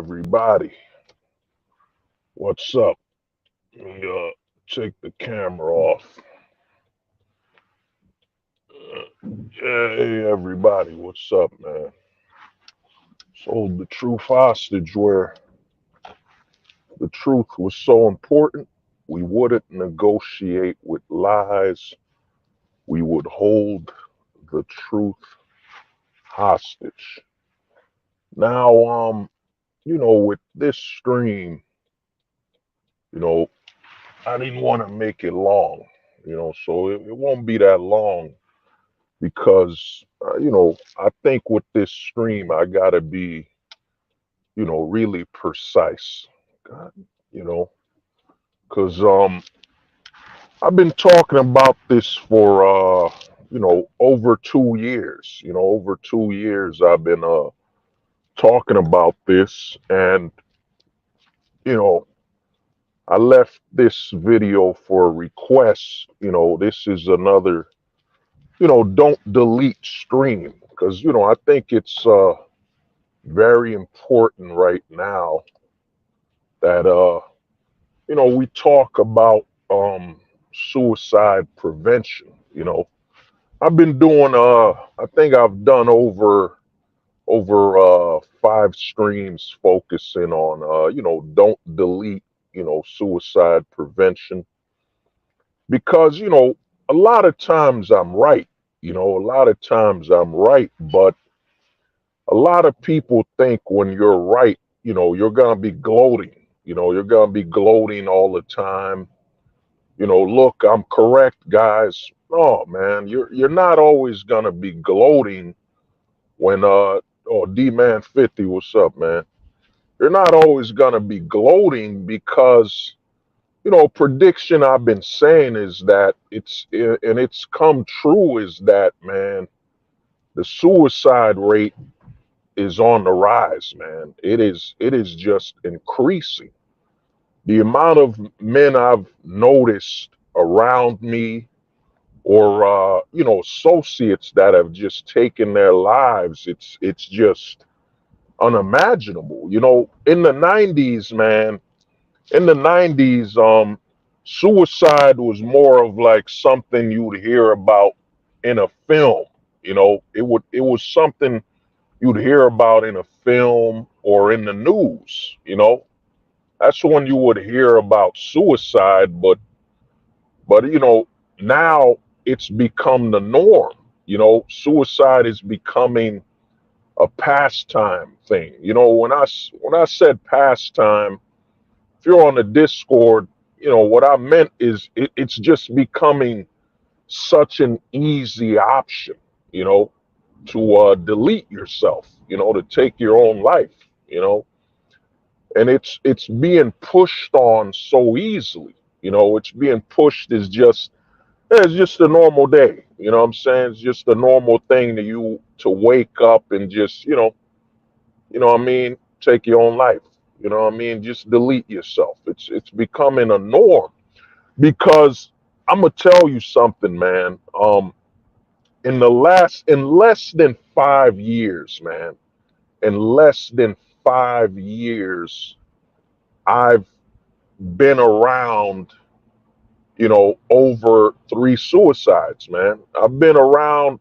Everybody, what's up? Let me take the camera off. Hey, everybody, what's up, man? Sold the truth hostage where the truth was so important, we wouldn't negotiate with lies. We would hold the truth hostage. Now, with this stream, you know, I didn't want to make it long, so it won't be that long because I think with this stream I gotta be really precise. God, you know because I've been talking about this for over 2 years. Over 2 years I've been talking about this, and you know I left this video for a request. This is another don't delete stream, because I think it's very important right now that we talk about suicide prevention. I've been doing I think I've done over 5 streams focusing on don't delete suicide prevention, because a lot of times I'm right. But a lot of people think when you're right, you're going to be gloating. You're going to be gloating all the time. Look, I'm correct, guys. No, man, you're not always going to be gloating when D-Man 50, what's up, man? You're not always going to be gloating because prediction I've been saying is that it's come true, is that, man, the suicide rate is on the rise, man. It is just increasing. The amount of men I've noticed around me, or associates that have just taken their lives, it's just unimaginable. In the 90s, man, in the 90s, suicide was more of like something you'd hear about in a film. It was something you'd hear about in a film or in the news. That's when you would hear about suicide. But now it's become the norm. Suicide is becoming a pastime thing. When I said pastime, if you're on the Discord, what I meant is it's just becoming such an easy option, to delete yourself, to take your own life, and it's being pushed on so easily. It's being pushed as just it's just a normal day. You know what I'm saying? It's just a normal thing to wake up and just what I mean, take your own life. What I mean? Just delete yourself. It's becoming a norm, because I'm gonna tell you something, man. In less than 5 years, man, in less than 5 years, I've been around, over 3 suicides, man. I've been around.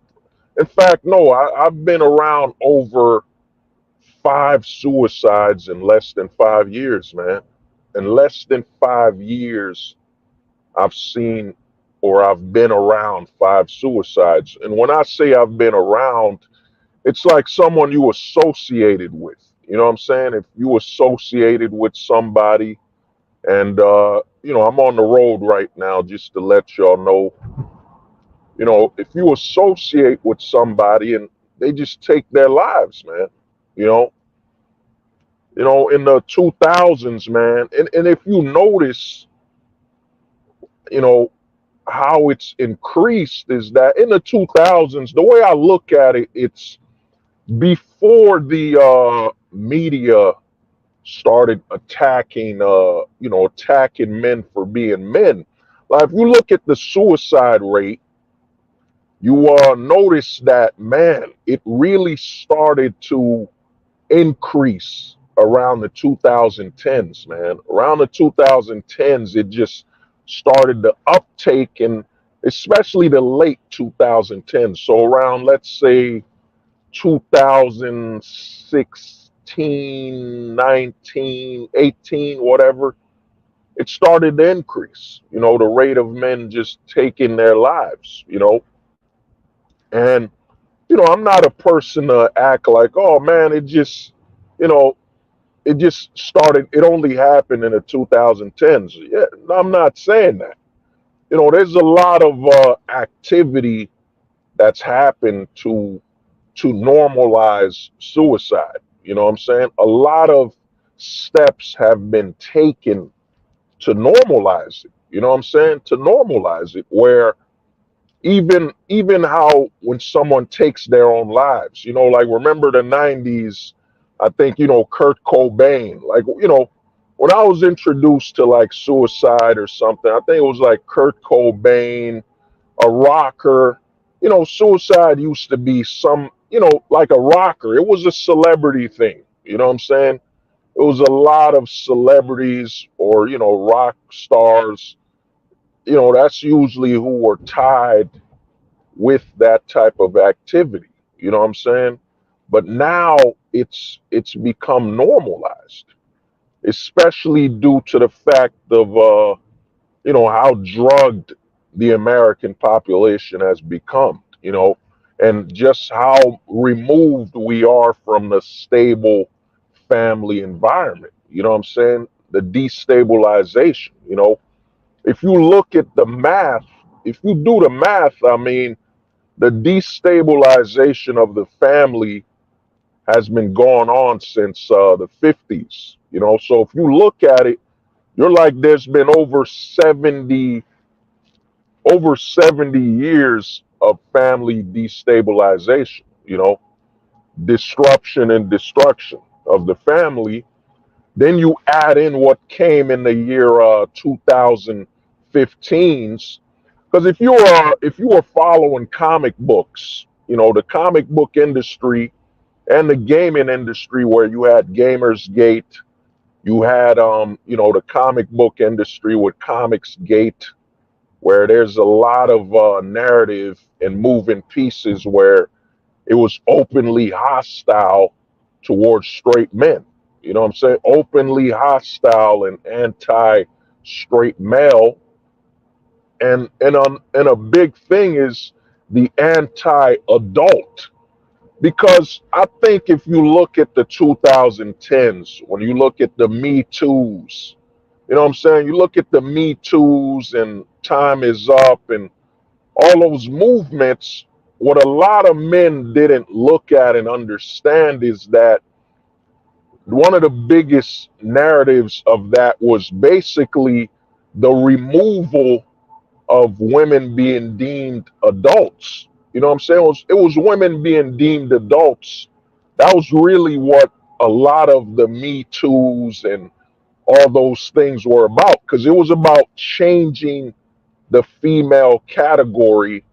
In fact, no, I've been around over 5 suicides in less than 5 years, man. In less than 5 years, I've seen, or I've been around 5 suicides. And when I say I've been around, it's like someone you associated with. You know what I'm saying? If you associated with somebody, and I'm on the road right now, just to let y'all know, if you associate with somebody and they just take their lives, man, you know, in the 2000s, man, and if you notice, you know, how it's increased is that in the 2000s, the way I look at it, it's before the media started attacking men for being men. Like, if you look at the suicide rate, you notice that, man, it really started to increase around the 2010s, man. Around the 2010s, it just started the uptake, and especially the late 2010s. So around, let's say, 2016, 19, 18, whatever, it started to increase, the rate of men just taking their lives, And, I'm not a person to act like, oh man, you know, it just started, it only happened in the 2010s. Yeah, I'm not saying that. There's a lot of activity that's happened to normalize suicide. You know what I'm saying? A lot of steps have been taken to normalize it. You know what I'm saying? To normalize it, where even how when someone takes their own lives, like remember the 90s, I think, Kurt Cobain, like, when I was introduced to like suicide or something, I think it was like Kurt Cobain, a rocker. Suicide used to be like a rocker. It was a celebrity thing. You know what I'm saying? It was a lot of celebrities or, rock stars. That's usually who were tied with that type of activity. You know what I'm saying? But now it's become normalized, especially due to the fact of how drugged the American population has become, and just how removed we are from the stable family environment. You know what I'm saying? The destabilization, if you look at the math, if you do the math, I mean, the destabilization of the family has been going on since the 50s. So if you look at it, you're like there's been over 70 years of family destabilization, disruption and destruction of the family. Then you add in what came in the year 2015s, because if you were following comic books, the comic book industry and the gaming industry, where you had Gamersgate, you had the comic book industry with Comics Gate, where there's a lot of narrative and moving pieces where it was openly hostile towards straight men. You know what I'm saying? Openly hostile and anti-straight male, and a big thing is the anti-adult. Because I think if you look at the 2010s, when you look at the Me Too's, you know what I'm saying? You look at the Me Too's and Time Is Up and all those movements, what a lot of men didn't look at and understand is that one of the biggest narratives of that was basically the removal of women being deemed adults. You know what I'm saying? It was women being deemed adults. That was really what a lot of the Me Too's and all those things were about, because it was about changing the female category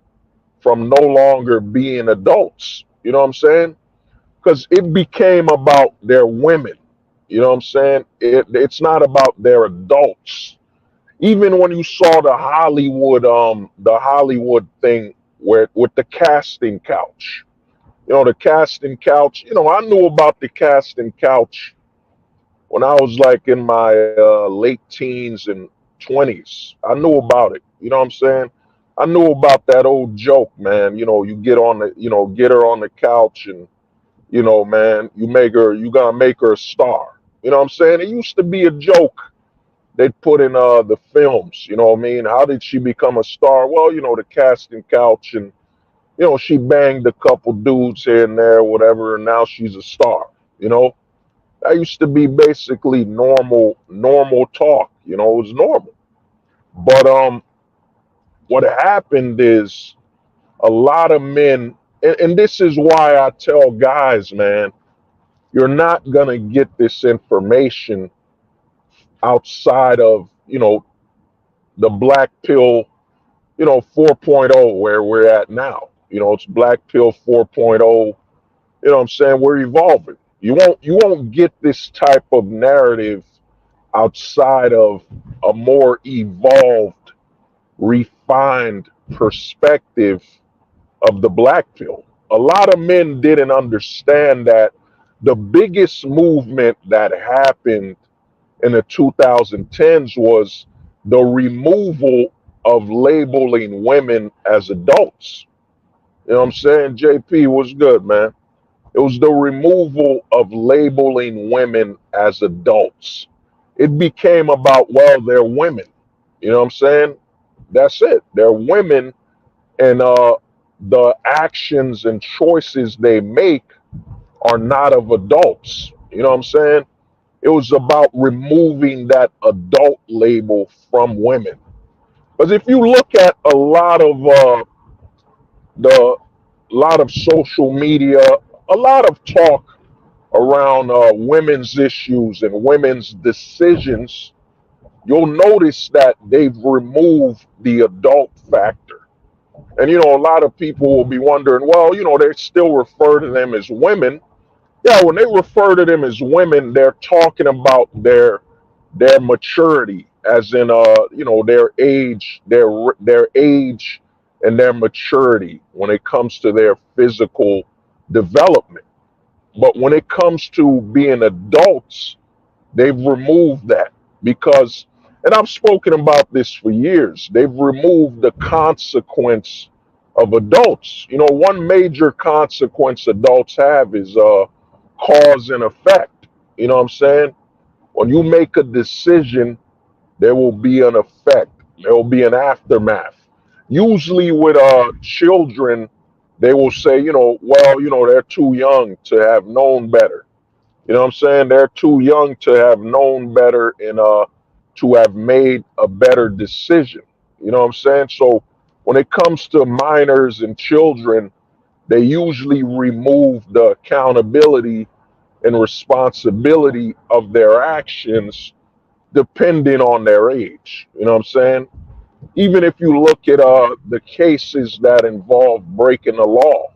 from no longer being adults. You know what I'm saying? Because it became about their women. You know what I'm saying? It's not about their adults. Even when you saw the Hollywood thing where with the casting couch, the casting couch. I knew about the casting couch when I was like in my late teens and 20s. I knew about it. You know what I'm saying? I knew about that old joke, man. You get her on the couch, and man, you gotta make her a star. You know what I'm saying? It used to be a joke they'd put in the films. You know what I mean? How did she become a star? Well, the casting couch, and she banged a couple dudes here and there, whatever, and now she's a star. You know, that used to be basically normal talk. It was normal. But what happened is a lot of men, and this is why I tell guys, man, you're not gonna get this information outside of the black pill, 4.0, where we're at now. It's black pill 4.0. You know what I'm saying? We're evolving. You won't get this type of narrative outside of a more evolved, refined perspective of the black pill. A lot of men didn't understand that the biggest movement that happened in the 2010s was the removal of labeling women as adults. You know what I'm saying? JP was good, man. It was the removal of labeling women as adults. It became about, well, they're women. You know what I'm saying? That's it. They're women, and the actions and choices they make are not of adults. You know what I'm saying? It was about removing that adult label from women. Because if you look at the lot of social media, a lot of talk around women's issues and women's decisions, you'll notice that they've removed the adult factor. And a lot of people will be wondering, well, they still refer to them as women. Yeah, when they refer to them as women, they're talking about their maturity, as in their age and their maturity when it comes to their physical development. But when it comes to being adults, they've removed that because, and I've spoken about this for years, they've removed the consequence of adults. One major consequence adults have is cause and effect. You know what I'm saying? When you make a decision, there will be an effect. There will be an aftermath. Usually with children, they will say, well, they're too young to have known better. You know what I'm saying? They're too young to have known better and to have made a better decision. You know what I'm saying? So when it comes to minors and children, they usually remove the accountability and responsibility of their actions depending on their age. You know what I'm saying? Even if you look at the cases that involve breaking the law,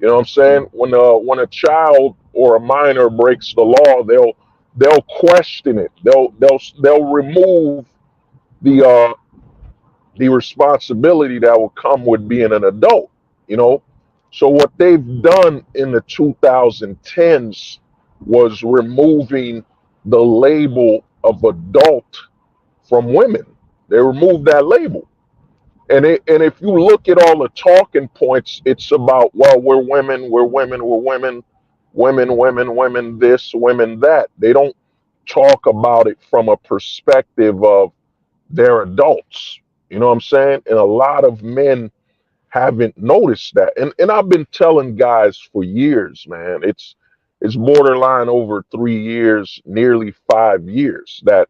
you know what I'm saying? When a child or a minor breaks the law, they'll question it. They'll remove the the responsibility that will come with being an adult. You know, so what they've done in the 2010s was removing the label of adult from women. They removed that label. And if you look at all the talking points, it's about, well, we're women, we're women, we're women, women, women, women, this, women, that. They don't talk about it from a perspective of they're adults. You know what I'm saying? And a lot of men haven't noticed that. And I've been telling guys for years, man, it's borderline over 3 years, nearly 5 years, that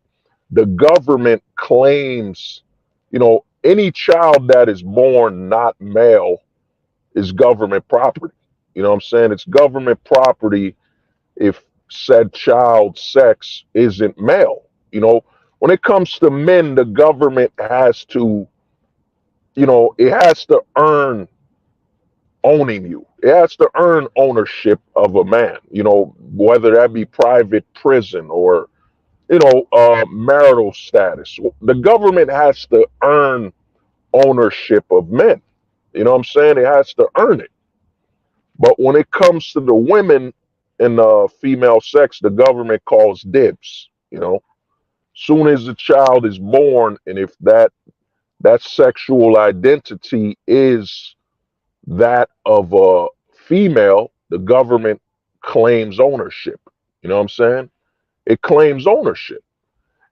the government claims, any child that is born not male is government property. You know what I'm saying? It's government property if said child's sex isn't male. When it comes to men, the government has to, it has to earn owning you. It has to earn ownership of a man, whether that be private prison or, marital status. The government has to earn ownership of men. You know what I'm saying? It has to earn it. But when it comes to the women and the female sex, the government calls dibs. Soon as the child is born, and if that sexual identity is that of a female, the government claims ownership. You know what I'm saying? It claims ownership.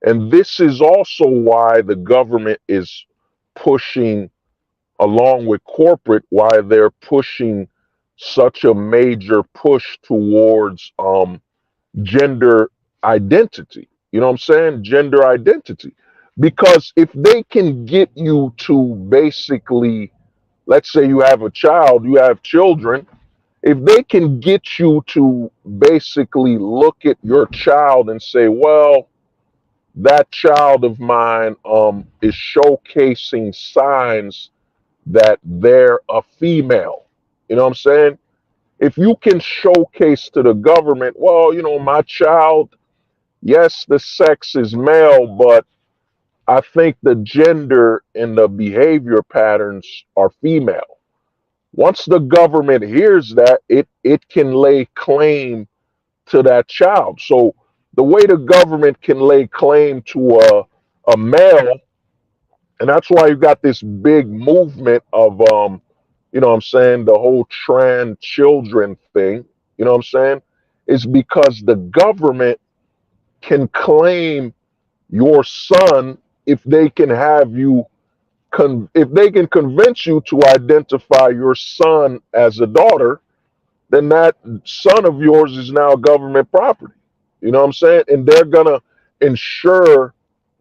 And this is also why the government is pushing, along with corporate, why they're pushing such a major push towards gender identity. You know what I'm saying? Gender identity. Because if they can get you to basically, let's say you have a child, you have children, if they can get you to basically look at your child and say, well, that child of mine is showcasing signs that they're a female. You know what I'm saying? If you can showcase to the government, well, my child, yes, the sex is male, but I think the gender and the behavior patterns are female. Once the government hears that, it can lay claim to that child. So the way the government can lay claim to a male, and that's why you got this big movement of what I'm saying, the whole trans children thing, what I'm saying, is because the government can claim your son if they can have you if they can convince you to identify your son as a daughter, then that son of yours is now government property. You know what I'm saying? And they're gonna ensure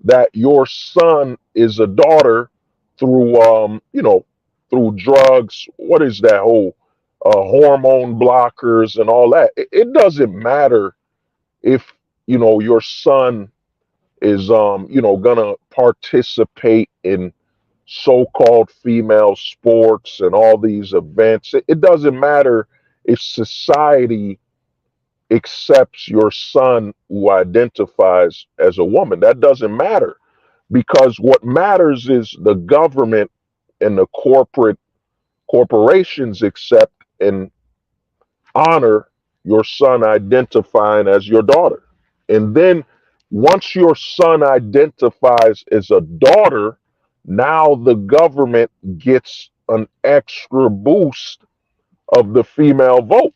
that your son is a daughter through through drugs. What is that whole hormone blockers and all that? It doesn't matter if your son is gonna participate in so-called female sports and all these events. It doesn't matter if society accepts your son who identifies as a woman. That doesn't matter, because what matters is the government and the corporations accept and honor your son identifying as your daughter. And then once your son identifies as a daughter, now the government gets an extra boost of the female vote.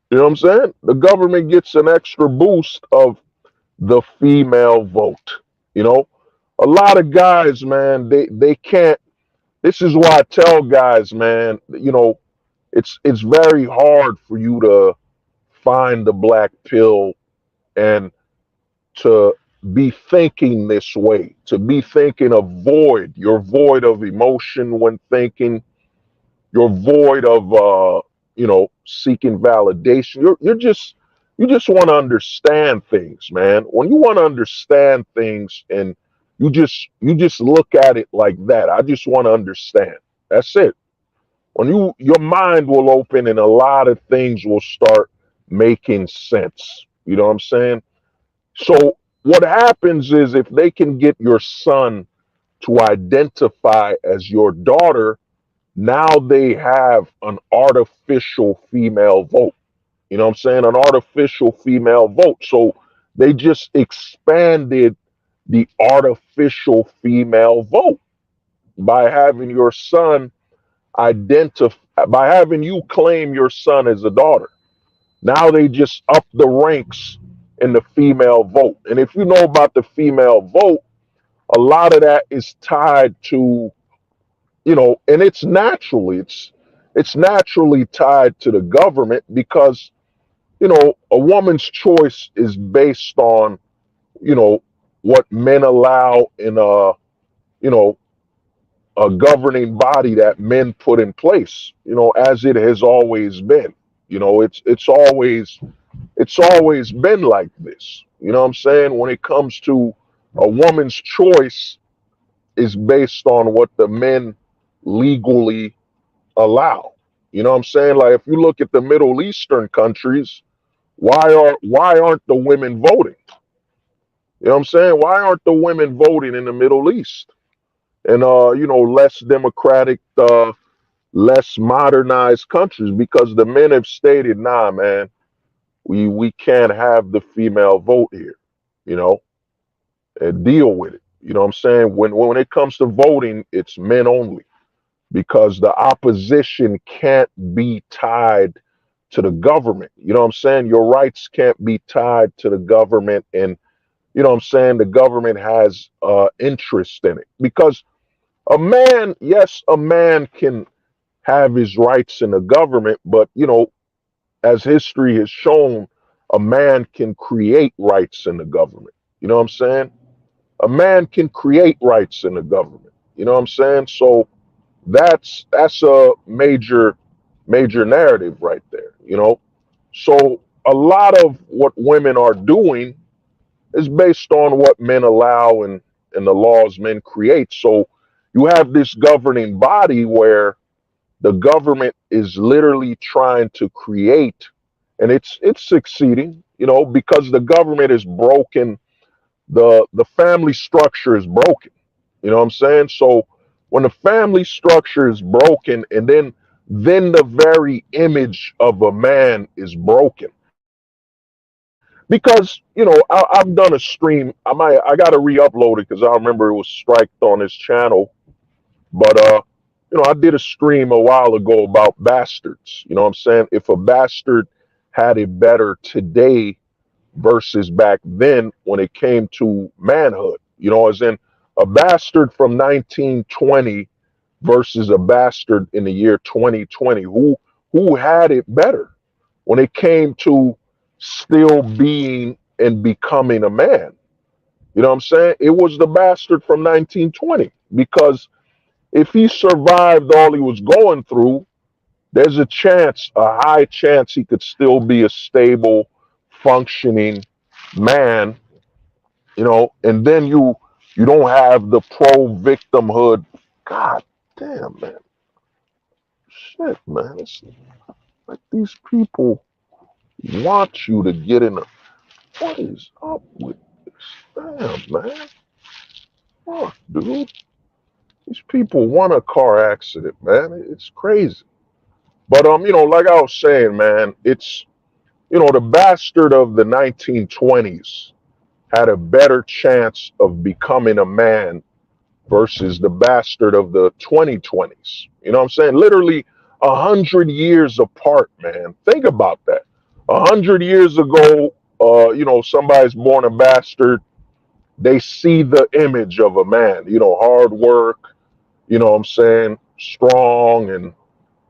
You know what I'm saying? The government gets an extra boost of the female vote. You know, a lot of guys, man, they can't. This is why I tell guys, man, it's very hard for you to find the black pill and to be thinking this way, to be thinking of void. You're void of emotion when thinking. You're void of seeking validation. You just want to understand things, man. When you want to understand things and you just look at it like that. I just want to understand. That's it. When your mind will open and a lot of things will start making sense. You know what I'm saying? So what happens is if they can get your son to identify as your daughter, now they have an artificial female vote. You know what I'm saying? An artificial female vote. So they just expanded the artificial female vote by having your son identify, by having you claim your son as a daughter. Now they just up the ranks in the female vote. And if you know about the female vote, a lot of that is tied to, and it's naturally tied to the government because, a woman's choice is based on, what men allow in you know, a governing body that men put in place, as it has always been. It's always been like this. You know what I'm saying? When it comes to a woman's choice is based on what the men legally allow. You know what I'm saying? Like if you look at the Middle Eastern countries, why aren't the women voting? You know what I'm saying? Why aren't the women voting in the Middle East? And less democratic, less modernized countries, because the men have stated, nah, man, we can't have the female vote here, you know, and deal with it. You know what I'm saying? When it comes to voting, it's men only, because the opposition can't be tied to the government. You know what I'm saying? Your rights can't be tied to the government, and you know what I'm saying? The government has interest in it, because a man can have his rights in the government, but as history has shown, a man can create rights in the government. You know what I'm saying? A man can create rights in the government. You know what I'm saying? So that's a major narrative right there. So a lot of what women are doing is based on what men allow and the laws men create. So you have this governing body where the government is literally trying to create, and it's succeeding, because the government is broken, the family structure is broken. You know what I'm saying? So when the family structure is broken, and then the very image of a man is broken. Because I've done a stream. I got to re-upload it because I remember it was striked on this channel. But I did a stream a while ago about bastards. You know what I'm saying? If a bastard had it better today versus back then when it came to manhood, as in a bastard from 1920 versus a bastard in the year 2020, who had it better when it came to still being and becoming a man. You know what I'm saying? It was the bastard from 1920, because if he survived all he was going through, there's a high chance he could still be a stable, functioning man, and then you don't have the pro victimhood. God damn, man. Shit, man. It's like these people want you to get in a, what is up with this? Damn, man. Fuck, dude. These people want a car accident, man. It's crazy. But like I was saying, man, it's the bastard of the 1920s had a better chance of becoming a man versus the bastard of the 2020s. You know what I'm saying? Literally 100 years apart, man. Think about that. 100 years ago, somebody's born a bastard. They see the image of a man, hard work, what I'm saying, strong, and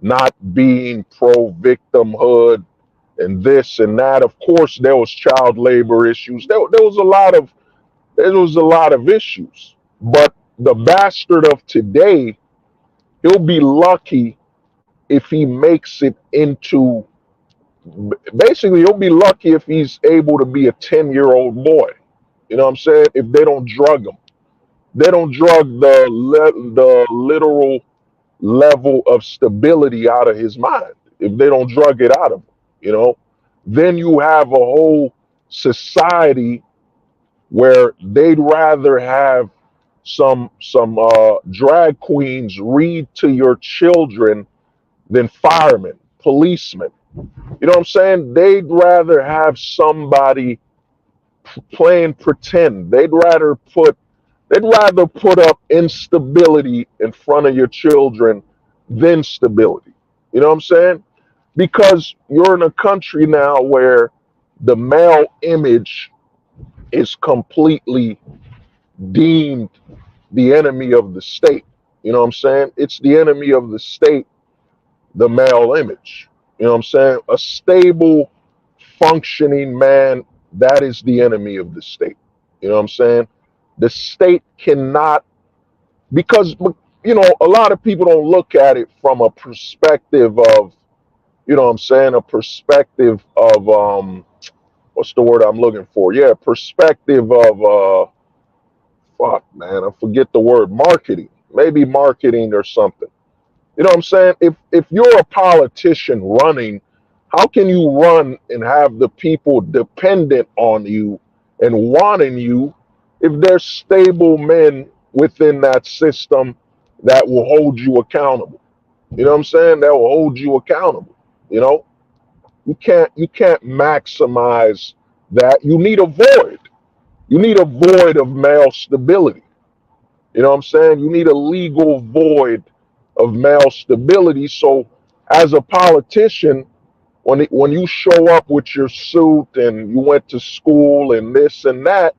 not being pro victimhood and this and that. Of course, there was child labor issues. There was a lot of issues. But the bastard of today, he'll be lucky if he makes it into. Basically, he'll be lucky if he's able to be a 10-year-old boy. You know what I'm saying? If they don't drug him, they don't drug the literal level of stability out of his mind. If they don't drug it out of him, you know, then you have a whole society where they'd rather have some drag queens read to your children than firemen, policemen. You know what I'm saying? They'd rather have somebody playing pretend. They'd rather put up instability in front of your children than stability. You know what I'm saying? Because you're in a country now where the male image is completely deemed the enemy of the state. You know what I'm saying? It's the enemy of the state, the male image. You know what I'm saying? A stable, functioning man, that is the enemy of the state. You know what I'm saying? The state cannot, because, a lot of people don't look at it from a perspective of, what I'm saying, a perspective of, what's the word I'm looking for? Yeah, perspective of, fuck, man, I forget the word, marketing, maybe marketing or something. You know what I'm saying? If you're a politician running, how can you run and have the people dependent on you and wanting you if there's stable men within that system that will hold you accountable? You know what I'm saying? That will hold you accountable. You know, you can't maximize that. You need a void. You need a void of male stability. You know what I'm saying? You need a legal void of male stability. So, as a politician, when you show up with your suit and you went to school and this and that,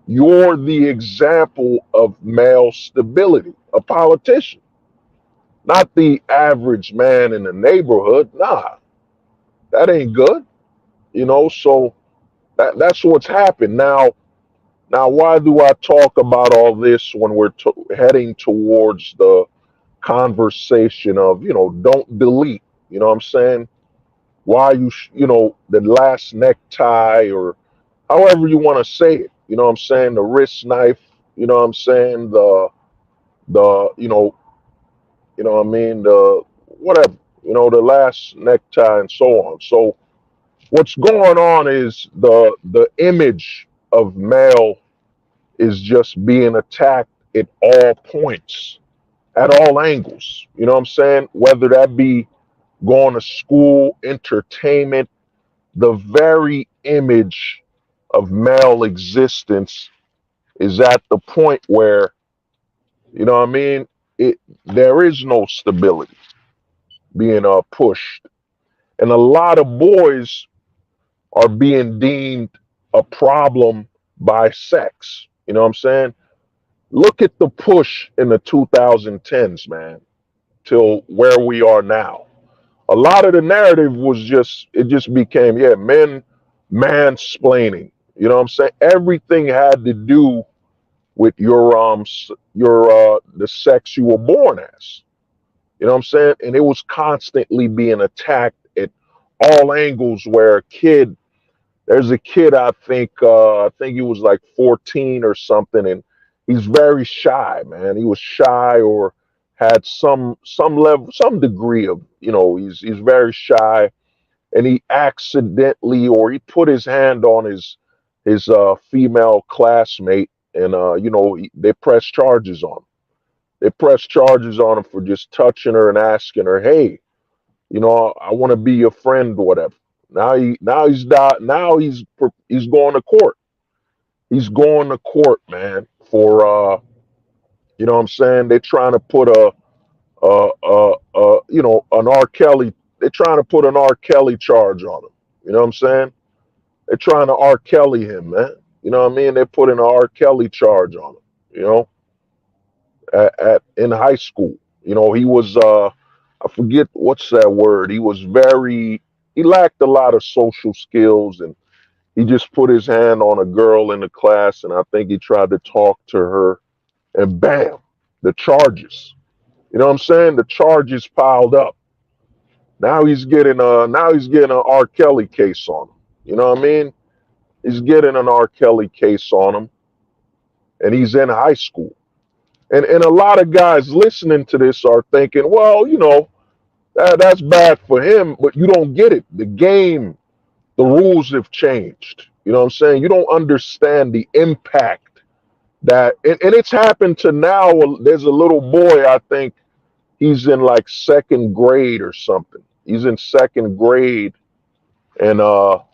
you're the example of male stability. A politician, not the average man in the neighborhood. Nah, that ain't good. So that's what's happened now. Now, why do I talk about all this when we're heading towards the conversation of, don't delete? You know what I'm saying? Why the last necktie, or however you want to say it. You know what I'm saying? The wrist knife. You know what I'm saying? The you know what I mean? whatever, the last necktie and so on. So what's going on is the image of male is just being attacked at all points, at all angles. You know what I'm saying? Whether that be going to school, entertainment, the very image of male existence is at the point where, you know what I mean? There is no stability being pushed. And a lot of boys are being deemed a problem by sex. You know what I'm saying? Look at the push in the 2010s, man, till where we are now. A lot of the narrative was it just became, yeah, men mansplaining. You know what I'm saying? Everything had to do with the sex you were born as. You know what I'm saying? And it was constantly being attacked at all angles where there's a kid, I think he was like 14 or something, and he's very shy, man. He was shy or had some level, some degree of, he's very shy, and he accidentally, or he put his hand on his female classmate, and they pressed charges on him. They pressed charges on him for just touching her and asking her, "Hey, I want to be your friend," or whatever. Now he's going to court. He's going to court, man, for what I'm saying. They're trying to put an R. Kelly. They're trying to put an R. Kelly charge on him. You know what I'm saying? They're trying to R. Kelly him, man. You know what I mean? They're putting an R. Kelly charge on him. In high school. He was I forget what's that word. He lacked a lot of social skills, and he just put his hand on a girl in the class, and I think he tried to talk to her, and bam, the charges. You know what I'm saying? The charges piled up. Now he's getting an R. Kelly case on him. You know what I mean? He's getting an R. Kelly case on him, and he's in high school. And a lot of guys listening to this are thinking, well, that's bad for him, but you don't get it. The rules have changed. You know what I'm saying? You don't understand the impact and it's happened to now. There's a little boy, I think he's in like second grade or something. He's in second grade, and you know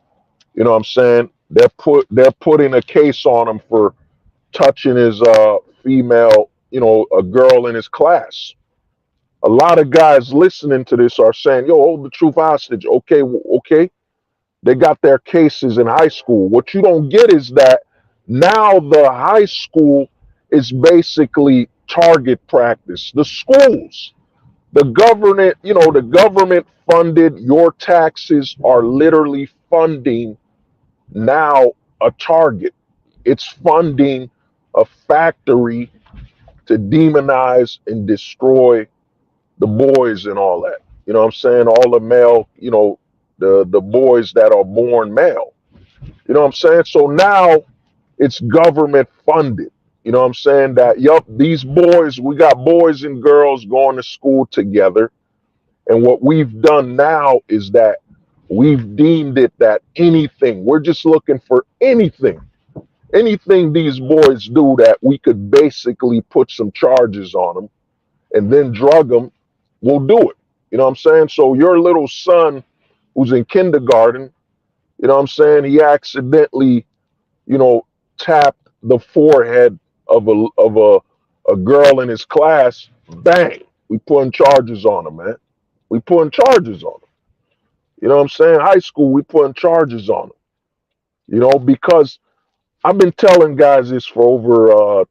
what I'm saying? They're putting a case on him for touching his female, a girl in his class. A lot of guys listening to this are saying, yo, hold the truth hostage. Okay, okay. They got their cases in high school. What you don't get is that now the high school is basically target practice. The schools, the government funded, your taxes are literally funding now a target. It's funding a factory to demonize and destroy the boys and all that. You know what I'm saying? All the male, the boys that are born male. You know what I'm saying? So now it's government funded. You know what I'm saying? That, yup, these boys, we got boys and girls going to school together. And what we've done now is that we've deemed it that we're just looking for anything these boys do that we could basically put some charges on them and then drug them, we'll do it. You know what I'm saying? So your little son who's in kindergarten, you know what I'm saying? He accidentally, tapped the forehead of a girl in his class. Bang! We putting charges on him, man. We putting charges on him. You know what I'm saying? High school, we putting charges on him. Because I've been telling guys this for over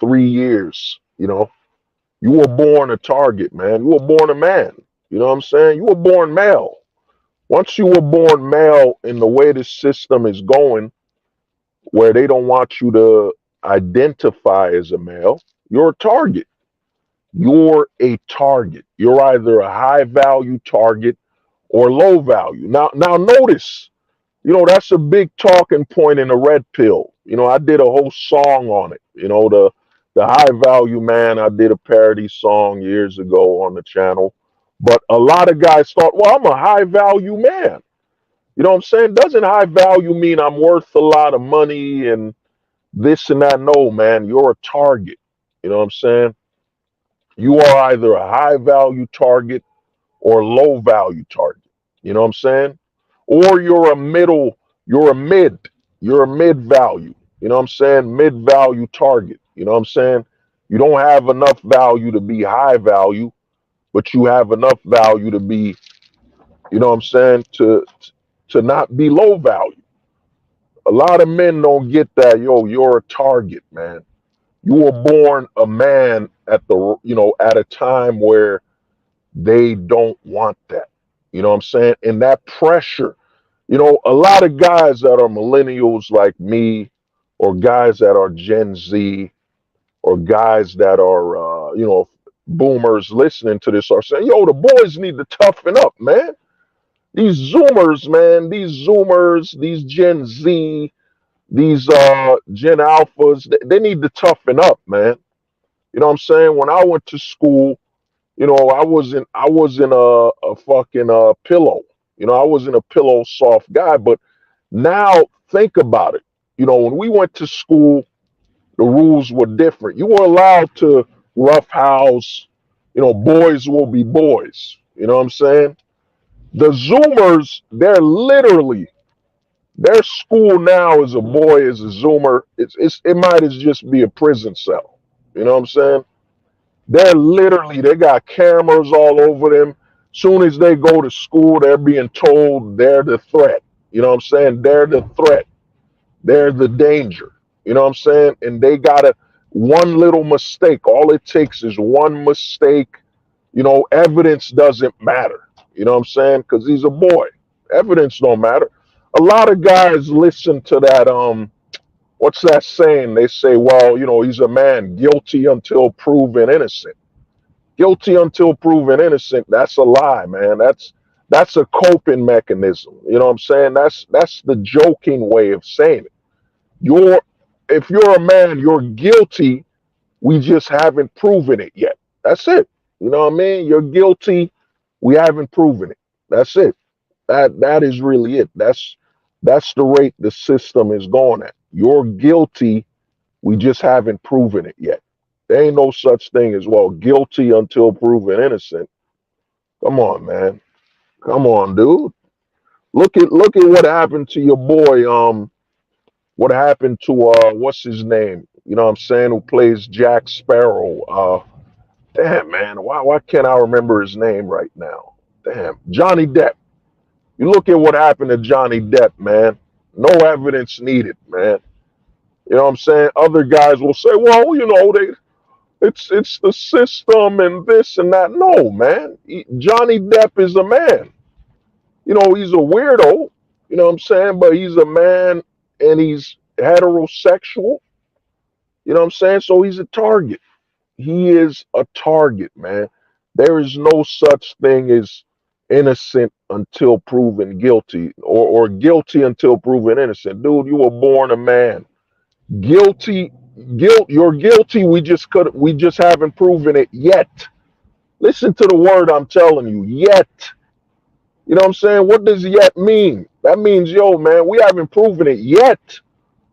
3 years. You were born a target, man. You were born a man. You know what I'm saying? You were born male. Once you were born male, in the way the system is going, where they don't want you to identify as a male, you're a target. You're a target. You're either a high value target or low value. Now notice, that's a big talking point in the red pill. I did a whole song on it. The high value man, I did a parody song years ago on the channel. But a lot of guys thought, well, I'm a high value man. You know what I'm saying? Doesn't high value mean I'm worth a lot of money and this and that? No, man, you're a target. You know what I'm saying? You are either a high value target or low value target. You know what I'm saying? Or you're a mid, you're a mid value. You know what I'm saying? Mid value target. You know what I'm saying? You don't have enough value to be high value, but you have enough value to be, you know what I'm saying, to not be low value. A lot of men don't get that. Yo, you're a target, man. You were born a man at the, at a time where they don't want that. You know what I'm saying? And that pressure, a lot of guys that are millennials like me, or guys that are Gen Z, or guys that are, boomers listening to this are saying, yo, the boys need to toughen up, man. These Zoomers, man, these Gen Z, these Gen Alphas, they need to toughen up, man. You know what I'm saying? When I went to school, I wasn't a fucking pillow. I wasn't a pillow soft guy. But now think about it. When we went to school, the rules were different. You were allowed to roughhouse. Boys will be boys. You know what I'm saying? The Zoomers, their school now is a boy is a Zoomer. It might as just be a prison cell. You know what I'm saying? They got cameras all over them. Soon as they go to school, they're being told they're the threat. You know what I'm saying? They're the threat. They're the danger. You know what I'm saying? And they gotta one little mistake. All it takes is one mistake. Evidence doesn't matter. You know what I'm saying? Because he's a boy. Evidence don't matter. A lot of guys listen to that. What's that saying? They say, well, he's a man guilty until proven innocent. Guilty until proven innocent. That's a lie, man. That's a coping mechanism. You know what I'm saying? That's the joking way of saying it. You're If you're a man, you're guilty. We just haven't proven it yet. That's it. You know what I mean? You're guilty. We haven't proven it. That's it. That is really it. That's the rate the system is going at. You're guilty. We just haven't proven it yet. There ain't no such thing as, well, guilty until proven innocent. Come on, man. Come on, dude. Look at what happened to your boy. What happened to what's his name? You know what I'm saying? Who plays Jack Sparrow? Damn, man. Why can't I remember his name right now? Damn, Johnny Depp. You look at what happened to Johnny Depp, man. No evidence needed, man. You know what I'm saying? Other guys will say, well, it's the system and this and that. No, man. Johnny Depp is a man. He's a weirdo. You know what I'm saying? But he's a man and he's heterosexual. You know what I'm saying? So he's a target. He is a target, man. There is no such thing as innocent until proven guilty, or guilty until proven innocent. Dude, you were born a man. Guilty, you're guilty. We just haven't proven it yet. Listen to the word I'm telling you, yet. You know what I'm saying? What does yet mean? That means, yo, man, we haven't proven it yet.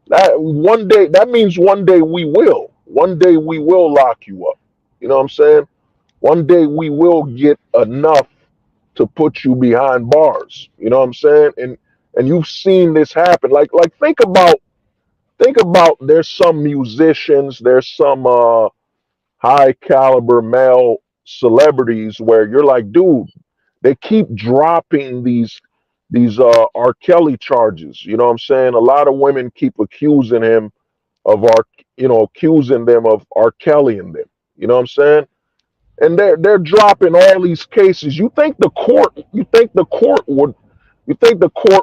That means one day we will. One day we will lock you up. You know what I'm saying? One day we will get enough to put you behind bars. You know what I'm saying? And you've seen this happen. Like think about there's some musicians, there's some high caliber male celebrities where you're like, dude, they keep dropping these R. Kelly charges. You know what I'm saying? A lot of women keep accusing him of accusing them of R. Kelly and them. You know what I'm saying? And they're dropping all these cases. You think the court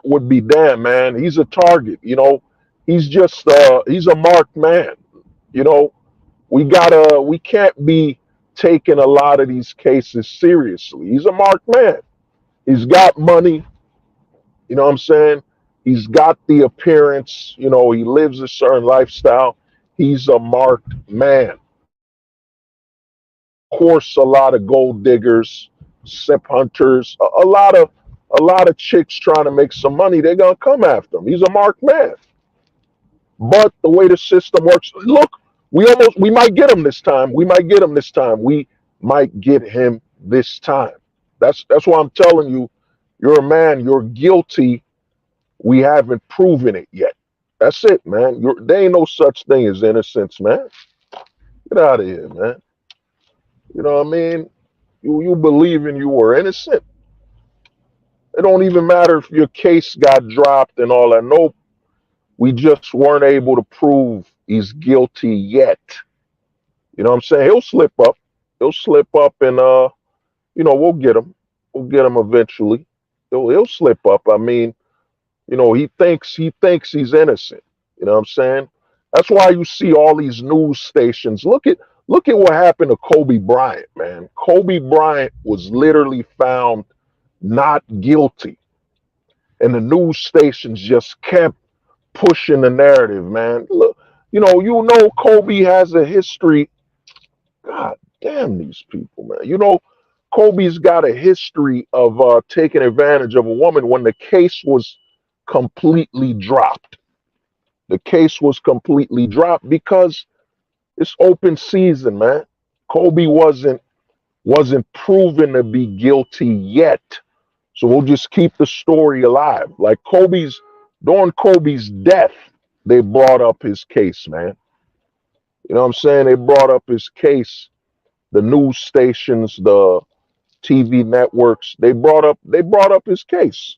would be, damn, man, he's a target. He's a marked man. You know, we can't be taking a lot of these cases seriously. He's a marked man. He's got money. You know what I'm saying? He's got the appearance. He lives a certain lifestyle. He's a marked man. Of course, a lot of gold diggers simp hunters, a lot of chicks trying to make some money. They're gonna come after him. He's a marked man. But the way the system works, look, we might get him this time. We might get him this time. We might get him this time. That's why I'm telling you, you're a man. You're guilty. We haven't proven it yet. That's it, man. There ain't no such thing as innocence, man. Get out of here, man. You know what I mean? You believing you were innocent. It don't even matter if your case got dropped and all that. Nope. We just weren't able to prove he's guilty yet. You know what I'm saying? He'll slip up. He'll slip up and we'll get him. We'll get him eventually. He'll slip up. I mean, he thinks he's innocent. You know what I'm saying? That's why you see all these news stations. Look at what happened to Kobe Bryant, man. Kobe Bryant was literally found not guilty. And the news stations just kept pushing the narrative, man. Look, Kobe has a history. God damn these people, man. Kobe's got a history of taking advantage of a woman when the case was completely dropped. The case was completely dropped because it's open season, man. Kobe wasn't proven to be guilty yet. So we'll just keep the story alive. Like during Kobe's death, they brought up his case, man. You know what I'm saying? They brought up his case. The news stations, the TV networks, they brought up his case.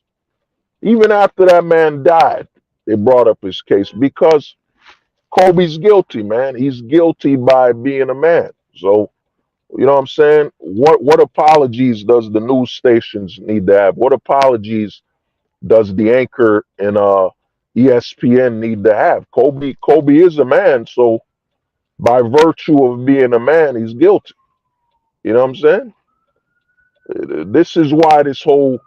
Even after that man died, they brought up his case because Kobe's guilty, man. He's guilty by being a man. So, you know what I'm saying? What apologies does the news stations need to have? What apologies does the anchor and ESPN need to have? Kobe is a man, so by virtue of being a man, he's guilty. You know what I'm saying? This is why this whole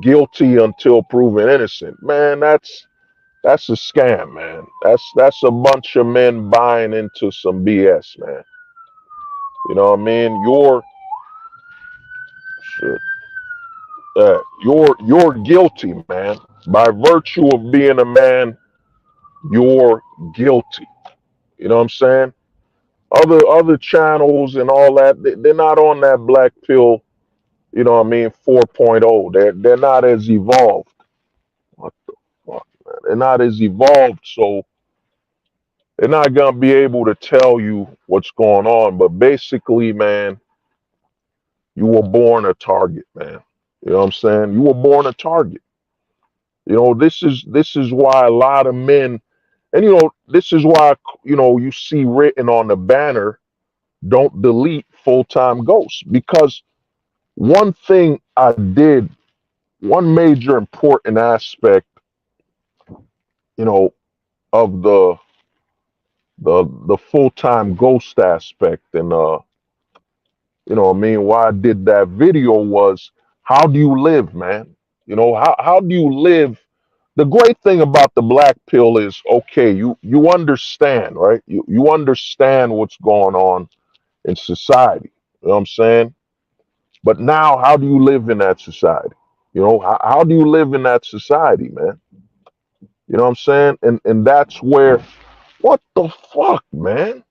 guilty until proven innocent, man. That's a scam, man. That's a bunch of men buying into some BS, man. You know what I mean? Shit, you're guilty, man. By virtue of being a man, you're guilty. You know what I'm saying? Other channels and all that, they're not on that black pill. You know what I mean? 4.0. They're not as evolved. What the fuck, man? They're not as evolved, so they're not gonna be able to tell you what's going on. But basically, man, you were born a target, man. You know what I'm saying? You were born a target. This is why a lot of men, and this is why you see written on the banner, don't delete full-time ghosts. Because one thing I did, one major important aspect, you know, of the full-time ghost aspect, and what I mean, why I did that video was, how do you live, man? How do you live? The great thing about the black pill is, okay, you understand, right? You understand what's going on in society. You know what I'm saying? But now, how do you live in that society? How do you live in that society, man? You know what I'm saying? And that's where, what the fuck, man?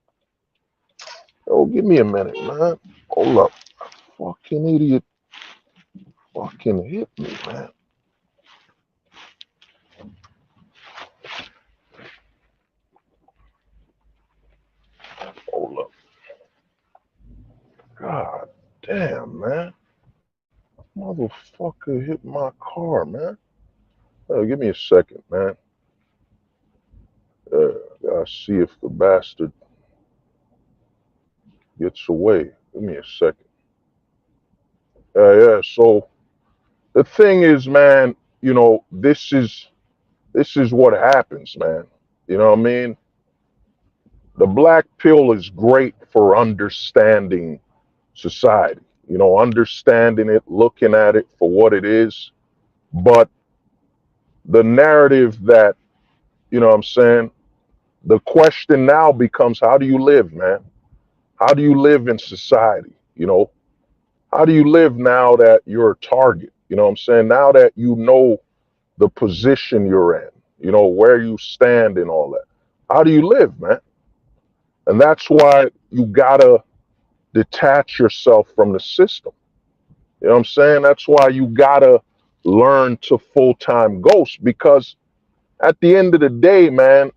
Oh, give me a minute, man. Hold up. Fucking idiot. Fucking hit me, man. Hold up. God damn, man. Motherfucker hit my car, man. Give me a second, man. Gotta see if the bastard gets away. Give me a second. Yeah. So the thing is, man, this is what happens, man. You know what I mean? The black pill is great for understanding society, understanding it, looking at it for what it is. But the narrative that, what I'm saying, the question now becomes, how do you live, man? How do you live in society? How do you live now that you're a target? You know what I'm saying? Now that you know the position you're in, you know, where you stand and all that. How do you live, man? And that's why you gotta detach yourself from the system. You know what I'm saying? That's why you gotta learn to full-time ghost, because at the end of the day, man,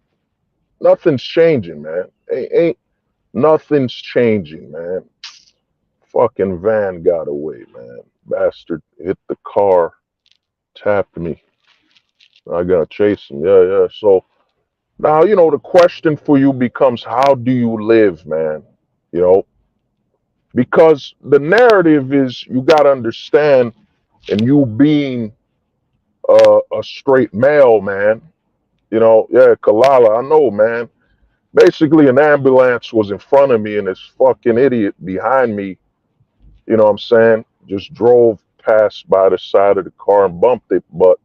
nothing's changing, man. Ain't nothing's changing, man. Fucking van got away, man. Bastard hit the car, tapped me. I gotta chase him. Yeah, yeah. So now, you know, the question for you becomes, how do you live, man? You know, because the narrative is, you gotta understand, and you being a straight male, man. You know, yeah, Kalala, I know, man. Basically, an ambulance was in front of me, and this fucking idiot behind me, you know what I'm saying, just drove past by the side of the car and bumped it. But,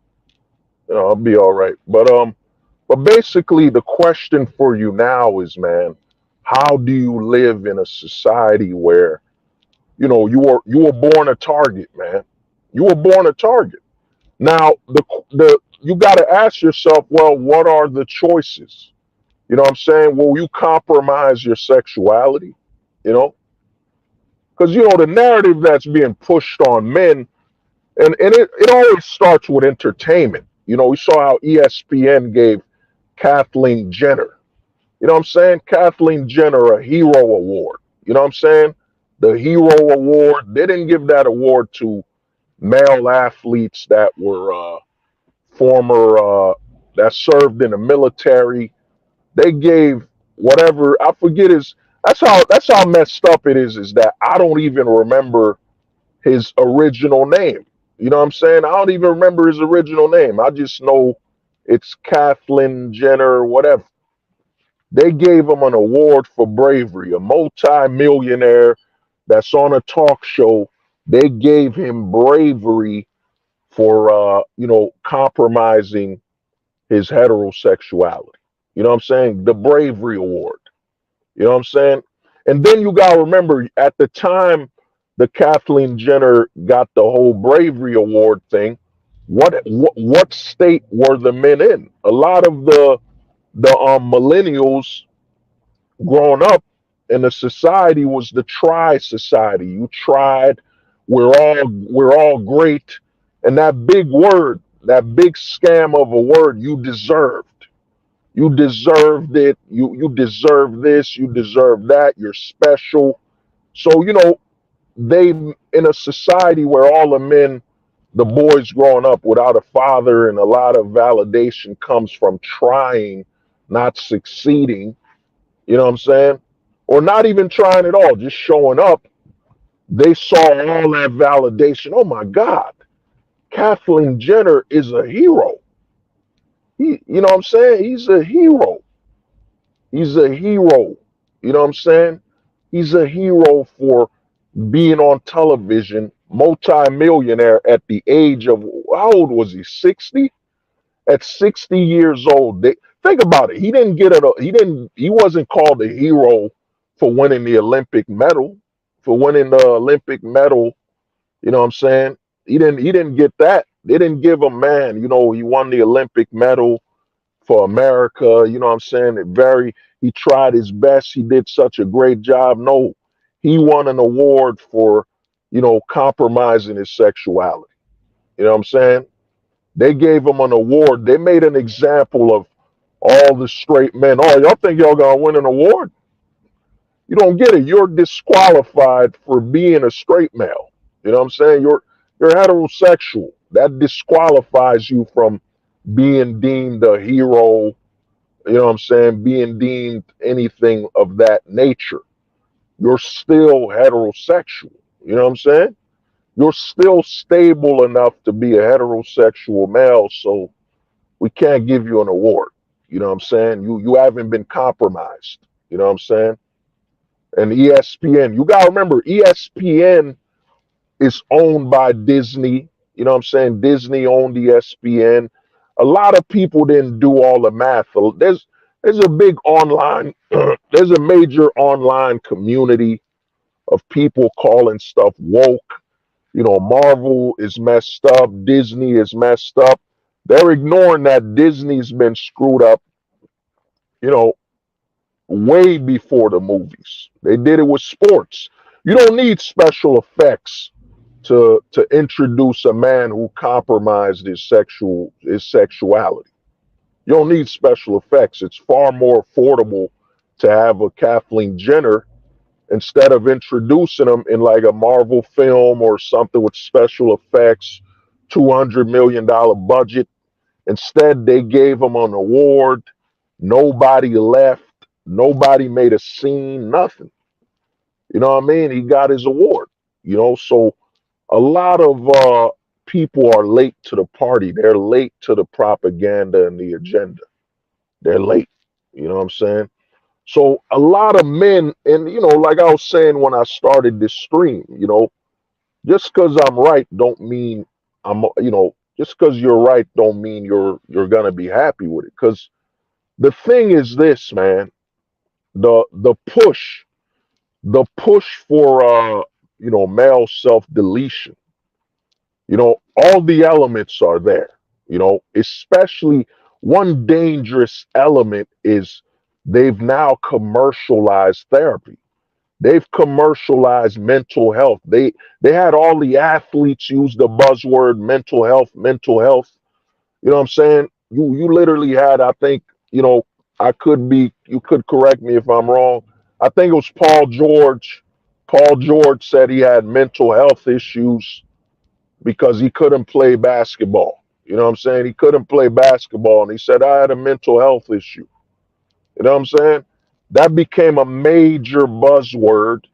you know, I'll be all right. But basically, the question for you now is, man, how do you live in a society where, you know, you were born a target, man. You were born a target. Now, the you got to ask yourself, well, what are the choices? You know what I'm saying? Will you compromise your sexuality? You know, because, you know, the narrative that's being pushed on men, and it always starts with entertainment. You know, we saw how ESPN gave Kathleen Jenner, you know what I'm saying, Kathleen Jenner, a hero award. You know what I'm saying? The hero award. They didn't give that award to male athletes that were former that served in the military. They gave whatever, I forget his. That's how messed up it is that I don't even remember his original name. You know what I'm saying? I don't even remember his original name. I just know it's Kathleen Jenner, whatever. They gave him an award for bravery, a multi-millionaire that's on a talk show. They gave him bravery for you know, compromising his heterosexuality. You know what I'm saying? The bravery award. You know what I'm saying? And then you gotta remember, at the time the Kathleen Jenner got the whole bravery award thing, what state were the men in? A lot of the millennials growing up in the society was the try society. You tried, we're all great. And that big word, that big scam of a word, you deserved. You deserved it. You deserve this. You deserve that. You're special. So, you know, they, in a society where all the men, the boys growing up without a father, and a lot of validation comes from trying, not succeeding, you know what I'm saying? Or not even trying at all, just showing up. They saw all that validation. Oh my God, Kathleen Jenner is a hero. You know what I'm saying? He's a hero. He's a hero. You know what I'm saying? He's a hero for being on television, multi-millionaire at the age of, how old was he? 60? At 60 years old. Think about it. He didn't get it. He wasn't called a hero for winning the Olympic medal, for winning the Olympic medal. You know what I'm saying? He didn't get that. They didn't give him, man, you know, he won the Olympic medal for America. You know what I'm saying? He tried his best. He did such a great job. No, he won an award for, you know, compromising his sexuality. You know what I'm saying? They gave him an award. They made an example of all the straight men. Oh, y'all think y'all gonna win an award? You don't get it. You're disqualified for being a straight male. You know what I'm saying? You're heterosexual. That disqualifies you from being deemed a hero. You know what I'm saying? Being deemed anything of that nature. You're still heterosexual. You know what I'm saying? You're still stable enough to be a heterosexual male, so we can't give you an award. You know what I'm saying? You haven't been compromised. You know what I'm saying? And ESPN, you gotta remember, ESPN is owned by Disney. You know what I'm saying? Disney owned ESPN. A lot of people didn't do all the math. There's a big online, there's a major online community of people calling stuff woke. Marvel is messed up, Disney is messed up. They're ignoring that Disney's been screwed up, you know, way before the movies. They did it with sports. You don't need special effects to introduce a man who compromised his sexuality. You don't need special effects. It's far more affordable to have a Kathleen Jenner instead of introducing them in like a Marvel film or something with special effects, $200 million budget. Instead, they gave him an award. Nobody left. Nobody made a scene. Nothing. You know what I mean? He got his award. So a lot of people are late to the party. They're late to the propaganda and the agenda. They're late. You know what I'm saying? So a lot of men, and like I was saying when I started this stream, just because I'm right don't mean just because you're right don't mean you're gonna be happy with it. Because the thing is this, man, the push for male self deletion, all the elements are there. Especially one dangerous element is they've now commercialized therapy. They've commercialized mental health. They had all the athletes use the buzzword mental health, mental health. You know what I'm saying? You literally had, I think, you could correct me if I'm wrong. I think it was Paul George. Paul George said he had mental health issues because he couldn't play basketball. You know what I'm saying? He couldn't play basketball, and he said, I had a mental health issue. You know what I'm saying? That became a major buzzword.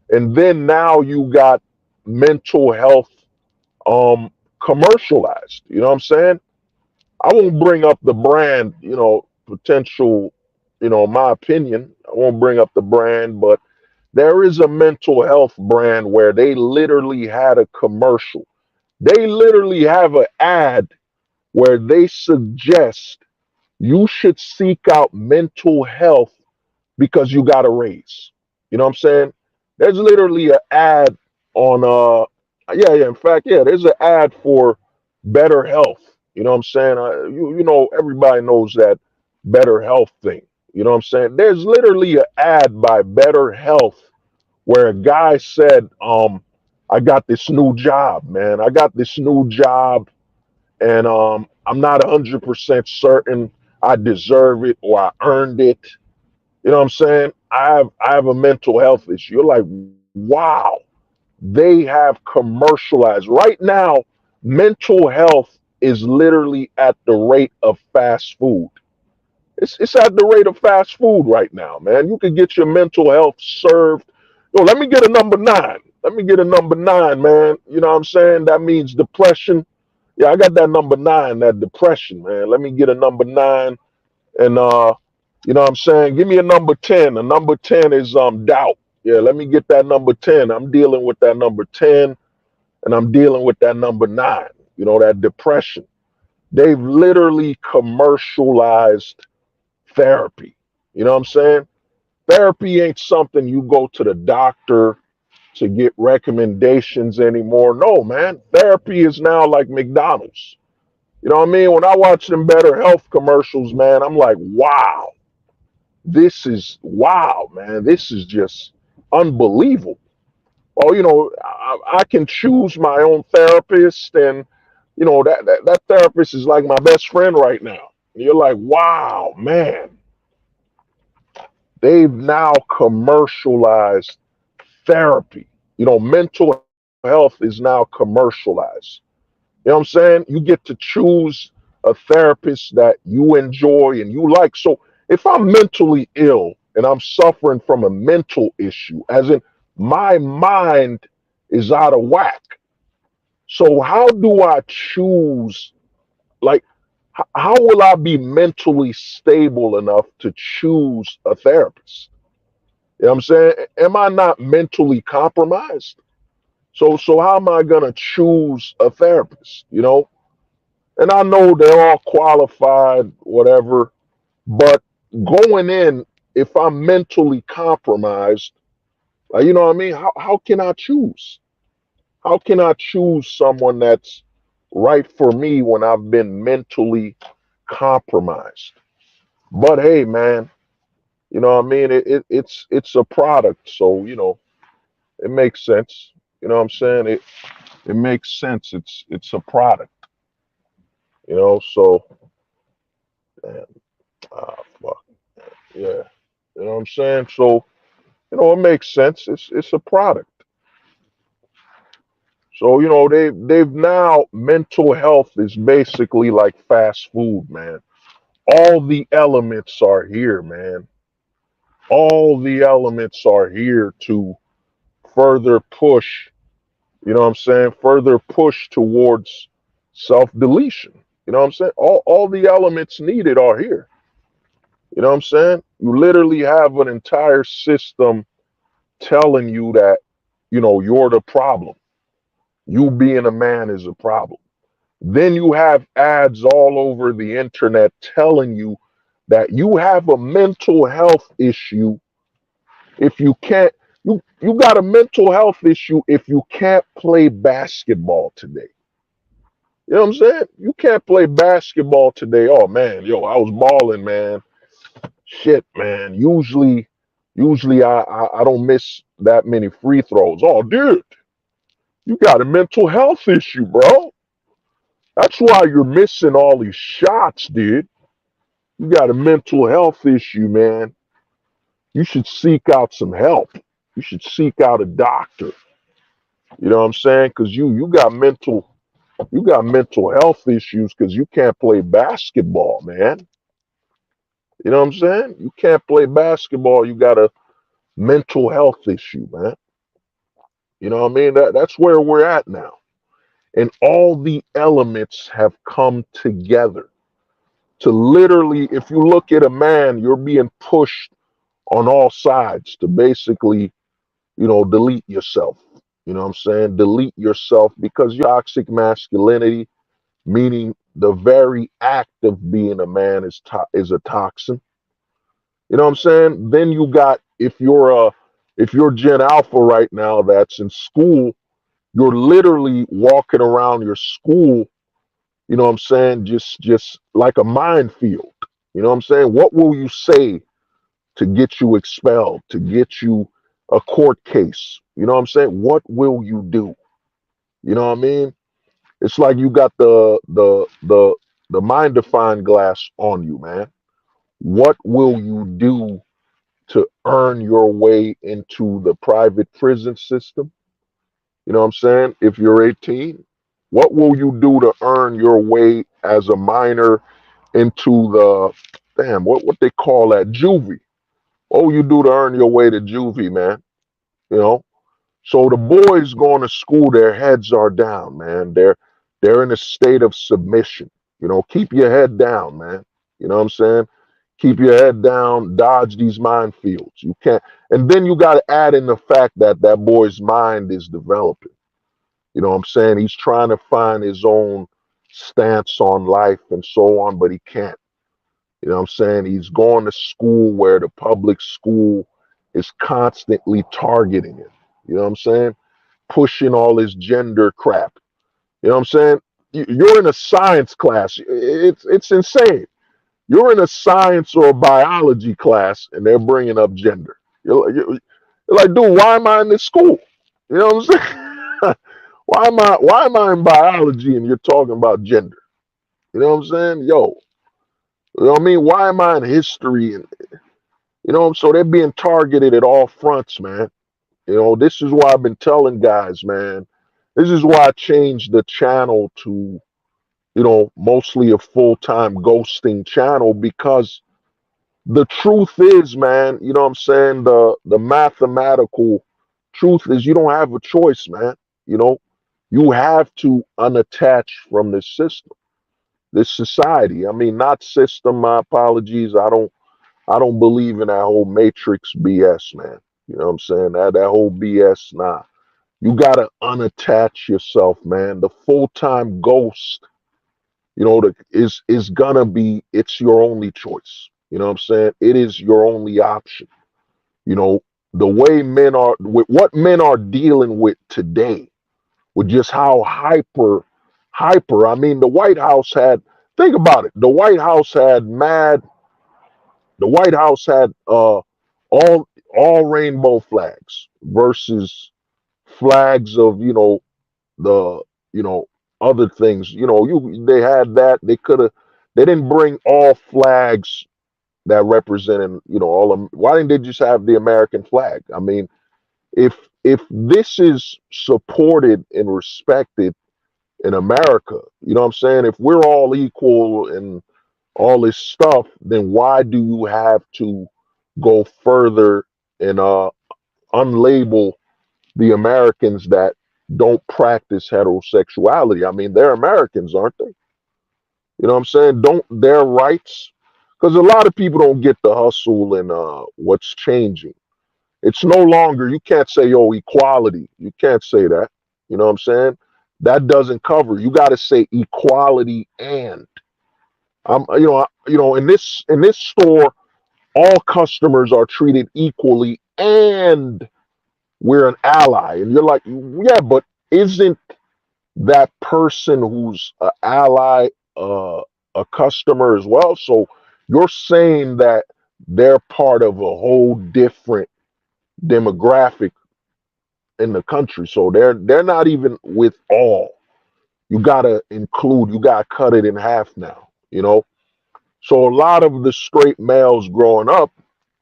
And then now you got mental health commercialized. You know what I'm saying? I won't bring up the brand, potential, my opinion. I won't bring up the brand, but there is a mental health brand where they literally had a commercial. They literally have an ad where they suggest you should seek out mental health because you got a raise. You know what I'm saying? There's literally an ad on in fact, yeah, there's an ad for better health. You know what I'm saying? Everybody knows that better health thing. You know what I'm saying? There's literally an ad by Better Health where a guy said, I got this new job, man. I got this new job, and I'm not 100% certain I deserve it or I earned it. You know what I'm saying? I have a mental health issue. You're like, wow, they have commercialized. Right now, mental health is literally at the rate of fast food. It's at the rate of fast food right now, man. You can get your mental health served. Let me get a number 9. Let me get a number 9, man. You know what I'm saying? That means depression. Yeah, I got that number 9, that depression, man. Let me get a number 9. And you know what I'm saying? Give me a number 10. A number 10 is doubt. Yeah, let me get that number 10. I'm dealing with that number 10, and I'm dealing with that number 9. That depression. They've literally commercialized therapy. You know what I'm saying? Therapy ain't something you go to the doctor to get recommendations anymore. No, man. Therapy is now like McDonald's. You know what I mean? When I watch them Better Health commercials, man, I'm like, wow. Wow, man. This is just unbelievable. Oh, I can choose my own therapist, and that therapist is like my best friend right now. And you're like, wow, man. They've now commercialized therapy. Mental health is now commercialized. You know what I'm saying? You get to choose a therapist that you enjoy and you like. So if I'm mentally ill and I'm suffering from a mental issue, as in my mind is out of whack. So how do I choose? Like, how will I be mentally stable enough to choose a therapist? You know what I'm saying? Am I not mentally compromised? So how am I gonna choose a therapist? And I know they're all qualified, whatever, but going in, if I'm mentally compromised, Like, you know what I mean? How can I choose? How can I choose someone that's right for me when I've been mentally compromised? But hey, man, you know what I mean? It's a product, so it makes sense. You know what I'm saying? It makes sense. It's a product, so damn, fuck. Yeah. You know what I'm saying? So, it makes sense. It's a product. So, they've now mental health is basically like fast food, man. All the elements are here, man. All the elements are here to further push, you know what I'm saying? Further push towards self-deletion. You know what I'm saying? All the elements needed are here. You know what I'm saying? You literally have an entire system telling you that, you're the problem. You being a man is a problem. Then you have ads all over the internet telling you that you have a mental health issue if you can't you got a mental health issue if you can't play basketball today. You know what I'm saying? You can't play basketball today. Oh man, yo, I was balling, man. Shit, man. Usually I don't miss that many free throws. Oh, dude, you got a mental health issue, bro. That's why you're missing all these shots, dude. You got a mental health issue, man. You should seek out some help. You should seek out a doctor. You know what I'm saying? Because you got mental health issues because you can't play basketball, man. You know what I'm saying? You can't play basketball. You got a mental health issue, man. You know what I mean? That's where we're at now. And all the elements have come together to literally, if you look at a man, you're being pushed on all sides to basically, delete yourself. You know what I'm saying? Delete yourself because your toxic masculinity, meaning the very act of being a man is a toxin. You know what I'm saying? Then you got if you're Gen Alpha right now that's in school, you're literally walking around your school, you know what I'm saying, just like a minefield. You know what I'm saying? What will you say to get you expelled, to get you a court case? You know what I'm saying? What will you do? You know what I mean? It's like you got the mind define glass on you, man. What will you do to earn your way into the private prison system? You know what I'm saying? If you're 18, what will you do to earn your way as a minor into the what they call that, juvie? What will you do to earn your way to juvie, man? You know, so the boys going to school, their heads are down, man. They're in a state of submission. Keep your head down, man. You know what I'm saying? Keep your head down, dodge these minefields. You can't, and then you got to add in the fact that that boy's mind is developing. You know what I'm saying? He's trying to find his own stance on life and so on, but he can't. You know what I'm saying? He's going to school where the public school is constantly targeting him. You know what I'm saying? Pushing all this gender crap. You know what I'm saying? You're in a science class. It's insane. You're in a science or a biology class, and they're bringing up gender. You're like, dude, why am I in this school? You know what I'm saying? Why am I in biology and you're talking about gender? You know what I'm saying? Yo, you know what I mean? Why am I in history? And so they're being targeted at all fronts, man. This is why I've been telling guys, man. This is why I changed the channel to, mostly a full-time ghosting channel because the truth is, man, you know what I'm saying? The mathematical truth is you don't have a choice, man. You know, you have to unattach from this system, this society. I mean, not system, my apologies. I don't believe in that whole matrix BS, man. You know what I'm saying? That whole BS, nah. You gotta unattach yourself, man. The full-time ghost, is gonna be, it's your only choice. You know what I'm saying? It is your only option. You know, the way men are, with what men are dealing with today, with just how hyper. I mean, the White House had, think about it. The White House had all rainbow flags versus flags of, the, you know, other things. They had that. They didn't bring all flags that represented, all of, why didn't they just have the American flag? I mean, if this is supported and respected in America, you know what I'm saying? If we're all equal and all this stuff, then why do you have to go further and unlabel the Americans that don't practice heterosexuality? I mean, they're Americans, aren't they? You know what I'm saying? Don't their rights? Because a lot of people don't get the hustle and what's changing. It's no longer, you can't say, oh, equality. You can't say that. You know what I'm saying? That doesn't cover. You got to say equality and. In this store, all customers are treated equally and we're an ally. And you're like, yeah, but isn't that person who's an ally a customer as well? So you're saying that they're part of a whole different demographic in the country. So they're not even with all. You gotta include, you gotta cut it in half now, So a lot of the straight males growing up,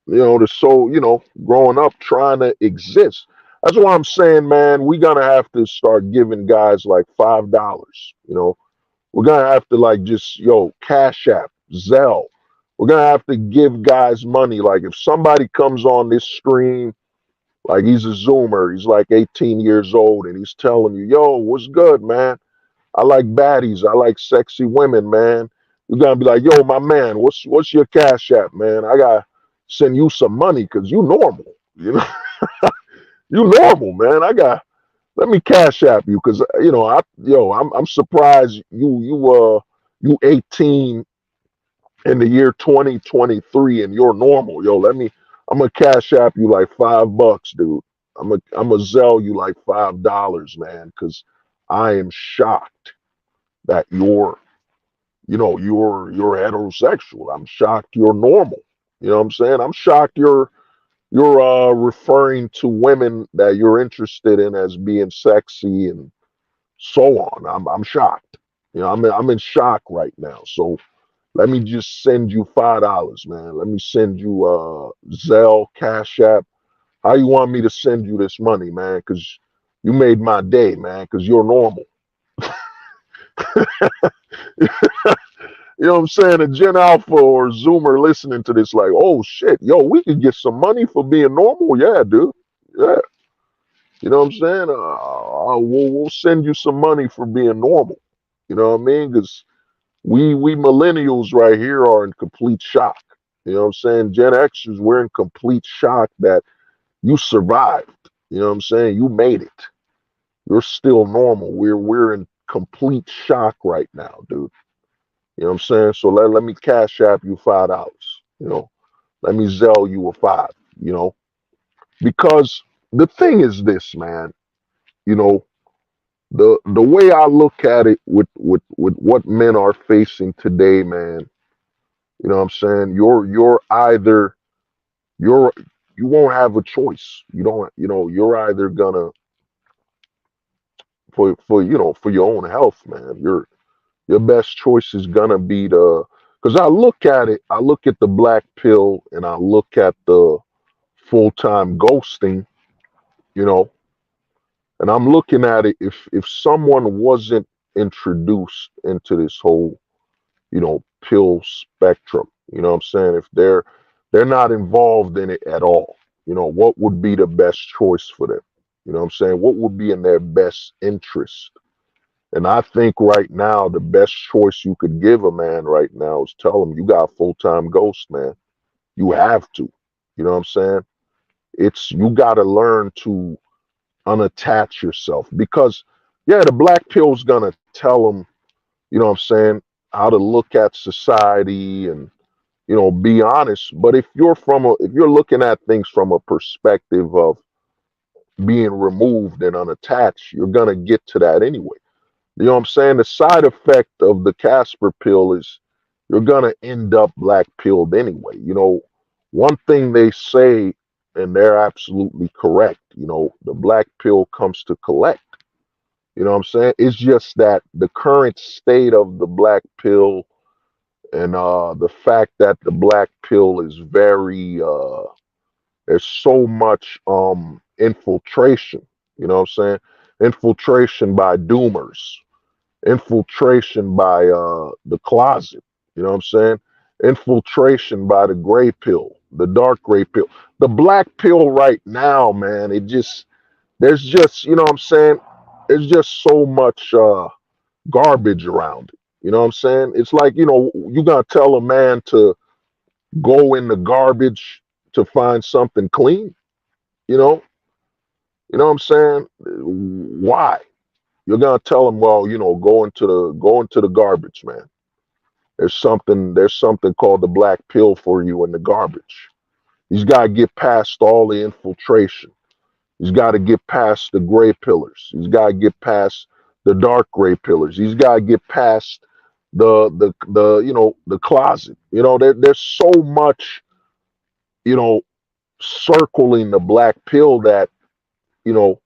growing up trying to exist. That's why I'm saying, man, we're gonna have to start giving guys like $5. We're gonna have to like just Cash App, Zelle. We're gonna have to give guys money. Like if somebody comes on this stream, like he's a Zoomer, he's like 18 years old, and he's telling you, yo, what's good, man? I like baddies, I like sexy women, man. You're gonna be like, yo, my man, what's your Cash App, man? I gotta send you some money because you normal. You normal, man. Let me Cash App you because I'm surprised you 18 in the year 2023 and you're normal. I'm gonna Cash App you like $5, dude. I'm gonna Zelle you like $5, man, because I am shocked that you're heterosexual. I'm shocked you're normal. You know what I'm saying? I'm shocked you're referring to women that you're interested in as being sexy and so on. I'm shocked. I'm in shock right now. So let me just send you $5, man. Let me send you Zelle, Cash App. How you want me to send you this money, man? Because you made my day, man. Because you're normal. You know what I'm saying? A Gen Alpha or Zoomer listening to this, like, oh shit, yo, we could get some money for being normal. Yeah, dude. Yeah. You know what I'm saying? We'll send you some money for being normal. You know what I mean? Because we millennials right here are in complete shock. You know what I'm saying? Gen Xers, we're in complete shock that you survived. You know what I'm saying? You made it. You're still normal. We're in complete shock right now, dude. You know what I'm saying? So let me Cash App you $5. Let me Zelle you a five. You know, because the thing is this, man. You know, the way I look at it with what men are facing today, man. You know what I'm saying? You're either you're you won't have a choice. You don't. You're either gonna for your own health, man. Your best choice is gonna be the, because I look at it, I look at the black pill and I look at the full-time ghosting, you know, and I'm looking at it, if someone wasn't introduced into this whole, pill spectrum, you know what I'm saying? If they're not involved in it at all, what would be the best choice for them? You know what I'm saying? What would be in their best interest? And I think right now the best choice you could give a man right now is tell him you got full time ghost, man. You have to. You know what I'm saying? You got to learn to unattach yourself because, yeah, the black pill's gonna tell him, you know what I'm saying, how to look at society and be honest. But if you're looking at things from a perspective of being removed and unattached, you're gonna get to that anyway. You know what I'm saying? The side effect of the Casper pill is you're gonna end up black pilled anyway. One thing they say, and they're absolutely correct. The black pill comes to collect. You know what I'm saying? It's just that the current state of the black pill and the fact that the black pill is very there's so much infiltration. You know what I'm saying? Infiltration by doomers, infiltration by the closet. You know what I'm saying? Infiltration by the gray pill, the dark gray pill. The black pill right now, man, there's just, you know what I'm saying? There's just so much garbage around it. You know what I'm saying? It's like, you're going to tell a man to go in the garbage to find something clean, you know? You know what I'm saying? Why? You're going to tell him, well, go into the garbage, man. There's something called the black pill for you in the garbage. He's got to get past all the infiltration. He's got to get past the gray pillars. He's got to get past the dark gray pillars. He's got to get past the closet. There's so much, you know, circling the black pill that, you know,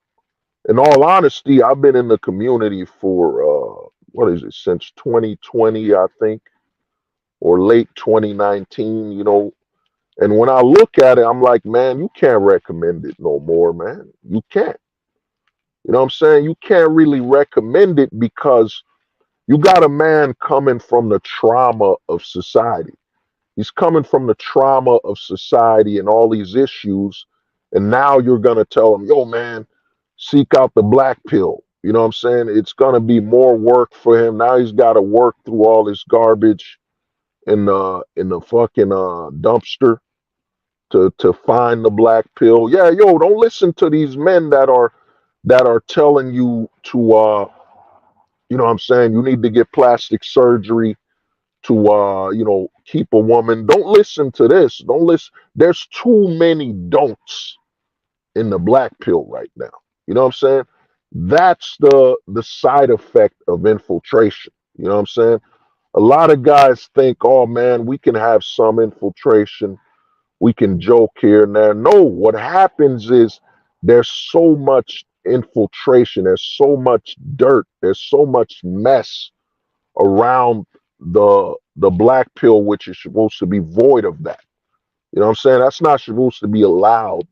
in all honesty, I've been in the community for what is it, since 2020, I think, or late 2019, and when I look at it, I'm like, man, you can't recommend it no more, man. You can't. You know what I'm saying? You can't really recommend it because you got a man coming from the trauma of society. He's coming from the trauma of society and all these issues. And now you're going to tell him, yo, man, seek out the black pill. You know what I'm saying? It's going to be more work for him. Now he's got to work through all this garbage in the fucking dumpster to find the black pill. Yeah, yo, don't listen to these men that are telling you to you know what I'm saying, you need to get plastic surgery to keep a woman. Don't listen to this. Don't listen. There's too many don'ts in the black pill right now. You know what I'm saying? That's the side effect of infiltration. You know what I'm saying? A lot of guys think, oh man, we can have some infiltration, we can joke here and there. No, what happens is there's so much infiltration, there's so much dirt, there's so much mess around the black pill, which is supposed to be void of that. You know what I'm saying? That's not supposed to be allowed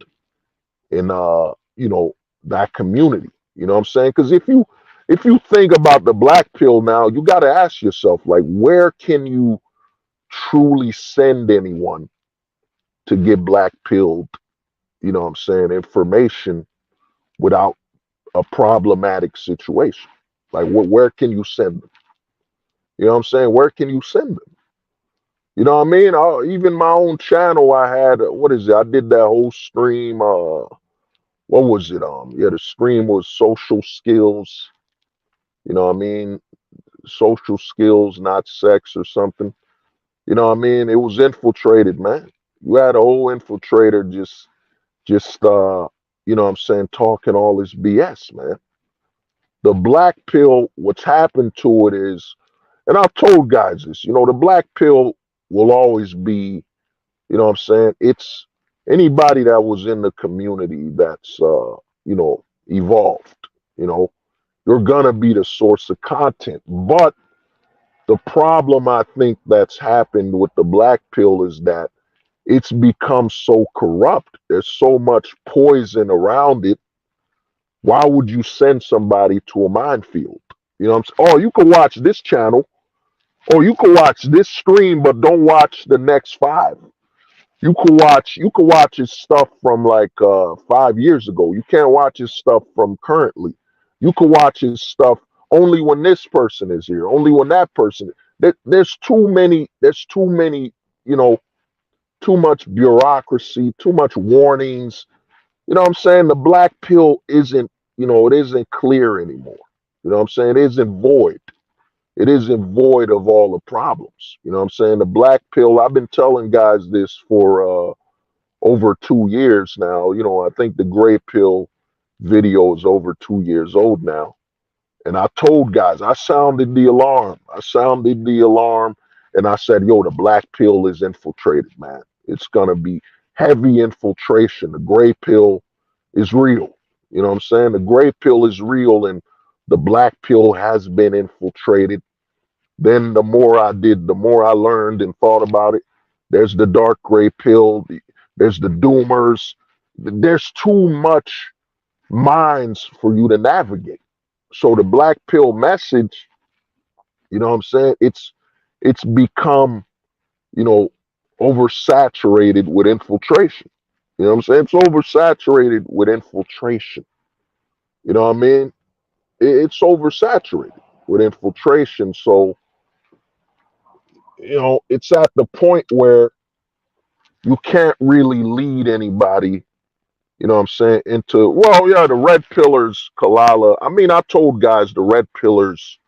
in that community. You know what I'm saying? Because if you think about the black pill now, you got to ask yourself, like, where can you truly send anyone to get black pilled, you know what I'm saying, information without a problematic situation? Like, where can you send them? You know what I'm saying? Where can you send them? You know what I mean? Even my own channel, I had, what is it? I did that whole stream. What was it? Yeah, the stream was social skills. You know what I mean? Social skills, not sex or something. You know what I mean? It was infiltrated, man. You had a whole infiltrator just you know what I'm saying, talking all this BS, man. The black pill, what's happened to it is, and I've told guys this, the black pill will always be, you know what I'm saying, it's anybody that was in the community that's evolved, you know, you're gonna be the source of content. But the problem I think that's happened with the black pill is that it's become so corrupt. There's so much poison around it. Why would you send somebody to a minefield? You know what I'm saying? Oh, you can watch this channel, or you can watch this stream, but don't watch the next five. You can watch his stuff from like 5 years ago. You can't watch his stuff from currently. You can watch his stuff only when this person is here, only when that person. There's too many. There's too many. You know, too much bureaucracy, too much warnings. You know what I'm saying? The black pill isn't. It isn't clear anymore. You know what I'm saying? It isn't void. it isn't void of all the problems. You know what I'm saying? The black pill, I've been telling guys this for over 2 years now. You know, I think the gray pill video is over 2 years old now. And I told guys, I sounded the alarm. I sounded the alarm and I said, yo, the black pill is infiltrated, man. It's going to be heavy infiltration. The gray pill is real. You know what I'm saying? The gray pill is real and the black pill has been infiltrated. Then the more I did, the more I learned and thought about it. There's the dark gray pill, there's the doomers. There's too much minds for you to navigate. So the black pill message, you know what I'm saying? It's become, you know, oversaturated with infiltration. You know what I'm saying? It's oversaturated with infiltration. You know what I mean? It's oversaturated with infiltration. So, you know, it's at the point where you can't really lead anybody, you know what I'm saying, into, well, yeah, the red pillars, Kalala. I mean, I told guys the red pillars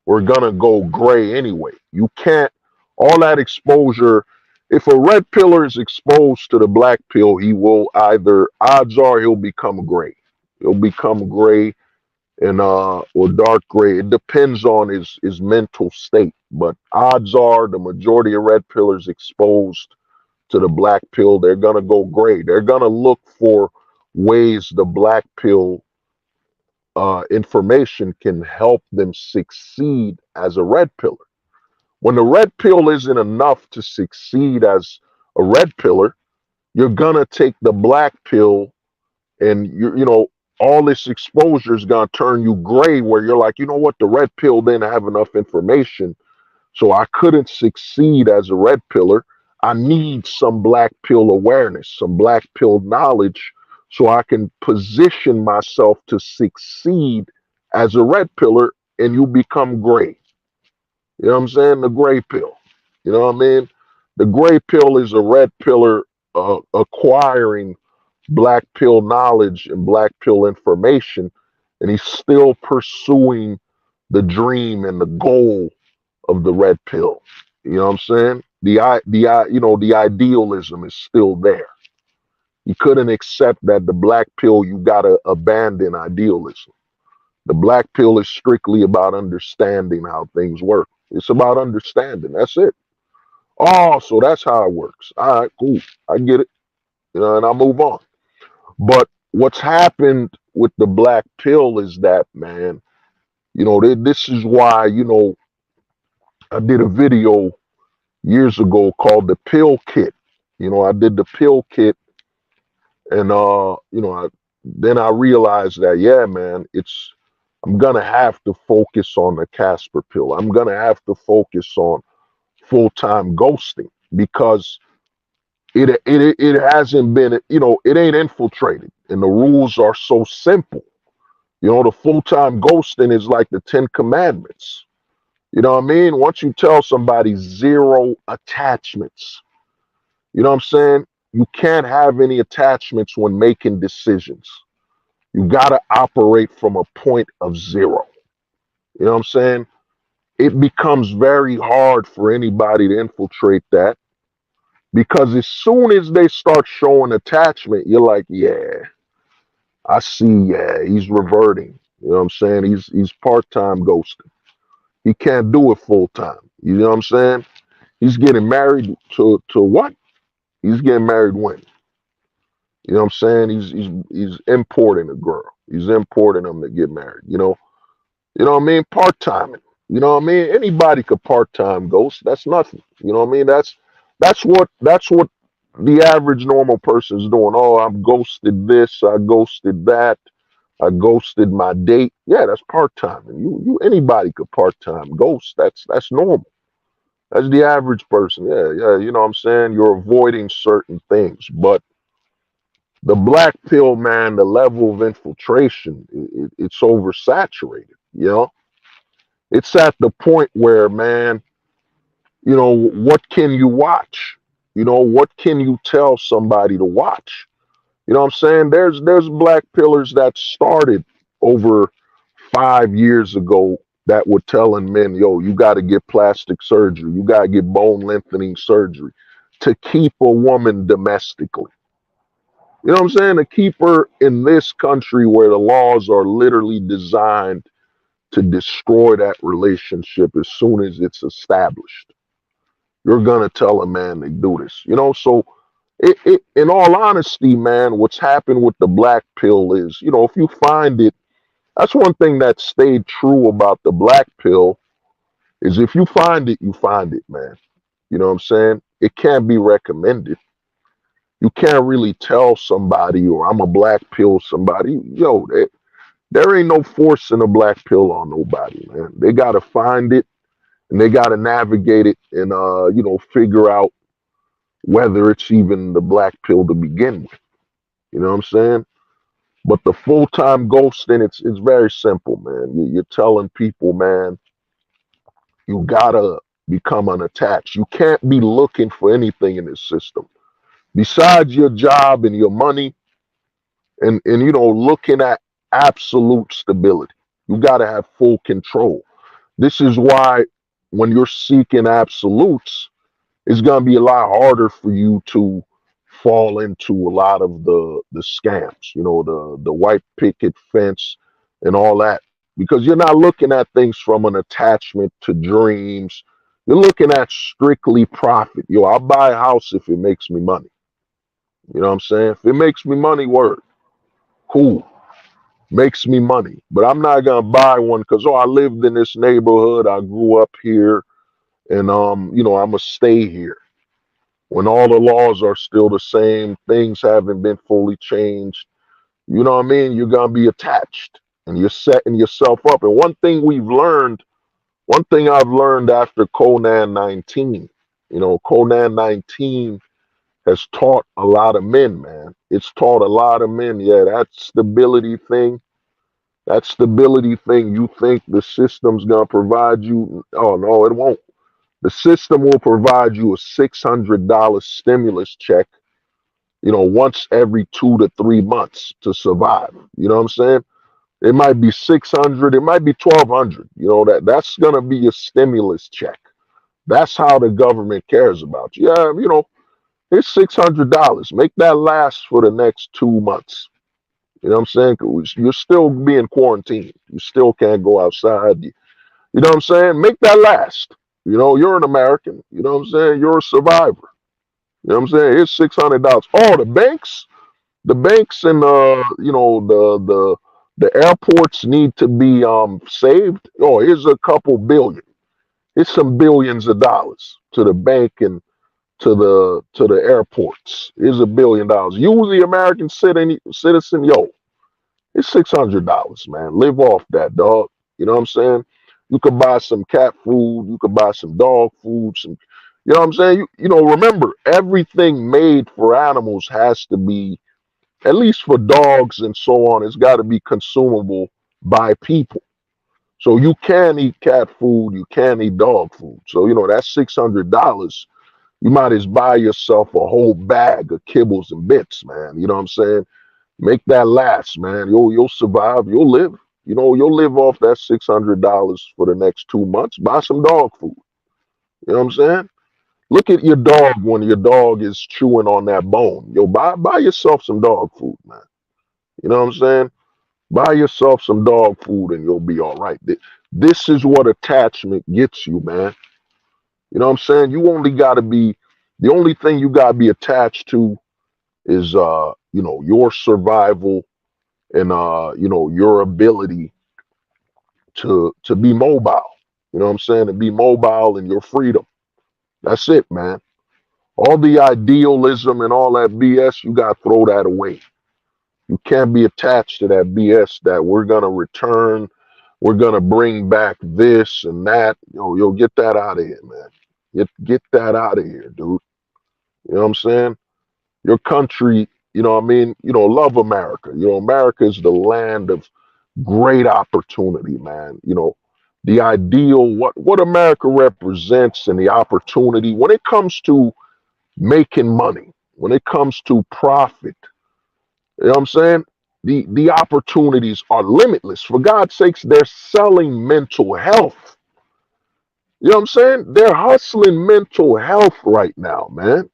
were gonna go gray anyway. You can't, all that exposure, if a red pillar is exposed to the black pill, he will either, odds are he'll become gray. He'll become gray and or dark gray. It depends on his mental state. But odds are the majority of red pillars exposed to the black pill, they're gonna go gray. They're gonna look for ways the black pill information can help them succeed as a red pillar. When the red pill isn't enough to succeed as a red pillar, you're gonna take the black pill and you know, all this exposure is gonna turn you gray where you're like, you know what, the red pill didn't have enough information, so I couldn't succeed as a red pillar. I need some black pill awareness, some black pill knowledge, so I can position myself to succeed as a red pillar, and you become gray. You know what I'm saying? The gray pill. You know what I mean? The gray pill is a red pillar acquiring black pill knowledge and black pill information, and he's still pursuing the dream and the goal of the red pill. You know what I'm saying? You know, the idealism is still there. You couldn't accept that the black pill, you gotta abandon idealism. The black pill is strictly about understanding how things work. It's about understanding. That's it. Oh, so that's how it works. All right, cool. I get it. You know, and I move on. But what's happened with the black pill is that, man, you know, this is why, you know, I did a video years ago called the pill kit. You know, I did the pill kit and you know, then I realized that, yeah, man, I'm gonna have to focus on the Casper pill. I'm gonna have to focus on full-time ghosting because it hasn't been, you know, it ain't infiltrated and the rules are so simple. You know, the full-time ghosting is like the 10 commandments. You know what I mean? Once you tell somebody zero attachments, you know what I'm saying? You can't have any attachments when making decisions. You got to operate from a point of zero. You know what I'm saying? It becomes very hard for anybody to infiltrate that because as soon as they start showing attachment, you're like, yeah, I see, yeah, he's reverting. You know what I'm saying? He's part-time ghosting. He can't do it full-time. You know what I'm saying? He's getting married to what? He's getting married when? You know what I'm saying? He's importing a girl. He's importing them to get married. You know what I mean? Part timing. You know what I mean? Anybody could part time ghost. That's nothing. You know what I mean? That's what the average normal person is doing. Oh, I've ghosted this. I ghosted that. I ghosted my date. Yeah, that's part time. And you anybody could part time ghost. That's normal. That's the average person. Yeah, yeah. You know what I'm saying? You're avoiding certain things, but the black pill, man, the level of infiltration, it's oversaturated. You know, it's at the point where, man, you know, what can you watch? You know, what can you tell somebody to watch? You know what I'm saying? There's black pillars that started over 5 years ago that were telling men, yo, you got to get plastic surgery, you got to get bone lengthening surgery to keep a woman domestically. You know what I'm saying? To keep her in this country where the laws are literally designed to destroy that relationship as soon as it's established. You're gonna tell a man to do this, you know. So, in all honesty, man, what's happened with the black pill is, you know, if you find it, that's one thing that stayed true about the black pill is if you find it, man. You know what I'm saying? It can't be recommended. You can't really tell somebody, or I'm a black pill somebody. Yo, there ain't no forcing a black pill on nobody, man. They gotta find it and they gotta navigate it and you know, figure out whether it's even the black pill to begin with. You know what I'm saying? But the full time ghosting, it's very simple, man. You're telling people, man, you gotta become unattached. You can't be looking for anything in this system besides your job and your money, and you know, looking at absolute stability. You gotta have full control. This is why when you're seeking absolutes, it's going to be a lot harder for you to fall into a lot of the scams, you know, the white picket fence and all that, because you're not looking at things from an attachment to dreams. You're looking at strictly profit. Yo, I'll buy a house if it makes me money. You know what I'm saying? If it makes me money, word, cool, makes me money. But I'm not gonna buy one because, oh, I lived in this neighborhood, I grew up here, and you know, I'm gonna stay here when all the laws are still the same, things haven't been fully changed. You know what I mean? You're gonna be attached and you're setting yourself up. And one thing I've learned after Conan 19, you know, Conan 19 has taught a lot of men, man. It's taught a lot of men, yeah, that stability thing, you think the system's gonna provide you. Oh no, it won't. The system will provide you a $600 stimulus check, you know, once every 2 to 3 months to survive. You know what I'm saying? It might be 600, it might be 1200. You know, that's gonna be your stimulus check. That's how the government cares about you. Yeah, you know, it's $600. Make that last for the next 2 months. You know what I'm saying? 'Cause you're still being quarantined. You still can't go outside. You know what I'm saying? Make that last. You know, you're an American. You know what I'm saying? You're a survivor. You know what I'm saying? Here's $600. Oh, the banks and you know, the airports need to be saved. Oh, here's a couple billion. It's some billions of dollars to the bank and to the airports. Here's $1 billion. You, the American citizen, yo, it's $600, man. Live off that, dog. You know what I'm saying? You could buy some cat food. You could buy some dog food. Some, you know what I'm saying? You know, remember, everything made for animals has to be, at least for dogs and so on, it's got to be consumable by people. So you can eat cat food, you can eat dog food. So, you know, that's $600. You might as buy yourself a whole bag of kibbles and bits, man. You know what I'm saying? Make that last, man. You'll survive. You'll live. You know, you'll live off that $600 for the next 2 months. Buy some dog food. You know what I'm saying? Look at your dog when your dog is chewing on that bone. Yo, buy yourself some dog food, man. You know what I'm saying? Buy yourself some dog food and you'll be all right. This is what attachment gets you, man. You know what I'm saying? You only got to be, the only thing you got to be attached to is, you know, your survival and, you know, your ability to be mobile. You know what I'm saying? To be mobile and your freedom. That's it, man. All the idealism and all that BS, you got to throw that away. You can't be attached to that BS that we're gonna return, we're gonna bring back this and that. Yo, get that out of here, man. Get that out of here, dude. You know what I'm saying? Your country, you know what I mean? You know, love America. You know, America is the land of great opportunity, man. You know, the ideal, what America represents and the opportunity when it comes to making money, when it comes to profit, you know what I'm saying? the opportunities are limitless. For God's sakes, they're selling mental health. You know what I'm saying? They're hustling mental health right now, man.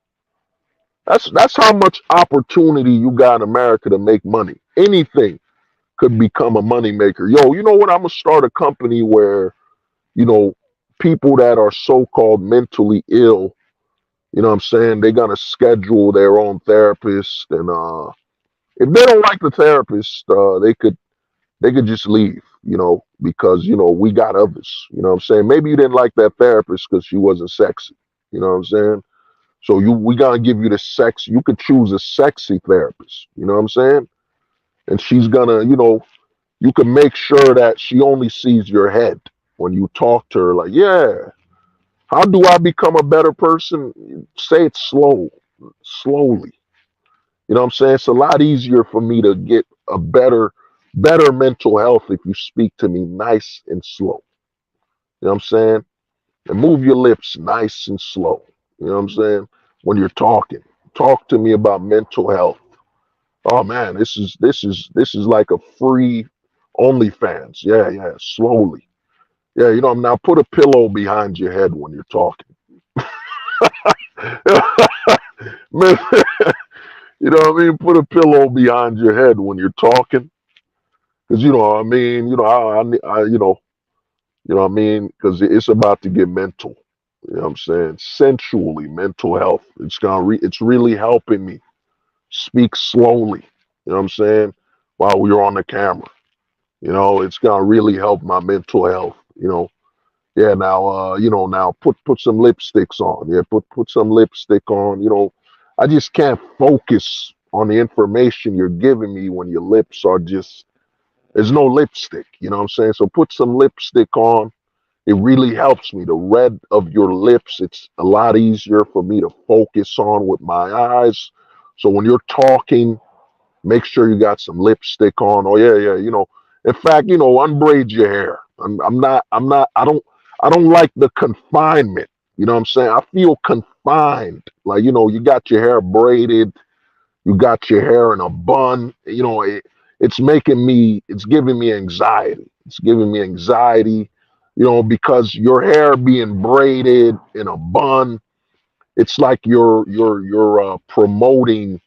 That's how much opportunity you got in America to make money. Anything could become a moneymaker. Yo, you know what? I'm gonna start a company where, you know, people that are so-called mentally ill, you know what I'm saying, they're gonna schedule their own therapist, and if they don't like the therapist, they could just leave, because we got others. You know what I'm saying? Maybe you didn't like that therapist because she wasn't sexy. You know what I'm saying? So we gotta give you the sex. You could choose a sexy therapist. You know what I'm saying? And she's gonna, you can make sure that she only sees your head when you talk to her. Like, yeah, how do I become a better person? Say it slowly. You know what I'm saying? It's a lot easier for me to get a better mental health if you speak to me nice and slow. You know what I'm saying? And move your lips nice and slow. You know what I'm saying? When you're talking, talk to me about mental health. Oh man, this is like a free OnlyFans. Yeah, yeah, slowly. Yeah, now put a pillow behind your head when you're talking. Man, you know what I mean? Put a pillow behind your head when you're talking. Because you know what I mean, you know what I mean? Because it's about to get mental. You know what I'm saying? Sensually, mental health. It's really helping me speak slowly. You know what I'm saying? While we're on the camera. It's gonna really help my mental health. Yeah, now now put some lipsticks on. Yeah, put some lipstick on. I just can't focus on the information you're giving me when your lips are just there's no lipstick. You know what I'm saying? So put some lipstick on. It really helps me. The red of your lips, it's a lot easier for me to focus on with my eyes. So when you're talking, make sure you got some lipstick on. Oh yeah, yeah. In fact, unbraid your hair. I don't like the confinement. You know what I'm saying? I feel confined. Like, you got your hair braided, you got your hair in a bun. It's giving me anxiety. It's giving me anxiety, because your hair being braided in a bun, it's like you're promoting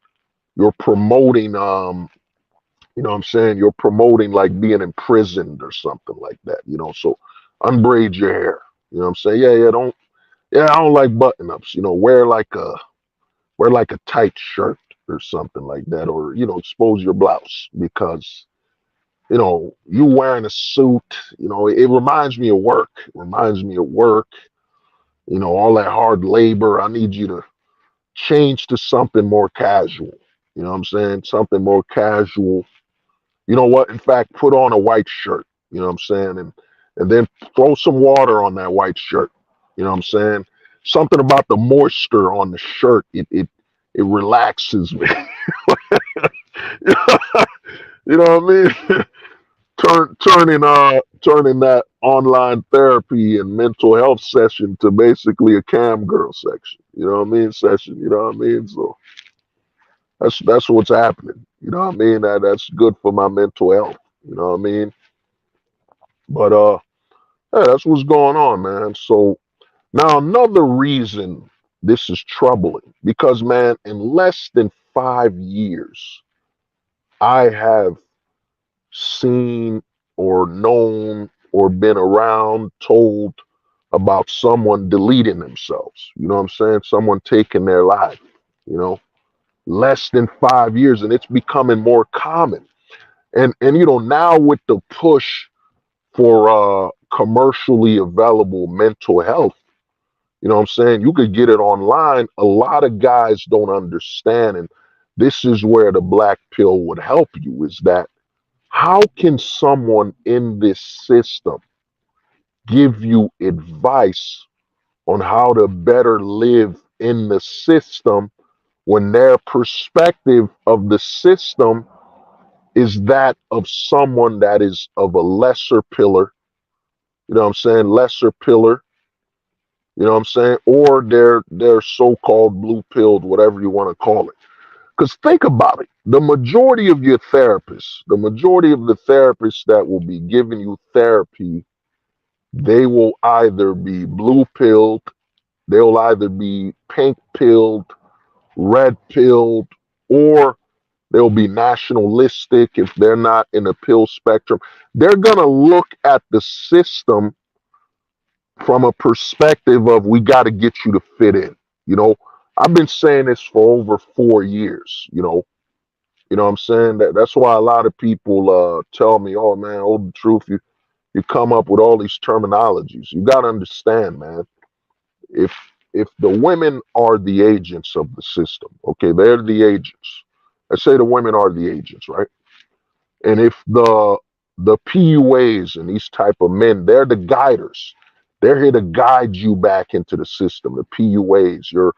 you know what I'm saying? You're promoting like being imprisoned or something like that. So unbraid your hair. You know what I'm saying? Yeah, I don't like button ups. Wear like a tight shirt or something like that, or expose your blouse because you wearing a suit. It reminds me of work. It reminds me of work. All that hard labor. I need you to change to something more casual. You know what I'm saying? Something more casual. You know what? In fact, put on a white shirt. You know what I'm saying? And then throw some water on that white shirt. You know what I'm saying? Something about the moisture on the shirt. It relaxes me. You know what I mean? Turning that online therapy and mental health session to basically a cam girl section. You know what I mean? Session. You know what I mean? So that's what's happening. You know what I mean? That's good for my mental health. You know what I mean? But yeah, that's what's going on, man. So now another reason this is troubling because man, in less than 5 years, I have seen or known or been around, told about someone deleting themselves. You know what I'm saying? Someone taking their life. You know, less than 5 years, and it's becoming more common. And now with the push for commercially available mental health. You know what I'm saying? You could get it online. A lot of guys don't understand. And this is where the black pill would help you is that how can someone in this system give you advice on how to better live in the system when their perspective of the system is that of someone that is of a lesser pillar, you know what I'm saying? Lesser pillar, you know what I'm saying? Or they're so-called blue pilled, whatever you want to call it. Because think about it. The majority of the therapists that will be giving you therapy, they will either be blue pilled, they'll either be pink pilled, red pilled, or they'll be nationalistic if they're not in the pill spectrum. They're going to look at the system from a perspective of we got to get you to fit in. You know, I've been saying this for over 4 years. You know what I'm saying? That's why a lot of people tell me, "Oh man, hold the truth. You come up with all these terminologies. You got to understand, man. If if the women are the agents of the system, okay, they're the agents. I say the women are the agents, right? And if the PUAs and these type of men, they're the guiders. They're here to guide you back into the system. The PUAs, your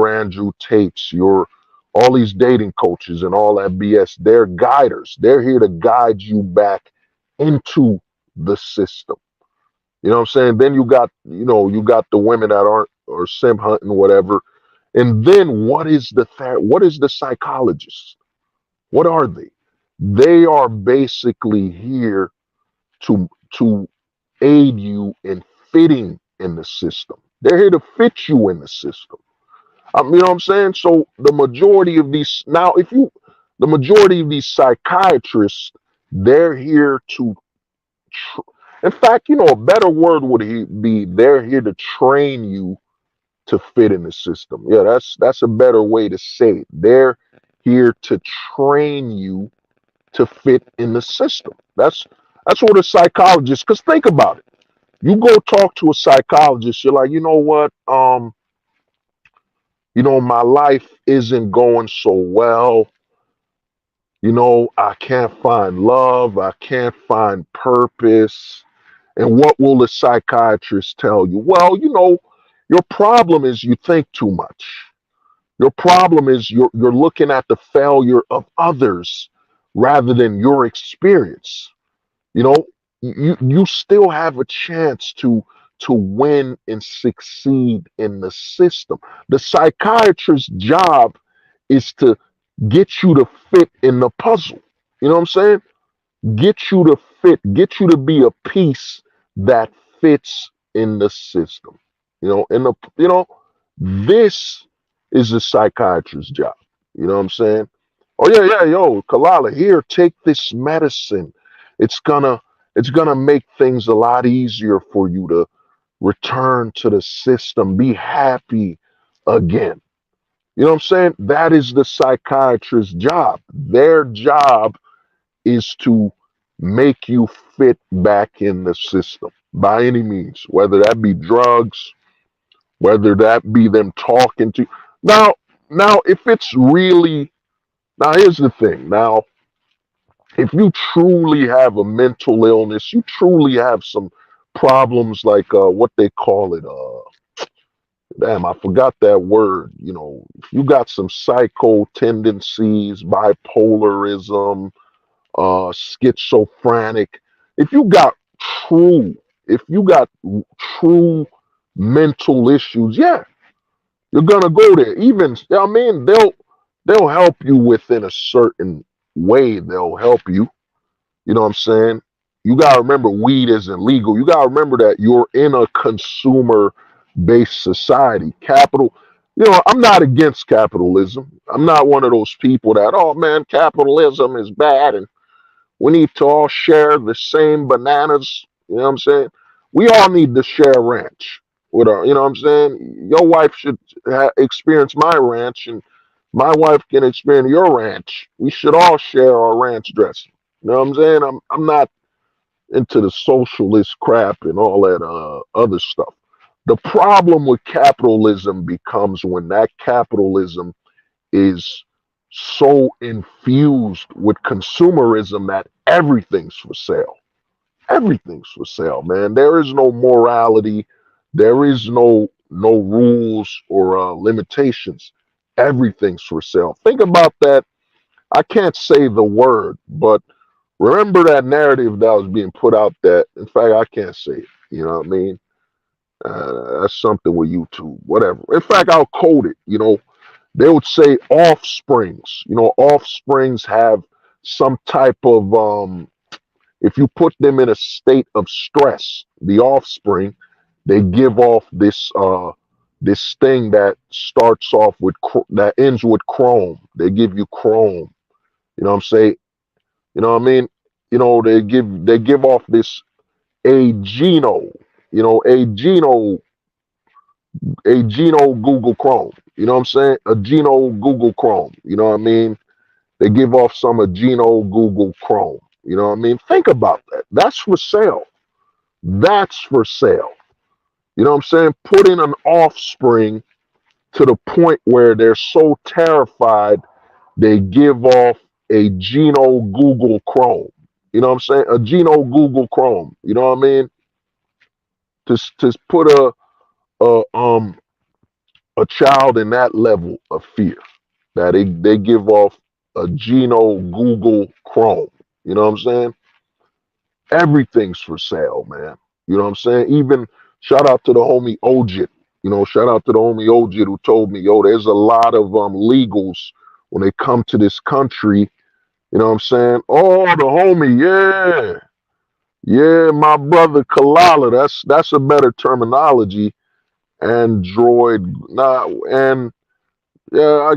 Andrew Tates, your all these dating coaches and all that BS. They're guiders. They're here to guide you back into the system. You know what I'm saying? Then you got the women that aren't or sim hunting, whatever. And then what is the psychologist? What are they? They are basically here to aid you in fitting in the system. They're here to fit you in the system. You know what I'm saying? So the majority of these now, if you the majority of these psychiatrists, they're here to. In fact, a better word would be they're here to train you to fit in the system. Yeah, that's a better way to say it. They're here to train you to fit in the system. That's what a psychologist. Because think about it. You go talk to a psychologist. You're like, you know what? My life isn't going so well. I can't find love. I can't find purpose. And what will the psychiatrist tell you? Well, your problem is you think too much. Your problem is you're looking at the failure of others rather than your experience. You know, you still have a chance to win and succeed in the system. The psychiatrist's job is to get you to fit in the puzzle. You know what I'm saying? Get you to fit, get you to be a piece that fits in the system. This is a psychiatrist's job. You know what I'm saying? Oh yeah, yeah, yo, Kalala, here, take this medicine. It's gonna it's gonna make things a lot easier for you to return to the system, be happy again. You know what I'm saying? That is the psychiatrist's job. Their job is to make you fit back in the system by any means, whether that be drugs, whether that be them talking to. Now, now, if it's really now, here's the thing. Now, if you truly have a mental illness, you truly have some problems like what they call it. Damn, I forgot that word. If you got some psycho tendencies, bipolarism, schizophrenic. If you got true, if you got true mental issues, yeah, you're gonna go there. Even I mean, they'll help you within a certain way. They'll help you. You know what I'm saying? You gotta remember, weed isn't legal. You gotta remember that you're in a consumer-based society. I'm not against capitalism. I'm not one of those people that, oh man, capitalism is bad and we need to all share the same bananas. You know what I'm saying? We all need to share a ranch with our, you know what I'm saying? Your wife should experience my ranch and my wife can experience your ranch. We should all share our ranch dressing. You know what I'm saying? I'm not into the socialist crap and all that other stuff. The problem with capitalism becomes when that capitalism is so infused with consumerism that everything's for sale. Everything's for sale, man. There is no morality. There is no rules or limitations. Everything's for sale. Think about that. I can't say the word, but remember that narrative that was being put out that, in fact, I can't say it. You know what I mean? That's something with YouTube, whatever. In fact, I'll quote it. They would say offsprings. Offsprings have some type of if you put them in a state of stress, the offspring, they give off this thing that starts off with that ends with chrome. They give you chrome. You know what I'm saying? You know what I mean? They give off this ageno, a geno Google Chrome. You know what I'm saying? A geno Google Chrome. You know what I mean? They give off some ageno Google Chrome. You know what I mean? Think about that. That's for sale. That's for sale. You know what I'm saying? Putting an offspring to the point where they're so terrified they give off a Geno Google Chrome. You know what I'm saying? A Geno Google Chrome. You know what I mean? To put a child in that level of fear that they give off a Geno Google Chrome. You know what I'm saying? Everything's for sale, man. You know what I'm saying? Even shout out to the homie Ojit. Shout out to the homie Ojit who told me, yo, there's a lot of legals when they come to this country. You know what I'm saying? Oh, the homie, yeah. Yeah, my brother Kalala. That's a better terminology. Android, nah, and yeah,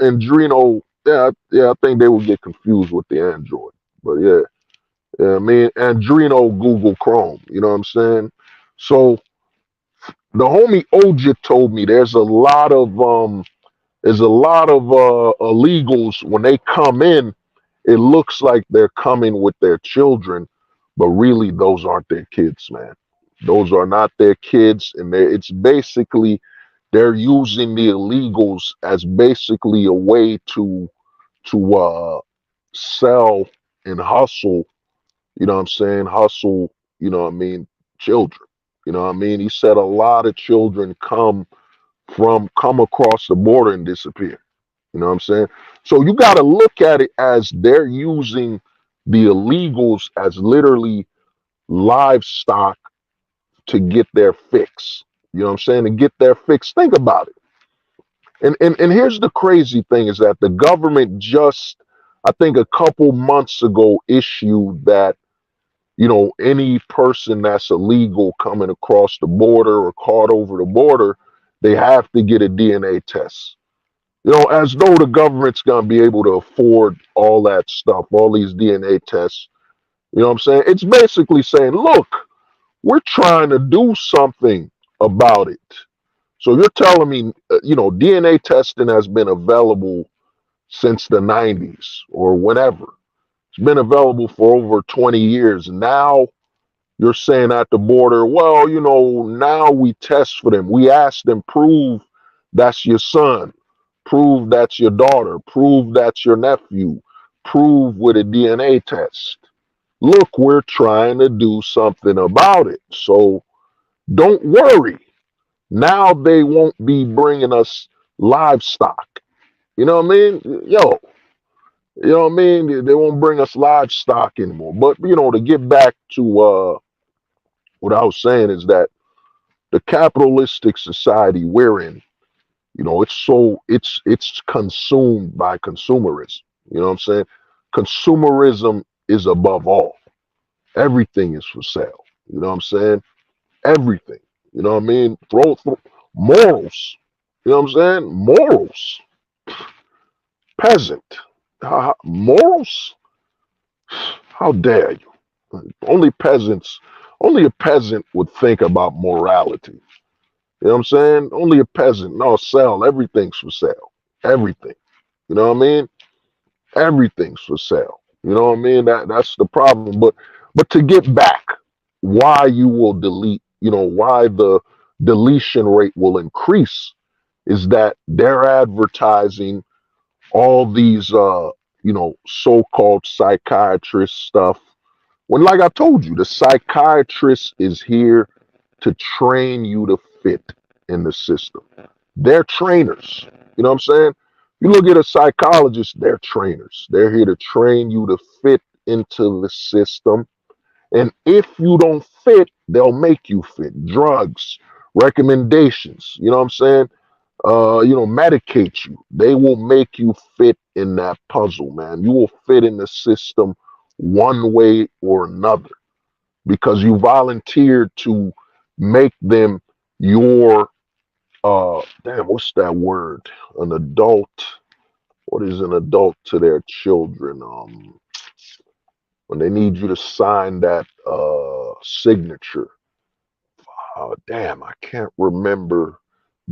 Andrino, yeah, I think they would get confused with the Android. But yeah. Yeah, I mean, Andrino Google Chrome. You know what I'm saying? So the homie Ojit told me there's a lot of illegals when they come in. It looks like they're coming with their children, but really those aren't their kids, man. Those are not their kids, and it's basically they're using the illegals as basically a way to sell and hustle. You know what I'm saying? Hustle, you know what I mean, children. You know what I mean? He said a lot of children come across the border and disappear. You know what I'm saying? So you got to look at it as they're using the illegals as literally livestock to get their fix. You know what I'm saying? To get their fix. Think about it. And here's the crazy thing is that the government just, I think a couple months ago, issued that any person that's illegal coming across the border or caught over the border, they have to get a DNA test. As though the government's going to be able to afford all that stuff, all these DNA tests. You know what I'm saying? It's basically saying, look, we're trying to do something about it. So you're telling me, DNA testing has been available since the 90s or whenever. It's been available for over 20 years. Now you're saying at the border, well, now we test for them. We ask them, prove that's your son, prove that's your daughter, prove that's your nephew, prove with a DNA test. Look, we're trying to do something about it. So don't worry. Now they won't be bringing us livestock. You know what I mean? Yo, you know what I mean? They won't bring us livestock anymore. But, to get back to what I was saying is that the capitalistic society we're in, it's consumed by consumerism. You know what I'm saying? Consumerism is above all. Everything is for sale. You know what I'm saying? Everything. You know what I mean? Throw morals. You know what I'm saying? Morals. Peasant. Morals? How dare you? Only a peasant would think about morality. You know what I'm saying? Only a peasant. No, sell. Everything's for sale. Everything. You know what I mean? Everything's for sale. You know what I mean? That's the problem. But to get back, why you will delete, why the deletion rate will increase is that they're advertising all these so-called psychiatrist stuff. When, like I told you, the psychiatrist is here to train you to fit in the system. They're trainers. You know what I'm saying? You look at a psychologist, they're trainers. They're here to train you to fit into the system. And if you don't fit, they'll make you fit. Drugs, recommendations. You know what I'm saying? medicate you. They will make you fit in that puzzle, man. You will fit in the system one way or another because you volunteered to make them your what's that word? An adult. What is an adult to their children? When they need you to sign that signature. I can't remember.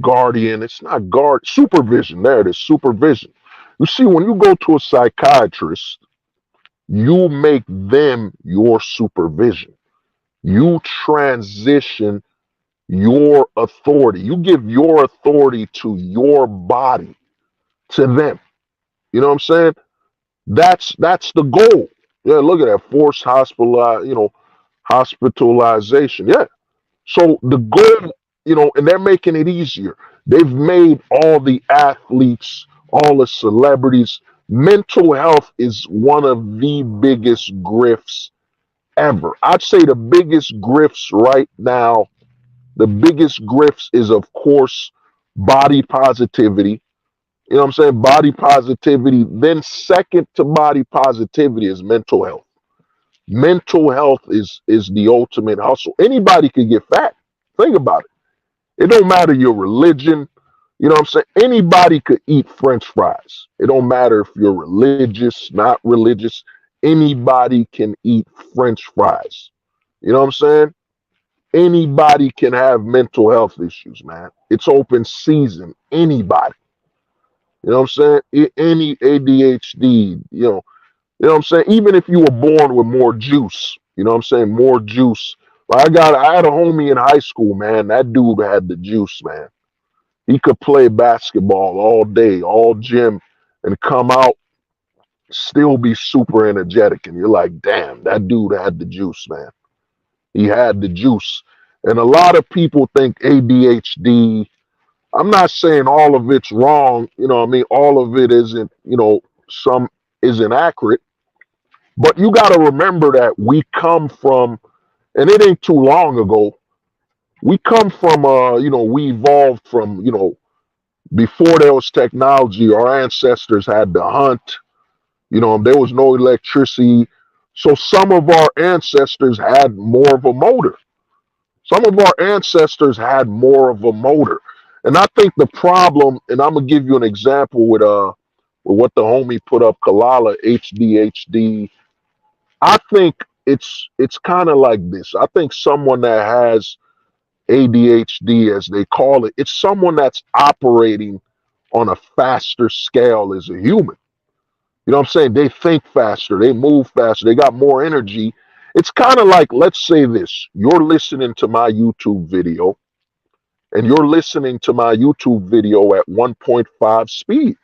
Guardian, it's not supervision. There it is, supervision. You see, when you go to a psychiatrist, you make them your supervision. You transition your authority. You give your authority to your body, to them. You know what I'm saying? That's the goal. Yeah, look at that forced hospitalization. Yeah. So the goal, and they're making it easier. They've made all the athletes, all the celebrities. Mental health is one of the biggest grifts ever. I'd say the biggest grifts right now, the biggest grifts is, of course, body positivity. You know what I'm saying? Body positivity. Then, second to body positivity is mental health. Mental health is the ultimate hustle. Anybody could get fat. Think about it. It don't matter your religion. You know what I'm saying? Anybody could eat French fries. It don't matter if you're religious, not religious. Anybody can eat French fries. You know what I'm saying? Anybody can have mental health issues, man. It's open season. Anybody. You know what I'm saying? Any ADHD, you know what I'm saying? Even if you were born with more juice, you know what I'm saying? More juice. Like I had a homie in high school, man. That dude had the juice, man. He could play basketball all day, all gym, and come out still be super energetic. And you're like, damn, that dude had the juice, man. He had the juice. And a lot of people think ADHD. I'm not saying all of it's wrong, you know what I mean? All of it isn't, some isn't accurate. But you got to remember that we come from, and it ain't too long ago, we come from, we evolved from, before there was technology, our ancestors had to hunt, there was no electricity. So some of our ancestors had more of a motor. Some of our ancestors had more of a motor. And I think the problem, and I'm gonna give you an example with what the homie put up, Kalala HDHD. I think it's kind of like this. I think someone that has ADHD, as they call it, it's someone that's operating on a faster scale as a human. You know what I'm saying? They think faster, they move faster, they got more energy. It's kind of like, let's say this, you're listening to my YouTube video, and you're listening to my YouTube video at 1.5 speed.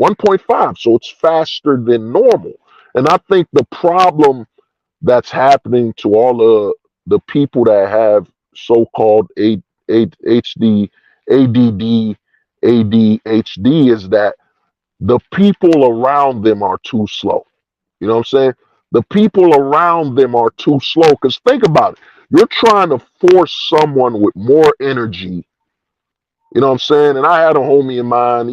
1.5, so it's faster than normal. And I think the problem that's happening to all the people that have so-called HD, ADD, ADHD is that the people around them are too slow. You know what I'm saying? The people around them are too slow because think about it. You're trying to force someone with more energy. You know what I'm saying? And I had a homie in mind,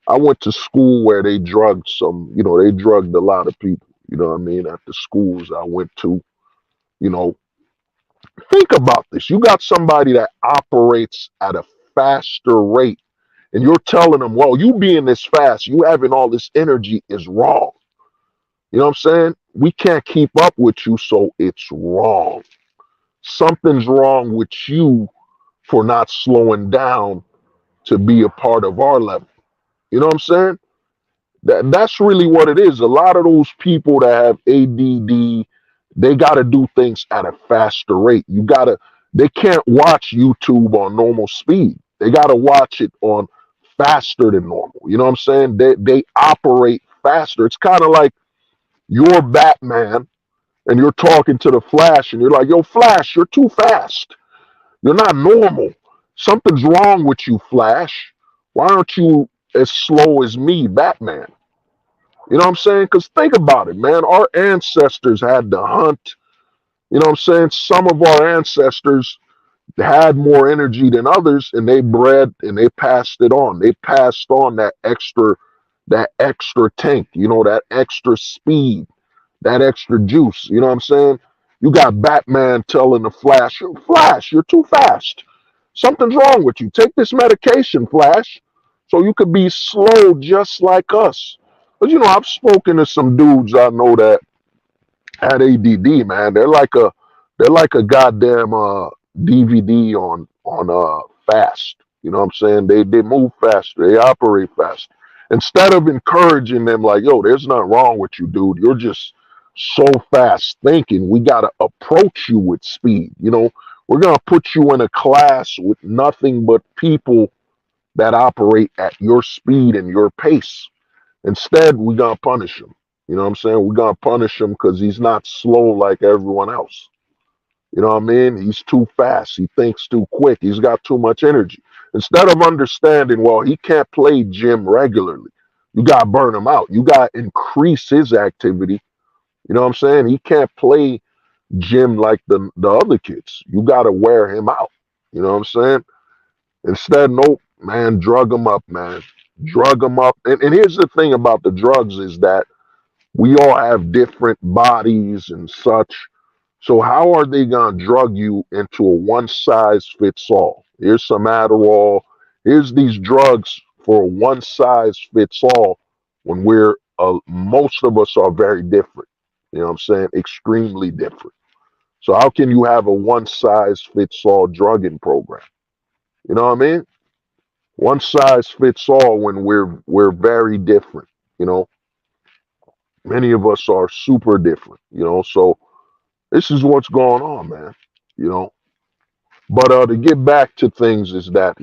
I went to school where they drugged they drugged a lot of people, you know what I mean, at the schools I went to, you know. Think about this. You got somebody that operates at a faster rate, and you're telling them, well, you being this fast, you having all this energy is wrong. You know what I'm saying? We can't keep up with you, so it's wrong. Something's wrong with you for not slowing down to be a part of our level. You know what I'm saying? That's really what it is. A lot of those people that have ADD, they got to do things at a faster rate. They can't watch YouTube on normal speed. They got to watch it on faster than normal. You know what I'm saying? They operate faster. It's kind of like you're Batman and you're talking to the Flash and you're like, yo, Flash, you're too fast. You're not normal. Something's wrong with you, Flash. Why aren't you as slow as me, Batman? You know what I'm saying? Because think about it, man. Our ancestors had to hunt. You know what I'm saying? Some of our ancestors, had more energy than others, and they bred and they passed it on. They passed on that extra tank, that extra speed, that extra juice. You know what I'm saying? You got Batman telling the Flash, Flash, you're too fast. Something's wrong with you. Take this medication, Flash, so you could be slow just like us. But I've spoken to some dudes I know that had ADD, man. They're like a goddamn DVD on fast. You know what I'm saying? They move faster. They operate fast. Instead of encouraging them like, yo, there's nothing wrong with you, dude. You're just so fast thinking. We gotta approach you with speed. We're gonna put you in a class with nothing but people that operate at your speed and your pace. Instead, we're gonna punish him. You know what I'm saying? We're gonna punish him because he's not slow like everyone else. You know what I mean? He's too fast. He thinks too quick. He's got too much energy. Instead of understanding, well, he can't play gym regularly. You gotta burn him out. You gotta increase his activity. You know what I'm saying? He can't play gym like the other kids. You gotta wear him out. You know what I'm saying? Instead, nope, man, drug him up, man. Drug him up. And here's the thing about the drugs is that we all have different bodies and such. So how are they gonna drug you into a one size fits all? Here's some Adderall. Here's these drugs for one size fits all when most of us are very different. You know what I'm saying? Extremely different. So how can you have a one size fits all drugging program? You know what I mean? One size fits all when we're very different. You know, many of us are super different. So this is what's going on, man. You know, but to get back to things is that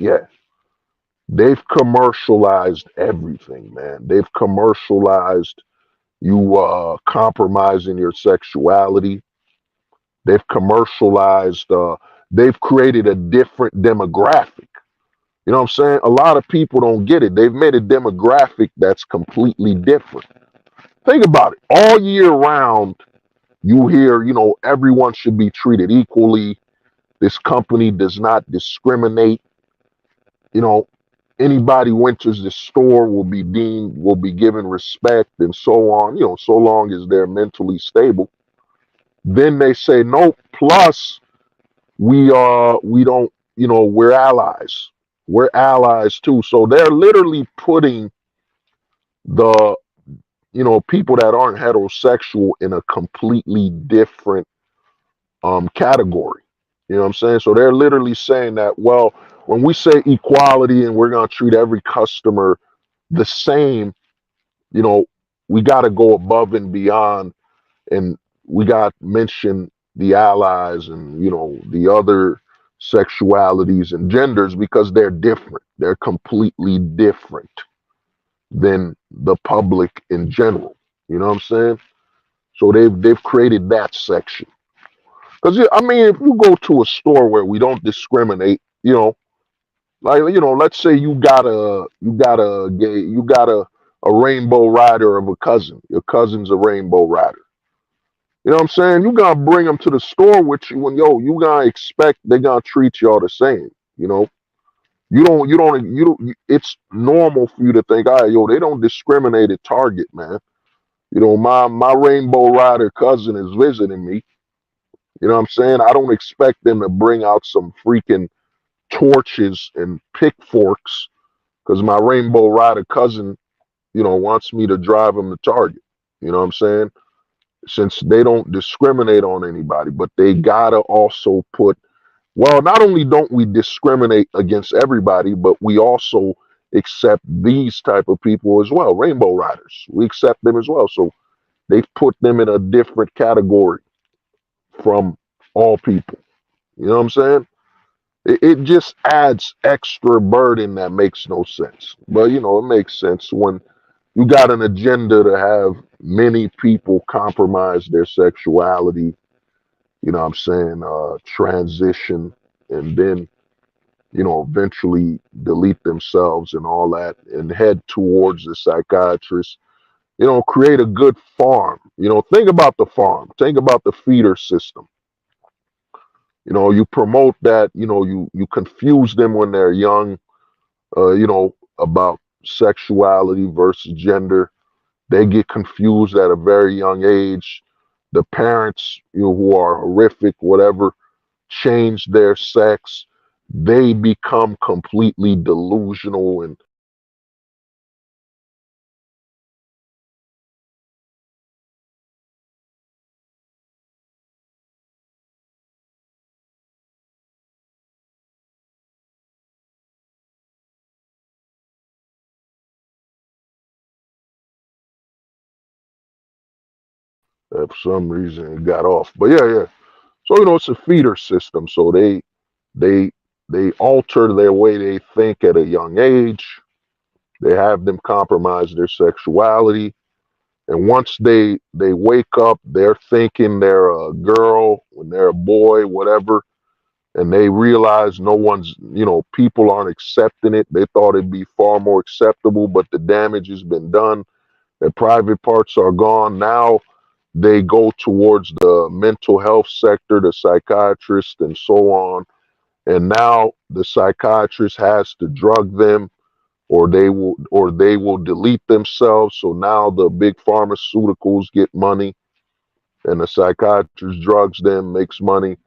they've commercialized everything, man. They've commercialized you compromising your sexuality. They've commercialized. They've created a different demographic. You know what I'm saying? A lot of people don't get it. They've made a demographic that's completely different. Think about it. All year round, you hear, everyone should be treated equally. This company does not discriminate. You know, anybody who enters the store will be given respect and so on, so long as they're mentally stable. Then they say no, plus we don't, we're allies. We're allies too. So they're literally putting the people that aren't heterosexual in a completely different category. You know what I'm saying? So they're literally saying that, well, when we say equality and we're going to treat every customer the same, you know, we got to go above and beyond, and we got to mention the allies and, the other sexualities and genders because they're different. They're completely different than the public in general. You know what I'm saying? So they've created that section. Because I mean, if you go to a store where we don't discriminate, like let's say you got a rainbow rider of a cousin. Your cousin's a rainbow rider. You know what I'm saying? You gotta bring them to the store with you, and you gotta expect they're gonna treat y'all the same. You know, It's normal for you to think, all right, they don't discriminate at Target, man. My rainbow rider cousin is visiting me. You know what I'm saying? I don't expect them to bring out some freaking torches and pitchforks because my rainbow rider cousin, wants me to drive him to Target. You know what I'm saying? Since they don't discriminate on anybody, but they gotta also put, well, not only don't we discriminate against everybody, but we also accept these type of people as well, rainbow riders. We accept them as well. So they put them in a different category from all people. You know what I'm saying? It just adds extra burden that makes no sense. But it makes sense when you got an agenda to have many people compromise their sexuality, what I'm saying, transition, and then, eventually delete themselves and all that and head towards the psychiatrist. Create a good farm. Think about the farm. Think about the feeder system. You promote that, you confuse them when they're young, about sexuality versus gender. They get confused at a very young age. The parents, who are horrific, whatever, change their sex. They become completely delusional and for some reason it got off. But yeah, yeah. So it's a feeder system. So they they alter their way they think at a young age. They have them compromise their sexuality. And once they wake up, they're thinking they're a girl when they're a boy, whatever, and they realize no one's, people aren't accepting it. They thought it'd be far more acceptable, but the damage has been done. Their private parts are gone. Now they go towards the mental health sector, the psychiatrist, and so on. And now the psychiatrist has to drug them, or they will delete themselves. So now the big pharmaceuticals get money, and the psychiatrist drugs them, makes money.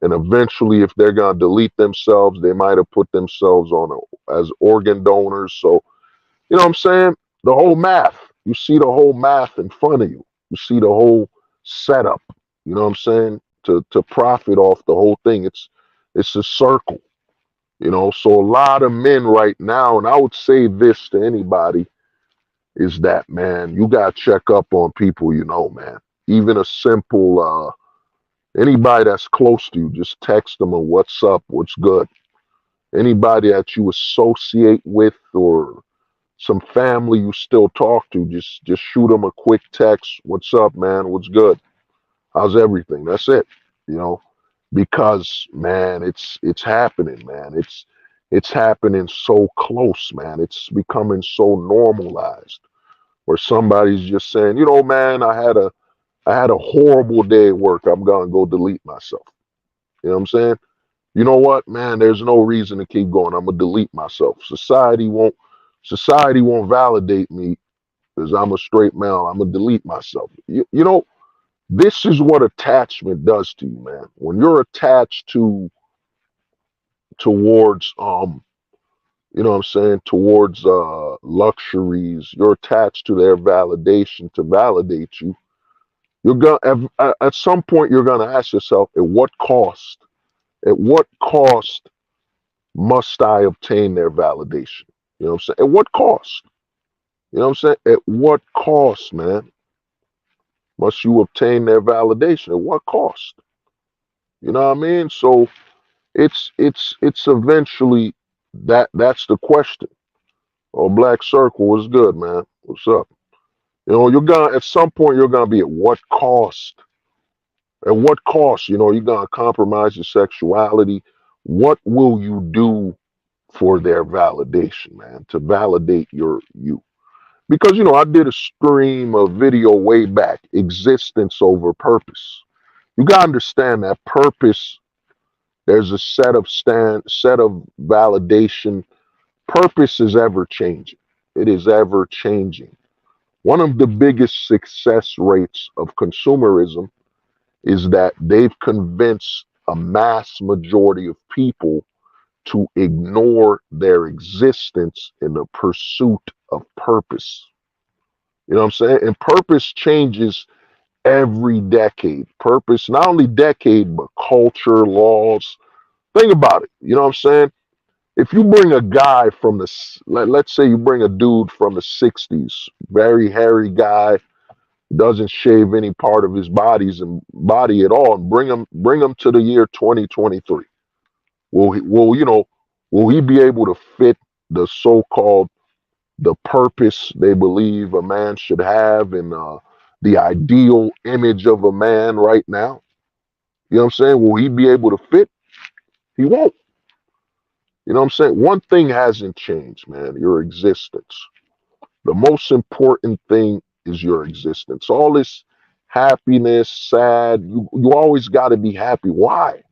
And eventually, if they're gonna delete themselves, they might have put themselves as organ donors. So what I'm saying? The whole math. You see the whole math in front of you. You see the whole setup. You know what I'm saying? To profit off the whole thing. It's a circle. So a lot of men right now, and I would say this to anybody, is that, man, you gotta check up on people, man. Even a simple anybody that's close to you, just text them a what's up, what's good. Anybody that you associate with, or some family you still talk to, just shoot them a quick text. What's up, man? What's good? How's everything? That's it. You know, because, man, it's happening, man. It's happening so close, man. It's becoming so normalized where somebody's just saying, man, I had a horrible day at work. I'm gonna go delete myself. You know what I'm saying? You know what, man? There's no reason to keep going. I'm gonna delete myself. Society won't validate me because I'm a straight male. I'm gonna delete myself. This is what attachment does to you, man. When you're attached towards what I'm saying, towards luxuries, you're attached to their validation to validate you. You're gonna at some point you're gonna ask yourself, at what cost? At what cost must I obtain their validation? You know what I'm saying? At what cost? You know what I'm saying? At what cost, man, must you obtain their validation? At what cost? You know what I mean? So it's eventually that's the question. Oh, Black Circle was good, man. What's up? You're gonna at some point you're gonna be at what cost? At what cost? You're gonna compromise your sexuality. What will you do for their validation, man? To validate you. Because I did a stream of video way back, existence over purpose. You gotta understand that purpose, there's a set of validation. Purpose is ever changing. It is ever changing. One of the biggest success rates of consumerism is that they've convinced a mass majority of people to ignore their existence in the pursuit of purpose. You know what I'm saying? And purpose changes every decade. Purpose, not only decade, but culture, laws. Think about it. You know what I'm saying? If you bring a guy from let's say you bring a dude from the 60s, very hairy guy, doesn't shave any part of his body at all, and bring him to the year 2023. Will he be able to fit the so-called the purpose they believe a man should have, and the ideal image of a man right now? You know what I'm saying? Will he be able to fit? He won't. You know what I'm saying? One thing hasn't changed, man: your existence. The most important thing is your existence. All this happiness, sad, you always got to be happy. Why?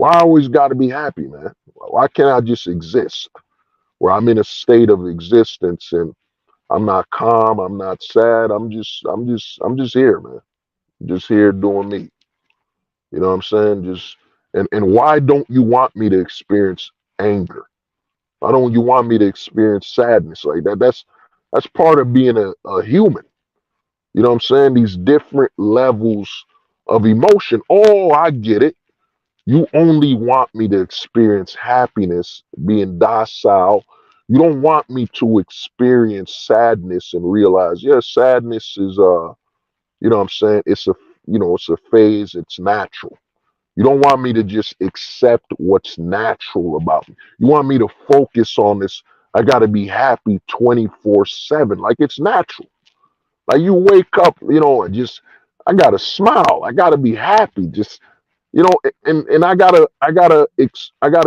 Why I always got to be happy, man? Why can't I just exist? Where I'm in a state of existence and I'm not calm, I'm not sad. I'm just here, man. Just here doing me. You know what I'm saying? Just and why don't you want me to experience anger? Why don't you want me to experience sadness like that? That's part of being a human. You know what I'm saying? These different levels of emotion. Oh, I get it. You only want me to experience happiness, being docile. You don't want me to experience sadness and realize, yeah, sadness is you know what I'm saying? It's a phase, it's natural. You don't want me to just accept what's natural about me. You want me to focus on this. I got to be happy 24/7, like it's natural. Like you wake up, and just I got to smile. I got to be happy. Just and I gotta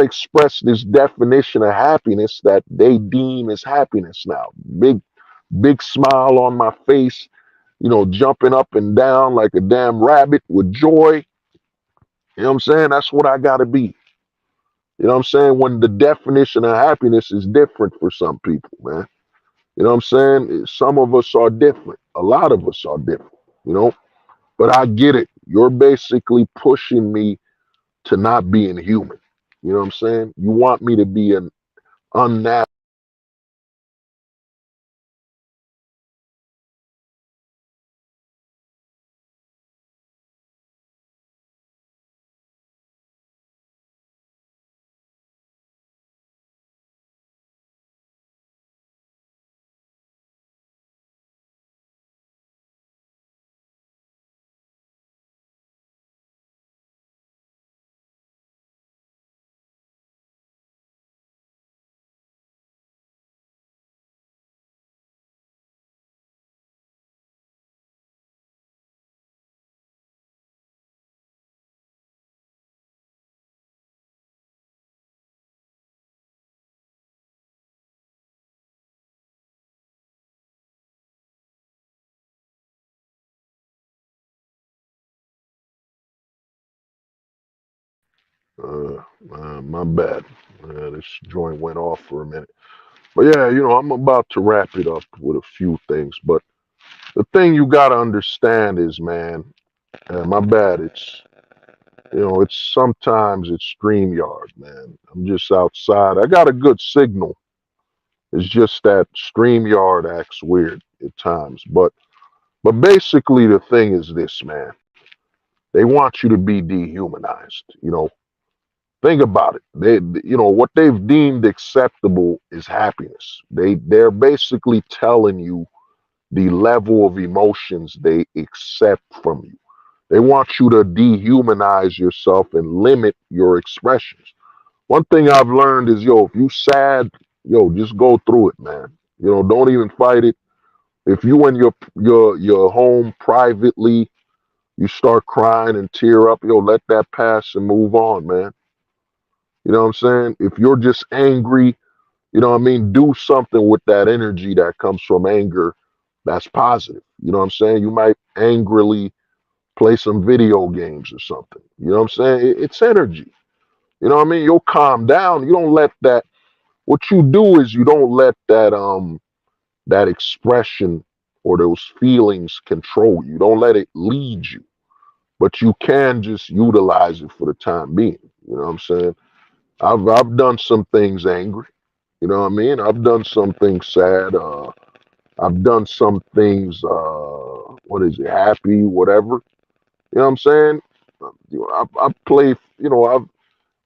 express this definition of happiness that they deem as happiness now. Big smile on my face, jumping up and down like a damn rabbit with joy. You know what I'm saying? That's what I gotta be. You know what I'm saying? When the definition of happiness is different for some people, man. You know what I'm saying? Some of us are different. A lot of us are different, you know? But I get it. You're basically pushing me to not being human. You know what I'm saying? You want me to be an unnatural. Uh, my bad. This joint went off for a minute. But yeah, I'm about to wrap it up with a few things. But the thing you got to understand is, man, my bad. It's sometimes it's StreamYard, man. I'm just outside. I got a good signal. It's just that StreamYard acts weird at times. But basically the thing is this, man. They want you to be dehumanized. Think about it. What they've deemed acceptable is happiness. They're basically telling you the level of emotions they accept from you. They want you to dehumanize yourself and limit your expressions. One thing I've learned is, if you sad, just go through it, man. Don't even fight it. If you in your home privately, you start crying and tear up, let that pass and move on, man. You know what I'm saying? If you're just angry, you know what I mean? Do something with that energy that comes from anger that's positive. You know what I'm saying? You might angrily play some video games or something. You know what I'm saying? It's energy. You know what I mean? You'll calm down. You don't let that what you do is you don't let that expression or those feelings control you. Don't let it lead you. But you can just utilize it for the time being. You know what I'm saying? I've done some things angry. You know what I mean? I've done some things sad. I've done some things. What is it? Happy, whatever. You know what I'm saying? I play.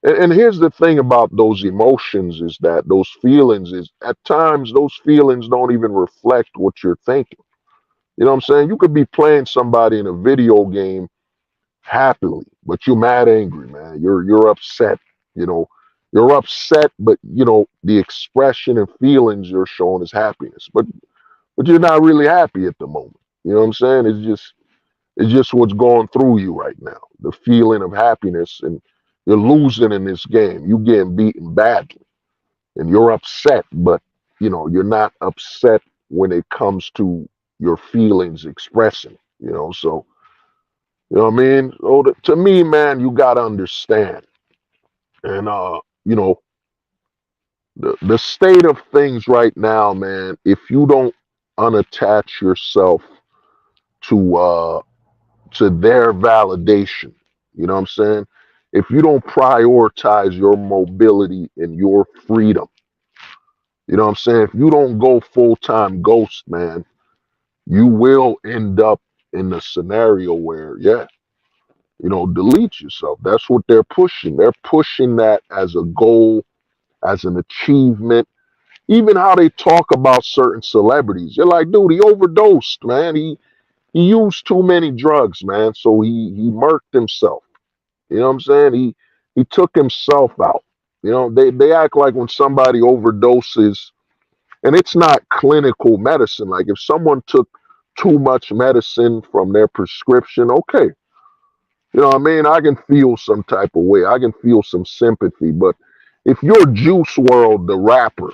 And here's the thing about those emotions is that those feelings is at times those feelings don't even reflect what you're thinking. You know what I'm saying? You could be playing somebody in a video game happily, but you're mad angry, man. You're upset. You know, you're upset, but the expression and feelings you're showing is happiness. But you're not really happy at the moment. You know what I'm saying? It's just what's going through you right now. The feeling of happiness, and you're losing in this game. You getting beaten badly, and you're upset, but you're not upset when it comes to your feelings expressing. So you know what I mean? So to me, man, you gotta understand. And you know, the state of things right now, man, if you don't unattach yourself to their validation, you know what I'm saying? If you don't prioritize your mobility and your freedom, you know what I'm saying? If you don't go full-time ghost, man, you will end up in a scenario where, yeah, delete yourself. That's what they're pushing. They're pushing that as a goal, as an achievement. Even how they talk about certain celebrities. You're like, dude, he overdosed, man. He used too many drugs, man. So he murked himself. You know what I'm saying? He took himself out. They act like when somebody overdoses, and it's not clinical medicine. Like if someone took too much medicine from their prescription, okay, you know what I mean? I can feel some type of way. I can feel some sympathy. But if you're Juice World, the rapper,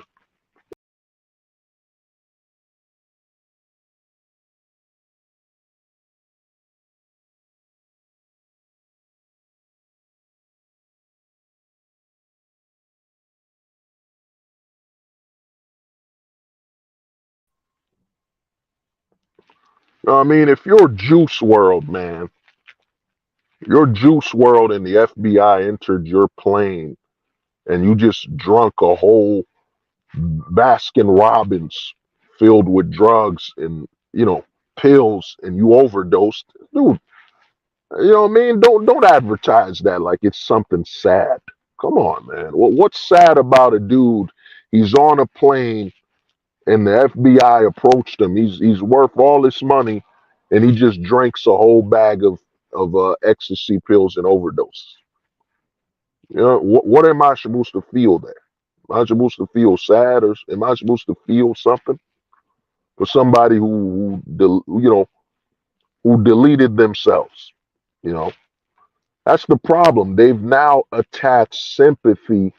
you know what I mean? If you're Juice World, man, you're Juice World and the FBI entered your plane and you just drunk a whole Baskin Robbins filled with drugs and, pills and you overdosed, dude, you know what I mean? Don't advertise that like it's something sad. Come on, man. What's sad about a dude? He's on a plane and the FBI approached him. He's worth all this money, and he just drinks a whole bag of ecstasy pills and overdose. What am I supposed to feel there? Am I supposed to feel sad, or am I supposed to feel something for somebody who deleted themselves? You know, that's the problem. They've now attached sympathy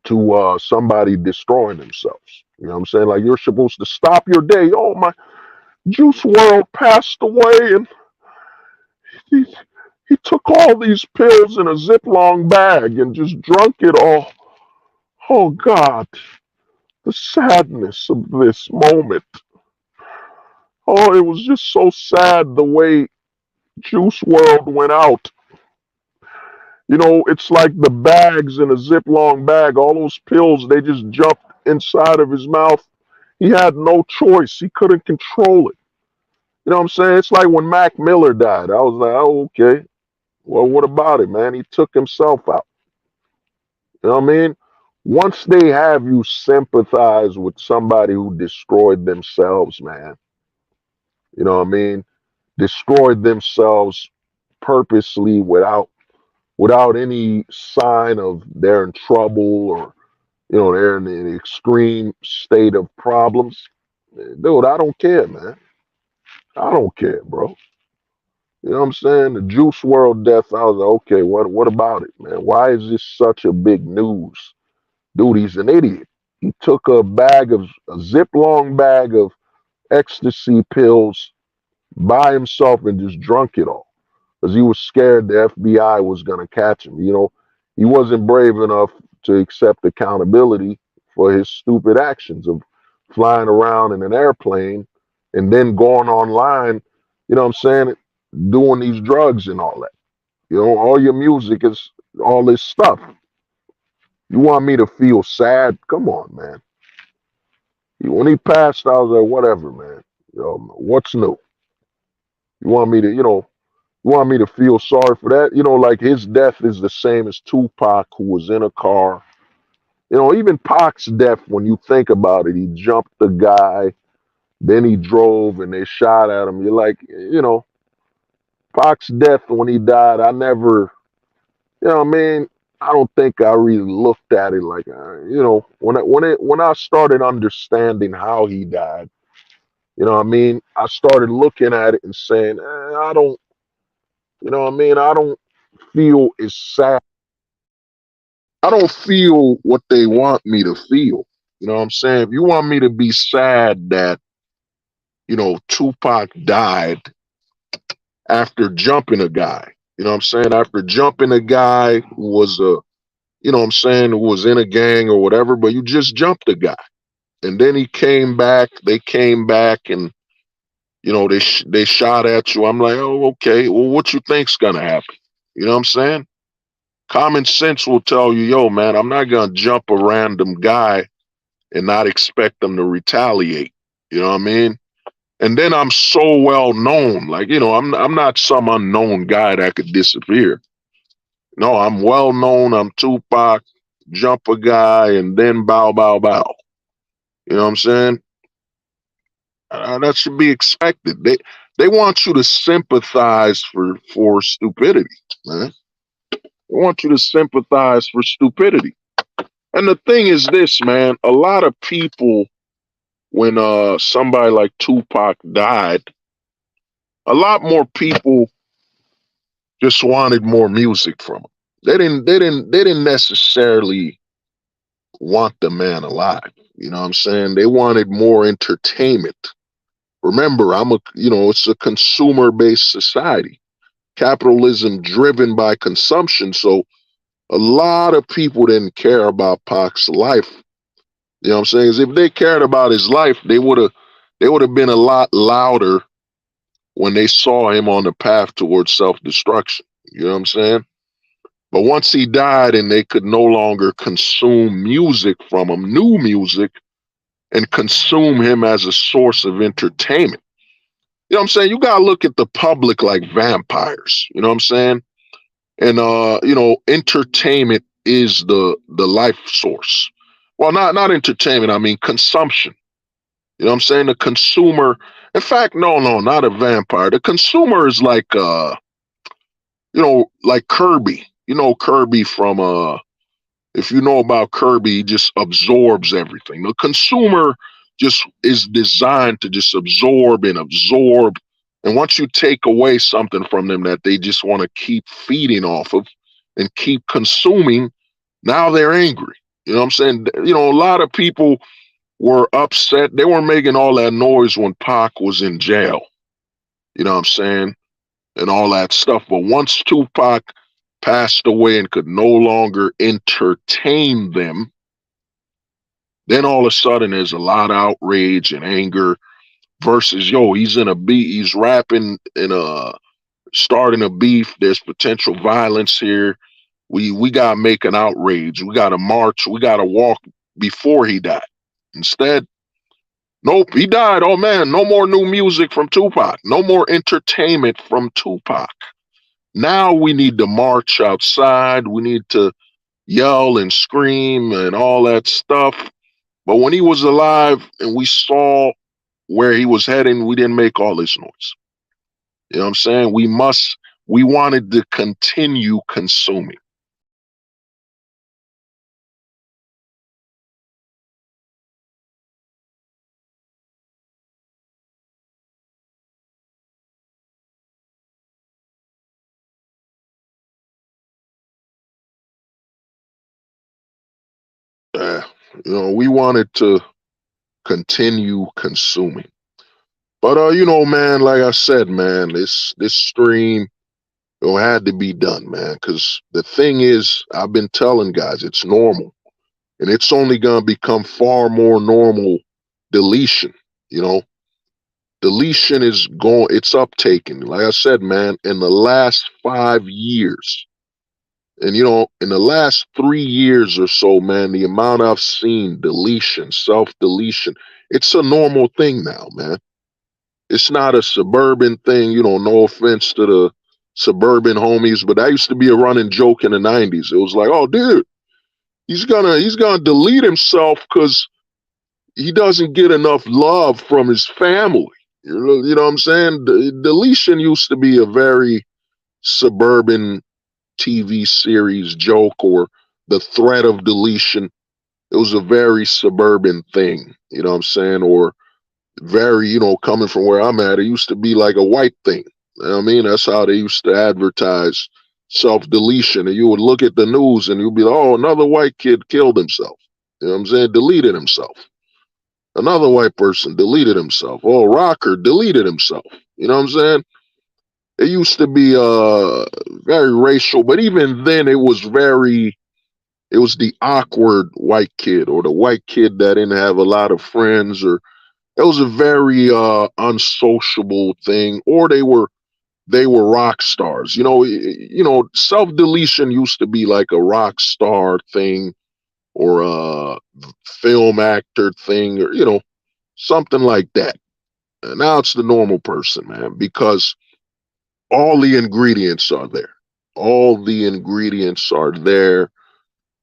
to somebody destroying themselves. You know what I'm saying? Like you're supposed to stop your day. Oh, my Juice World passed away, and he, he took all these pills in a Ziploc bag and just drunk it all. Oh God, the sadness of this moment. Oh, it was just so sad the way Juice World went out. It's like the bags in a Ziploc bag, all those pills, they just jumped inside of his mouth. He had no choice. He couldn't control it. You know what I'm saying? It's like when Mac Miller died. I was like, oh, okay. Well, what about it, man? He took himself out. You know what I mean? Once they have you sympathize with somebody who destroyed themselves, man, you know what I mean? Destroyed themselves purposely without any sign of they're in trouble or they're in an extreme state of problems. Dude, I don't care, man. I don't care, bro. You know what I'm saying? The Juice World death, I was like, okay, what about it, man? Why is this such a big news? Dude, he's an idiot. He took a Ziploc bag of ecstasy pills by himself and just drunk it all because he was scared the FBI was going to catch him. He wasn't brave enough to accept accountability for his stupid actions of flying around in an airplane and then going online, you know what I'm saying, doing these drugs and all that. All your music is all this stuff. You want me to feel sad? Come on, man. When he passed, I was like, whatever, man. What's new? You want me to, you want me to feel sorry for that? Like his death is the same as Tupac, who was in a car. Even Pac's death, when you think about it, he jumped the guy, then he drove and they shot at him. You're like, Pac's death when he died, I never, I mean, I don't think I really looked at it like, when I started understanding how he died, what I mean, I started looking at it and saying, I don't, what I mean, I don't feel as sad. I don't feel what they want me to feel. You know what I'm saying? If you want me to be sad that, Tupac died after jumping a guy, You know what I'm saying? After jumping a guy who was you know what I'm saying, who was in a gang or whatever, but you just jumped a guy. And then he came back, they came back and you know, they shot at you. I'm like, oh, okay. Well, what you think's gonna happen? You know what I'm saying? Common sense will tell you, yo, man, I'm not gonna jump a random guy and not expect them to retaliate. You know what I mean? And then I'm so well known, like you know, I'm not some unknown guy that could disappear. No, I'm well known. I'm Tupac. Jump a guy and then bow, bow, bow. You know what I'm saying? That should be expected. They want you to sympathize for stupidity, man. They want you to sympathize for stupidity. And the thing is this, man, a lot of people when somebody like Tupac died, a lot more people just wanted more music from him. They didn't necessarily want the man alive. You know what I'm saying? They wanted more entertainment. Remember, it's a consumer based society. Capitalism driven by consumption. So a lot of people didn't care about Pac's life. You know what I'm saying? 'Cause if they cared about his life, they would have been a lot louder when they saw him on the path towards self-destruction. You know what I'm saying? But once he died and they could no longer consume music from him, new music, and consume him as a source of entertainment. You know what I'm saying? You gotta look at the public like vampires. You know what I'm saying? And entertainment is the life source. Well, not entertainment, I mean consumption. You know what I'm saying? The consumer, in fact, no, not a vampire. The consumer is like like Kirby. You know Kirby from if you know about Kirby, he just absorbs everything. The consumer just is designed to just absorb and absorb. And once you take away something from them that they just want to keep feeding off of and keep consuming, now they're angry. You know what I'm saying? You know, a lot of people were upset. They weren't making all that noise when Pac was in jail. You know what I'm saying? And all that stuff. But once Tupac passed away and could no longer entertain them, then all of a sudden there's a lot of outrage and anger versus, yo, he's in a beat, he's rapping in a starting a beef, there's potential violence here. We gotta make an outrage. We gotta march, we gotta walk before he died. Instead, nope, he died. Oh man, no more new music from Tupac. No more entertainment from Tupac. Now we need to march outside. We need to yell and scream and all that stuff. But when he was alive and we saw where he was heading, we didn't make all this noise. You know what I'm saying? We wanted to continue consuming. Uh, we wanted to continue consuming. But man, like I said, man, this stream had to be done, man. Because the thing is, I've been telling guys, it's normal, and it's only gonna become far more normal. Deletion, you know, deletion is going, it's uptaking. Like I said, man, in the last 5 years, and in the last 3 years or so, man, the amount I've seen deletion, self deletion, it's a normal thing now, man. It's not a suburban thing, no offense to the suburban homies, but that used to be a running joke in the 90s. It was like, oh, dude, he's gonna delete himself because he doesn't get enough love from his family. You know what I'm saying? Deletion used to be a very suburban TV series joke, or the threat of deletion. It was a very suburban thing, you know what I'm saying? Or very, coming from where I'm at, it used to be like a white thing. You know what I mean? That's how they used to advertise self deletion. And you would look at the news and you'd be like, oh, another white kid killed himself. You know what I'm saying? Deleted himself. Another white person deleted himself. Oh, rocker deleted himself. You know what I'm saying? it used to be very racial, but even then it was the awkward white kid or the white kid that didn't have a lot of friends, or it was a very unsociable thing, or they were rock stars. Self deletion used to be like a rock star thing or a film actor thing, or something like that. And now it's the normal person, man, because all the ingredients are there. All the ingredients are there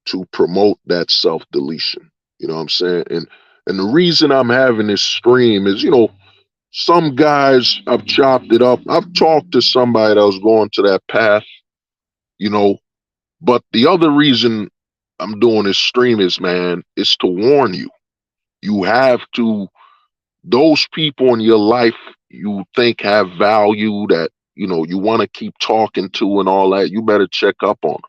to promote that self deletion. You know what I'm saying? And the reason I'm having this stream is, some guys, I've chopped it up. I've talked to somebody that was going to that path, you know, but the other reason I'm doing this stream is, man, is to warn you. You have to, those people in your life you think have value, that, you want to keep talking to and all that, you better check up on them.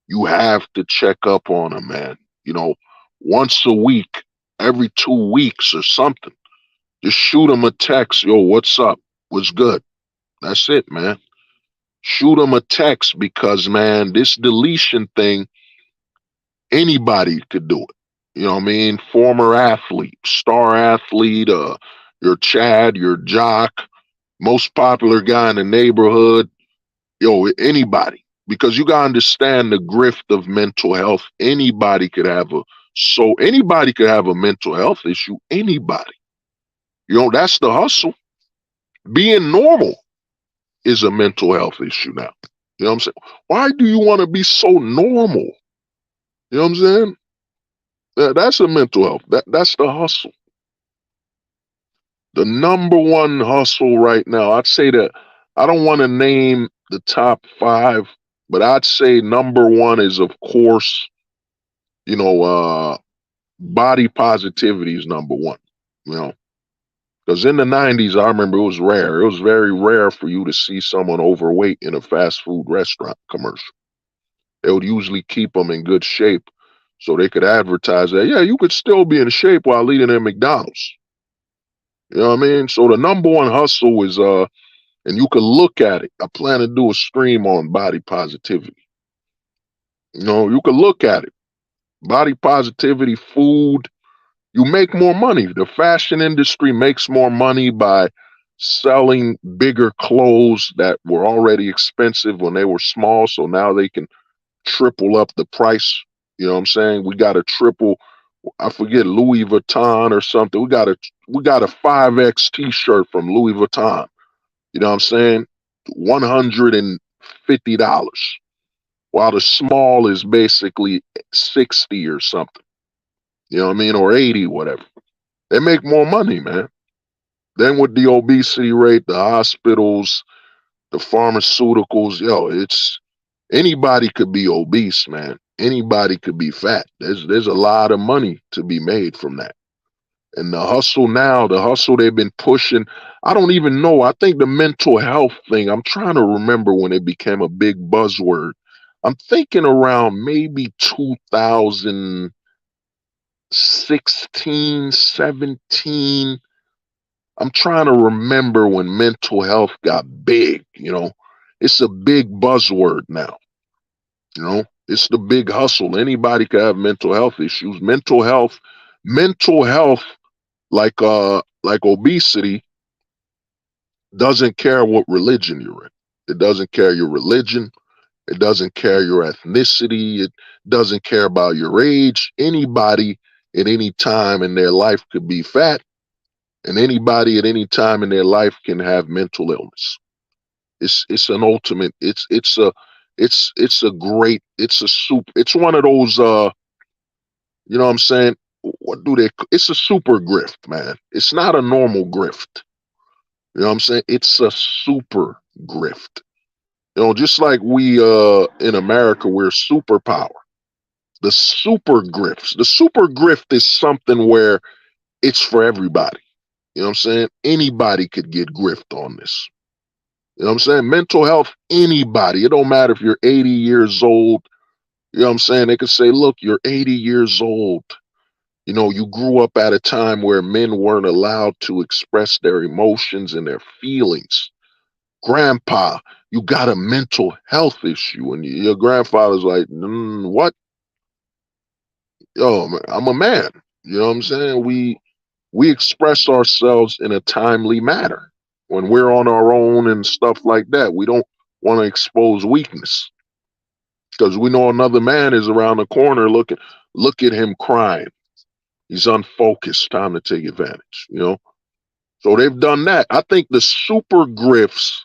You have to check up on them, man. You know, once a week, every 2 weeks or something. Just shoot them a text. Yo, what's up? What's good? That's it, man. Shoot them a text because, man, this deletion thing, anybody could do it. You know what I mean? Former athlete, star athlete, your Chad, your Jock, most popular guy in the neighborhood, anybody. Because you gotta understand the grift of mental health. Anybody could have a mental health issue. Anybody. That's the hustle. Being normal is a mental health issue now. You know what I'm saying? Why do you want to be so normal? You know what I'm saying? That's a mental health. That's the hustle. The number one hustle right now, I'd say that I don't want to name the top five, but I'd say number one is, of course, you know, uh, body positivity is number one. You know, because in the 90s, I remember it was rare. It was very rare for you to see someone overweight in a fast food restaurant commercial. They would usually keep them in good shape so they could advertise that, yeah, you could still be in shape while eating at McDonald's. You know what I mean? So the number one hustle is, and you can look at it. I plan to do a stream on body positivity. You can look at it. Body positivity, food, you make more money. The fashion industry makes more money by selling bigger clothes that were already expensive when they were small. So now they can triple up the price. You know what I'm saying? We got a triple, I forget, Louis Vuitton or something. We got a 5X t-shirt from Louis Vuitton. You know what I'm saying? $150. While the small is basically 60 or something. You know what I mean? Or 80, whatever. They make more money, man. Then with the obesity rate, the hospitals, the pharmaceuticals, it's anybody could be obese, man. Anybody could be fat. There's a lot of money to be made from that. And the hustle they've been pushing, I don't even know. I think the mental health thing, I'm trying to remember when it became a big buzzword. I'm thinking around maybe 2016, 17. I'm trying to remember when mental health got big. It's a big buzzword now. It's the big hustle. Anybody can have mental health issues. Mental health, like obesity, doesn't care what religion you're in. It doesn't care your religion. It doesn't care your ethnicity. It doesn't care about your age. Anybody at any time in their life could be fat, and anybody at any time in their life can have mental illness. It's an ultimate. It's one of those. You know what I'm saying? What do they? It's a super grift, man. It's not a normal grift. You know what I'm saying? It's a super grift. Just like we in America, we're superpower. The super grifts. The super grift is something where it's for everybody. You know what I'm saying? Anybody could get grift on this. You know what I'm saying? Mental health, anybody. It don't matter if you're 80 years old. You know what I'm saying? They could say, look, you're 80 years old. You grew up at a time where men weren't allowed to express their emotions and their feelings. Grandpa, you got a mental health issue. And your grandfather's like, what? Yo, man, I'm a man. You know what I'm saying? We express ourselves in a timely manner when we're on our own and stuff like that. We don't want to expose weakness because we know another man is around the corner looking. Look at him crying. He's unfocused. Time to take advantage. So they've done that. I think the super grifts.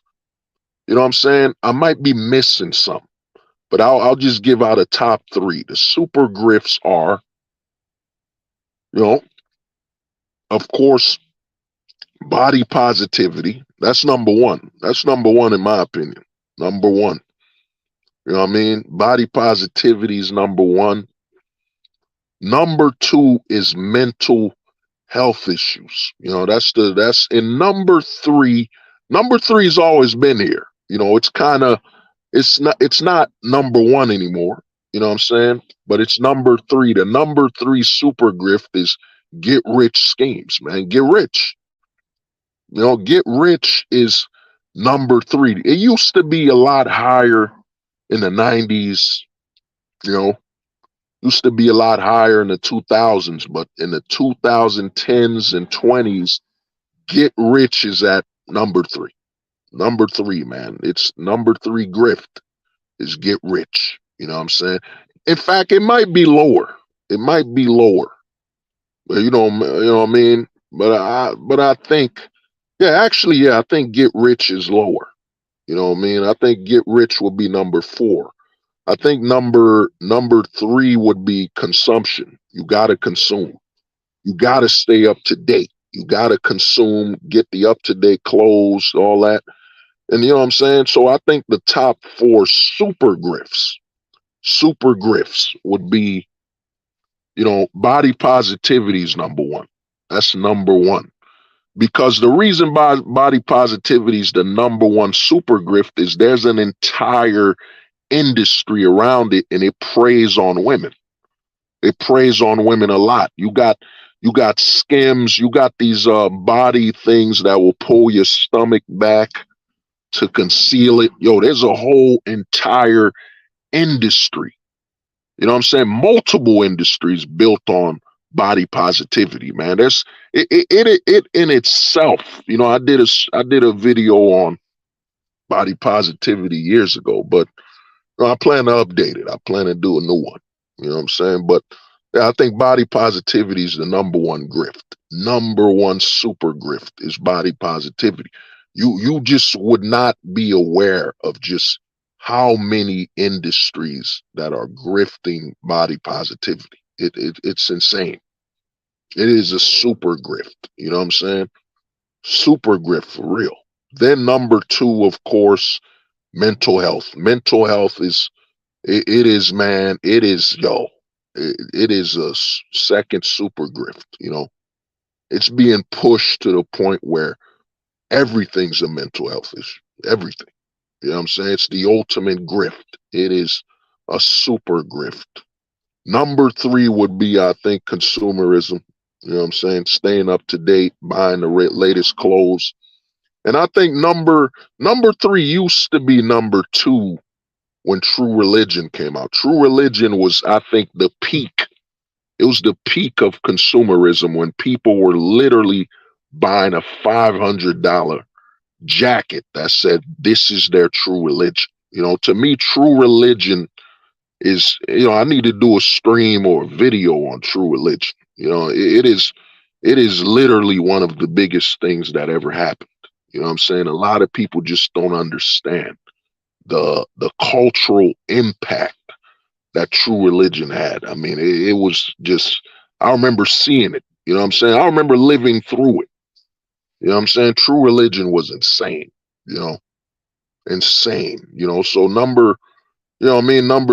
You know what I'm saying? I might be missing some, but I'll just give out a top three. The super grifts are, you know, of course, body positivity. That's number one. That's number one in my opinion. Number one. You know what I mean? Body positivity is number one. Number two is mental health issues. That's in number three. Number three's always been here. It's not number one anymore. You know what I'm saying? But it's number three. The number three super grift is get rich schemes, man. Get rich. Get rich is number three. It used to be a lot higher in the 90s, you know, used to be a lot higher in the 2000s, but in the 2010s and 20s, get rich is at number three. Number three, man. It's number three grift is get rich. You know what I'm saying? In fact, it might be lower. It might be lower. But you know what I mean? But I think, yeah, actually, yeah, I think get rich is lower. You know what I mean? I think get rich will be number four. I think number three would be consumption. You gotta consume. You gotta stay up to date. You gotta consume, get the up to date clothes, all that. And you know what I'm saying? So I think the top four super grifts would be, body positivity is number one. That's number one. Because the reason body positivity is the number one super grift is there's an entire industry around it and it preys on women. It preys on women a lot. You got skims, you got these body things that will pull your stomach back to conceal it. Yo, there's a whole entire industry. You know what I'm saying? Multiple industries built on body positivity, man. It in itself. I did a video on body positivity years ago, but I plan to update it. I plan to do a new one. You know what I'm saying? But yeah, I think body positivity is the number one grift. Number one super grift is body positivity. You just would not be aware of just how many industries that are grifting body positivity. It's insane. It is a super grift. You know what I'm saying? Super grift for real. Then number two, of course, mental health. Mental health is it is, man. It is, yo. It is a second super grift. It's being pushed to the point where everything's a mental health issue. Everything. You know what I'm saying? It's the ultimate grift. It is a super grift. Number three would be, I think, consumerism. You know what I'm saying? Staying up to date, buying the latest clothes. And I think number three used to be number two when True Religion came out. True Religion was, I think, the peak. It was the peak of consumerism when people were literally buying a $500 jacket that said, this is their true religion. To me, True Religion is, I need to do a stream or a video on True Religion. It is literally one of the biggest things that ever happened. You know what I'm saying? A lot of people just don't understand the cultural impact that True Religion had. I mean, it was just, I remember seeing it. You know what I'm saying? I remember living through it. You know what I'm saying? True Religion was insane, insane. So number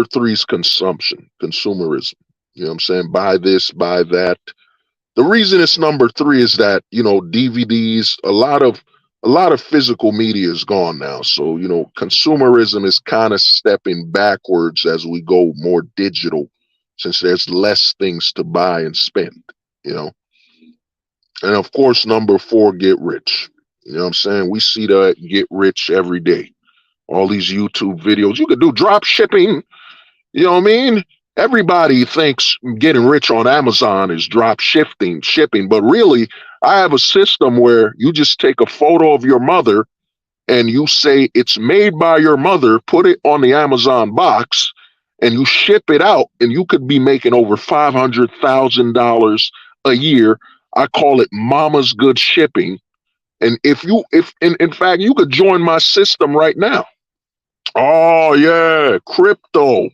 three is consumption, consumerism. You know what I'm saying? Buy this, buy that. The reason it's number three is that, DVDs, a lot of physical media is gone now. So, consumerism is kind of stepping backwards as we go more digital since there's less things to buy and spend, you know. And of course, number four, get rich. You know what I'm saying? We see that get rich every day. All these YouTube videos. You could do drop shipping. You know what I mean? Everybody thinks getting rich on Amazon is drop shipping, but really, I have a system where you just take a photo of your mother and you say it's made by your mother, put it on the Amazon box, and you ship it out, and you could be making over $500,000 a year. I call it Mama's Good Shipping. And if in fact, you could join my system right now. Oh yeah, crypto.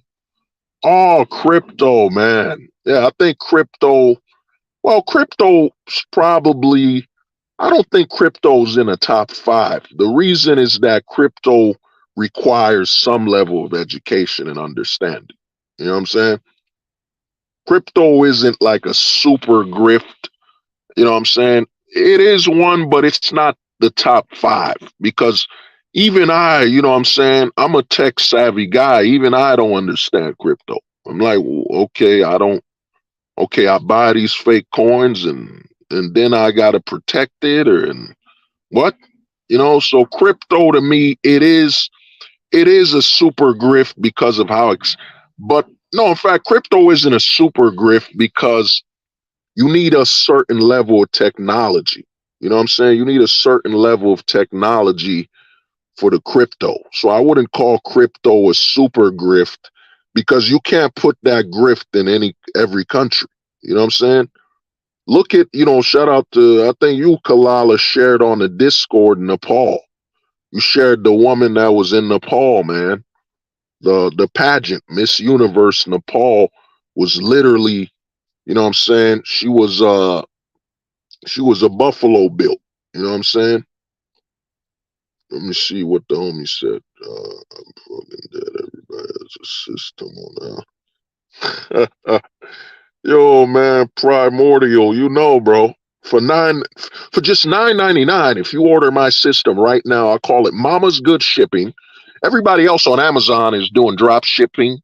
Oh, crypto, man. Yeah, I think crypto. Well, crypto's probably. I don't think crypto's in the top five. The reason is that crypto requires some level of education and understanding. You know what I'm saying? Crypto isn't like a super grift. You know what I'm saying? It is one, but it's not the top five because even I, you know what I'm saying? I'm a tech savvy guy. Even I don't understand crypto. I'm like, okay, I don't, okay, I buy these fake coins and then I gotta protect it and what? You know, so crypto to me, it is a super grift because of how it's, but no, in fact, crypto isn't a super grift because you need a certain level of technology. You know what I'm saying? You need a certain level of technology for the crypto. So I wouldn't call crypto a super grift because you can't put that grift in every country. You know what I'm saying? Look at, shout out to, I think you, Kalala, shared on the Discord Nepal. You shared the woman that was in Nepal, man. The pageant, Miss Universe Nepal, was literally, you know what I'm saying? She was a Buffalo Bill. You know what I'm saying? Let me see what the homie said. I'm fucking dead. Everybody has a system on now. Yo, man, primordial. Bro. For just $9.99, if you order my system right now, I call it Mama's Good Shipping. Everybody else on Amazon is doing drop shipping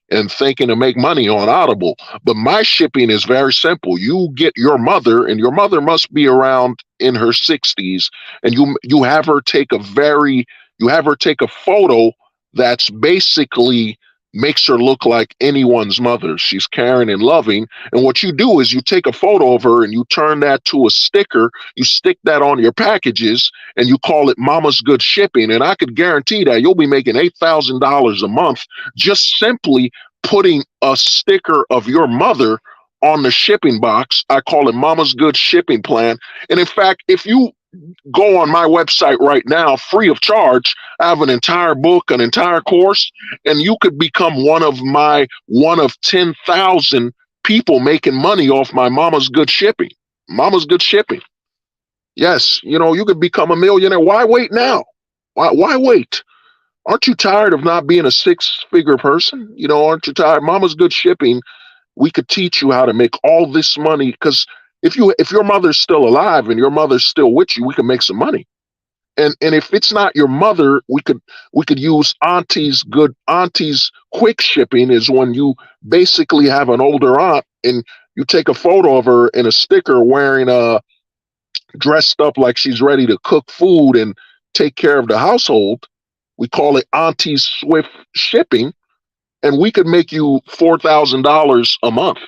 and thinking to make money on Audible. But my shipping is very simple. You get your mother, and your mother must be around in her 60s, and you have her take a photo that's basically makes her look like anyone's mother. She's caring and loving. And what you do is you take a photo of her and you turn that to a sticker. You stick that on your packages and you call it Mama's Good Shipping. And I could guarantee that you'll be making $8,000 a month just simply putting a sticker of your mother on the shipping box. I call it Mama's Good Shipping Plan. And in fact, if you go on my website right now, free of charge, I have an entire book, an entire course, and you could become one of 10,000 people making money off my Mama's Good Shipping. Mama's Good Shipping. Yes, you could become a millionaire. Why wait now? Why wait? Aren't you tired of not being a six-figure person? Aren't you tired? Mama's Good Shipping, we could teach you how to make all this money because if your mother's still alive and your mother's still with you, we can make some money. And if it's not your mother, we could use auntie's quick shipping is when you basically have an older aunt and you take a photo of her in a sticker wearing dressed up like she's ready to cook food and take care of the household. We call it Auntie's Swift Shipping, and we could make you $4,000 a month.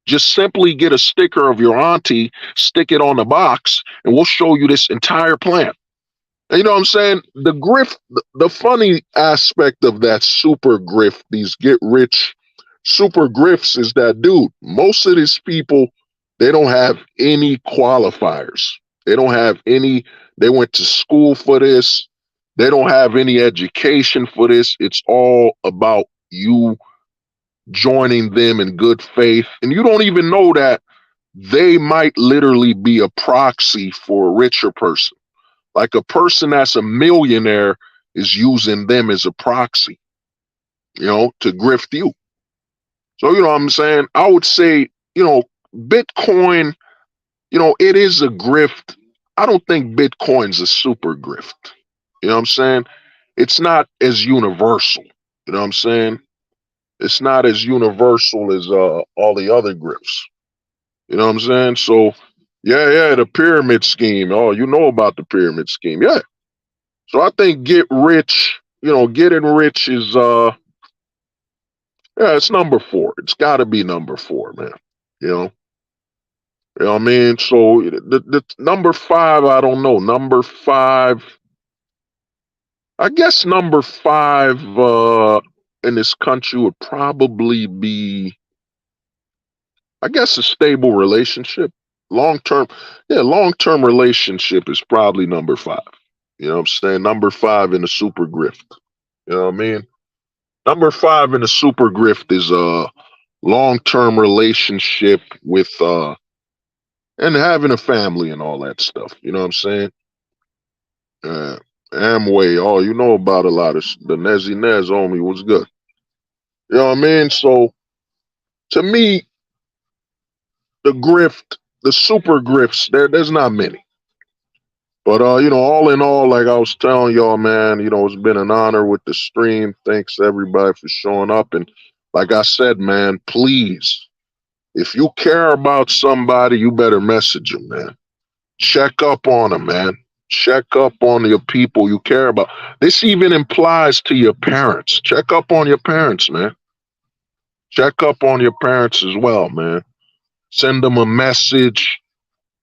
Just simply get a sticker of your auntie, stick it on the box, and we'll show you this entire plan. And you know what I'm saying? The grift, the funny aspect of that super grift, these get rich super grifts is that, dude, most of these people, they don't have any qualifiers. They don't have any, they went to school for this. They don't have any education for this. It's all about you joining them in good faith. And you don't even know that they might literally be a proxy for a richer person. Like a person that's a millionaire is using them as a proxy, to grift you. So, what I'm saying? I would say, Bitcoin, it is a grift. I don't think Bitcoin's a super grift. You know what I'm saying? It's not as universal. You know what I'm saying? It's not as universal as all the other grifts. You know what I'm saying? So Yeah, the pyramid scheme. Oh, you know about the pyramid scheme. Yeah. So I think getting rich is yeah, it's number four. It's gotta be number four, man. You know? You know what I mean? So the number five, I don't know. Number five, I guess number five in this country would probably be, I guess, a stable relationship. Long term, yeah, long term relationship is probably number five. You know what I'm saying? Number five in the super grift. You know what I mean? Number five in the super grift is a long term relationship with and having a family and all that stuff. You know what I'm saying? Uh, Amway, oh, you know about a lot of the Nezzy Nez on me was good. You know what I mean? So to me, the grift, the super grifts, there's not many. But all in all, like I was telling y'all, man, it's been an honor with the stream. Thanks everybody for showing up. And like I said, man, please, if you care about somebody, you better message them, man. Check up on them, man. Check up on your people you care about. This even implies to your parents. Check up on your parents, man. Check up on your parents as well, man. Send them a message.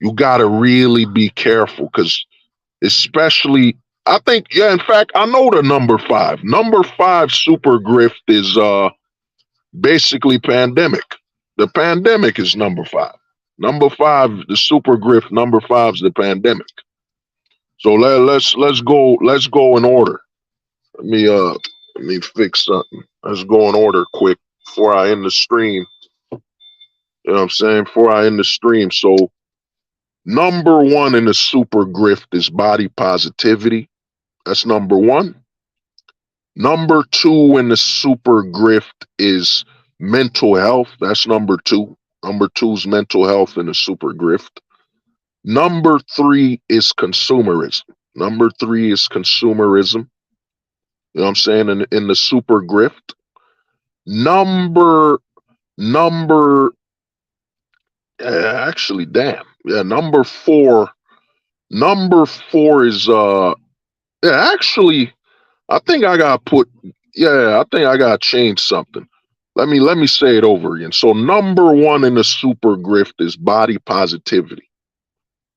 You got to really be careful because, especially, I think, yeah, in fact, I know the number five. Number five super grift is basically pandemic. The pandemic is number five. Number five, the super grift, number five is the pandemic. So let's go in order. Let me fix something. Let's go in order quick before I end the stream. You know what I'm saying? Before I end the stream. So number one in the super grift is body positivity. That's number one. Number two in the super grift is mental health. That's number two. Number two is mental health in the super grift. Number three is consumerism. Number three is consumerism. You know what I'm saying? In the super grift. Number number actually damn. Yeah, number four. Number four is yeah, actually I think I gotta put yeah, I think I gotta change something. Let me say it over again. So number one in the super grift is body positivity.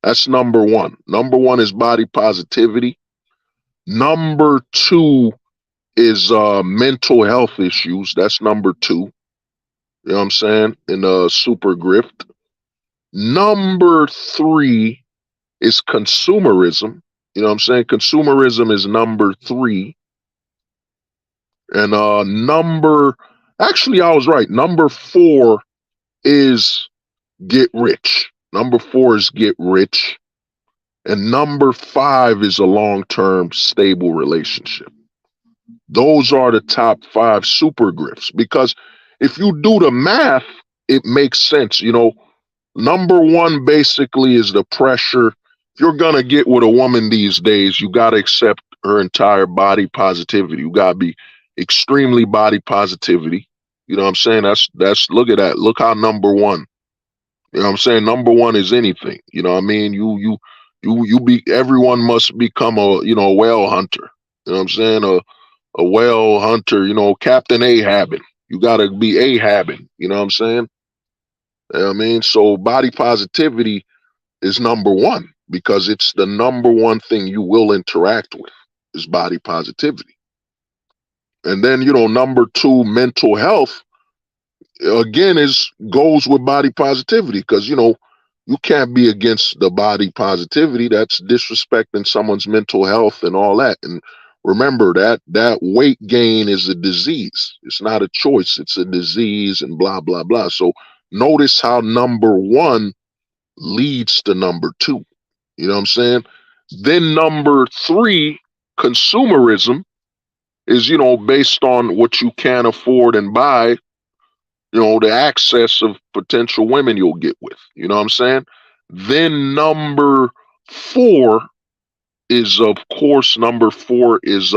That's number one. Number one is body positivity. Number two is mental health issues. That's number two. You know what I'm saying? In super grift. Number three is consumerism. You know what I'm saying? Consumerism is number three. And actually I was right. Number four is get rich. Number four is get rich. And number five is a long-term stable relationship. Those are the top five super grifts because if you do the math, it makes sense. Number one basically is the pressure. If you're gonna get with a woman these days, you gotta accept her entire body positivity. You gotta be extremely body positivity. You know what I'm saying? That's look at that. Look how number one. You know what I'm saying? Number one is anything. You know what I mean? You be everyone must become a whale hunter. You know what I'm saying? A whale hunter, Captain Ahabin. You gotta be Ahabin. You know what I'm saying? You know what I mean? So body positivity is number one because it's the number one thing you will interact with is body positivity. And then, number two, mental health, again, is goes with body positivity because, you can't be against the body positivity. That's disrespecting someone's mental health and all that. And remember that weight gain is a disease. It's not a choice. It's a disease and blah, blah, blah. So notice how number one leads to number two. You know what I'm saying? Then number three, consumerism is, based on what you can afford and buy, the access of potential women you'll get with. You know what I'm saying? Then four number four is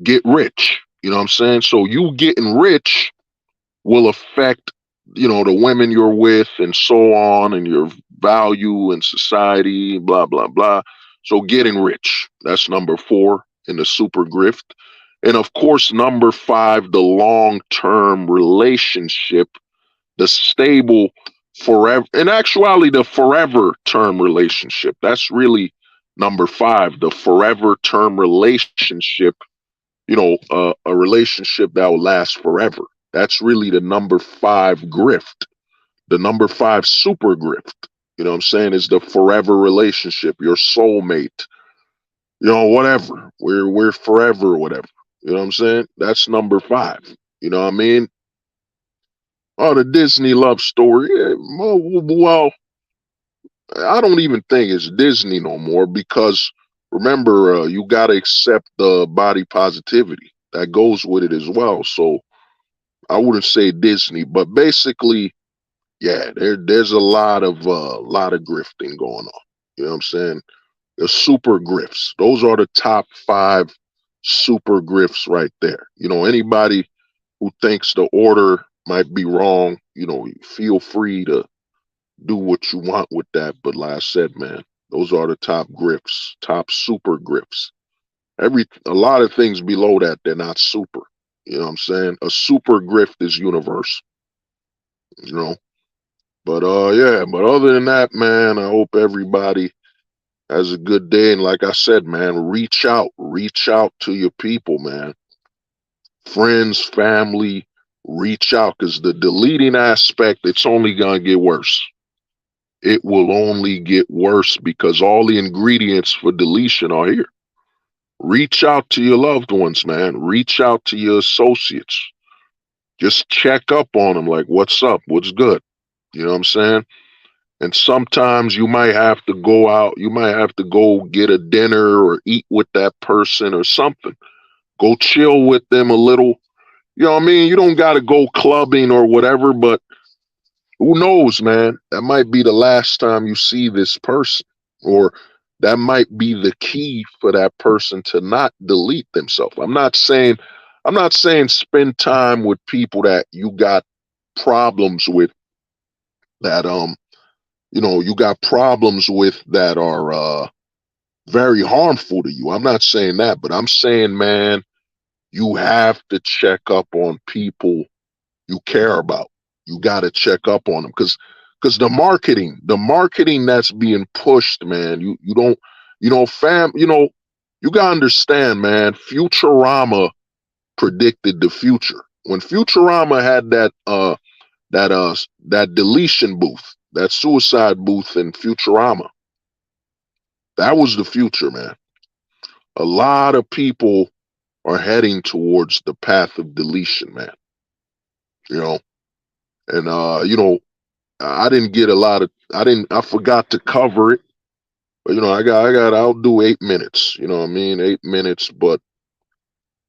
get rich. You know what I'm saying? So you getting rich will affect, the women you're with and so on, and your value in society, blah, blah, blah. So getting rich, that's number 4 in the super grift. And of course, number 5, the long-term relationship, the stable forever, in actuality, the forever term relationship. That's really number 5, the forever term relationship, a relationship that will last forever. That's really the number 5 grift, the number 5 super grift. You know what I'm saying? Is the forever relationship, your soulmate, whatever. We're forever or whatever. You know what I'm saying? That's number 5. You know what I mean? Oh, the Disney love story. Yeah, well, I don't even think it's Disney no more because remember, you got to accept the body positivity that goes with it as well. So I wouldn't say Disney, but basically, yeah, there's a lot of grifting going on. You know what I'm saying? The super grifts. Those are the top 5 super grifts right there. Anybody who thinks the order might be wrong, feel free to do what you want with that. But like I said, man, those are the top grifts, top super grifts. A lot of things below that, they're not super. You know what I'm saying? A super grift is universal, you know. But yeah, but other than that, man, I hope everybody has a good day. And like I said, man, reach out to your people, man. Friends, family, reach out because the deleting aspect, it's only gonna get worse. It will only get worse because all the ingredients for deletion are here. Reach out to your loved ones, man. Reach out to your associates. Just check up on them like, what's up? What's good? You know what I'm saying? And sometimes you might have to go out, you might have to go get a dinner or eat with that person or something. Go chill with them a little. You know what I mean? You don't got to go clubbing or whatever, but who knows, man? That might be the last time you see this person, or that might be the key for that person to not delete themselves. I'm not saying spend time with people that you got problems with that you got problems with that are very harmful to you. I'm not saying that, but I'm saying, man, you have to check up on people you care about. You got to check up on them because the marketing that's being pushed, man, you don't, you got to understand, man, Futurama predicted the future. When Futurama had that deletion booth, that suicide booth in Futurama, that was the future, man. A lot of people are heading towards the path of deletion, man. You know, and I didn't get a lot of I forgot to cover it. But I'll do 8 minutes, you know what I mean? 8 minutes, but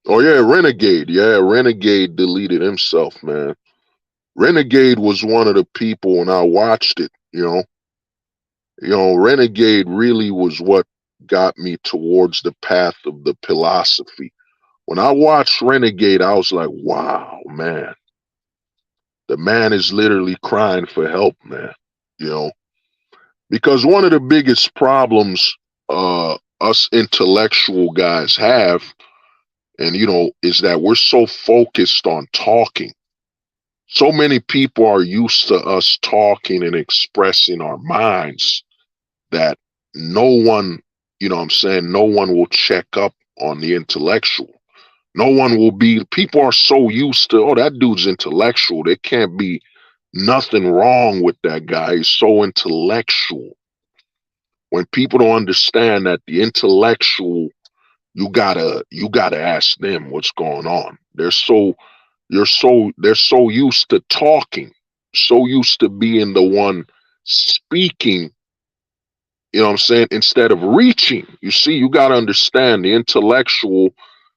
oh yeah, Renegade. Yeah, Renegade deleted himself, man. Renegade was one of the people when I watched it, Renegade really was what got me towards the path of the philosophy. When I watched Renegade, I was like, wow, man. The man is literally crying for help, man. You know, because one of the biggest problems us intellectual guys have, and is that we're so focused on talking. So many people are used to us talking and expressing our minds that no one, what I'm saying, no one will check up on the intellectual. No one will be, people are so used to, oh, that dude's intellectual. There can't be nothing wrong with that guy. He's so intellectual. When people don't understand that the intellectual, you gotta ask them what's going on. They're so used to talking, so used to being the one speaking, what I'm saying, instead of reaching. You see, you gotta understand the intellectual,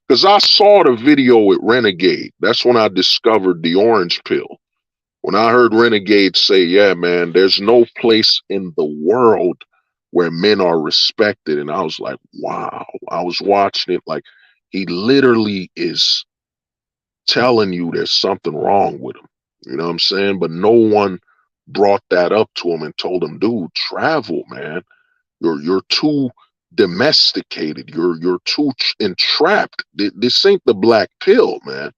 because I saw the video with Renegade. That's when I discovered the orange pill. When I heard Renegade say, yeah, man, there's no place in the world where men are respected. And I was like, wow. I was watching it like he literally is telling you there's something wrong with him. You know what I'm saying? But no one brought that up to him and told him, dude, travel, man. You're too domesticated. You're too entrapped. This ain't the black pill, man.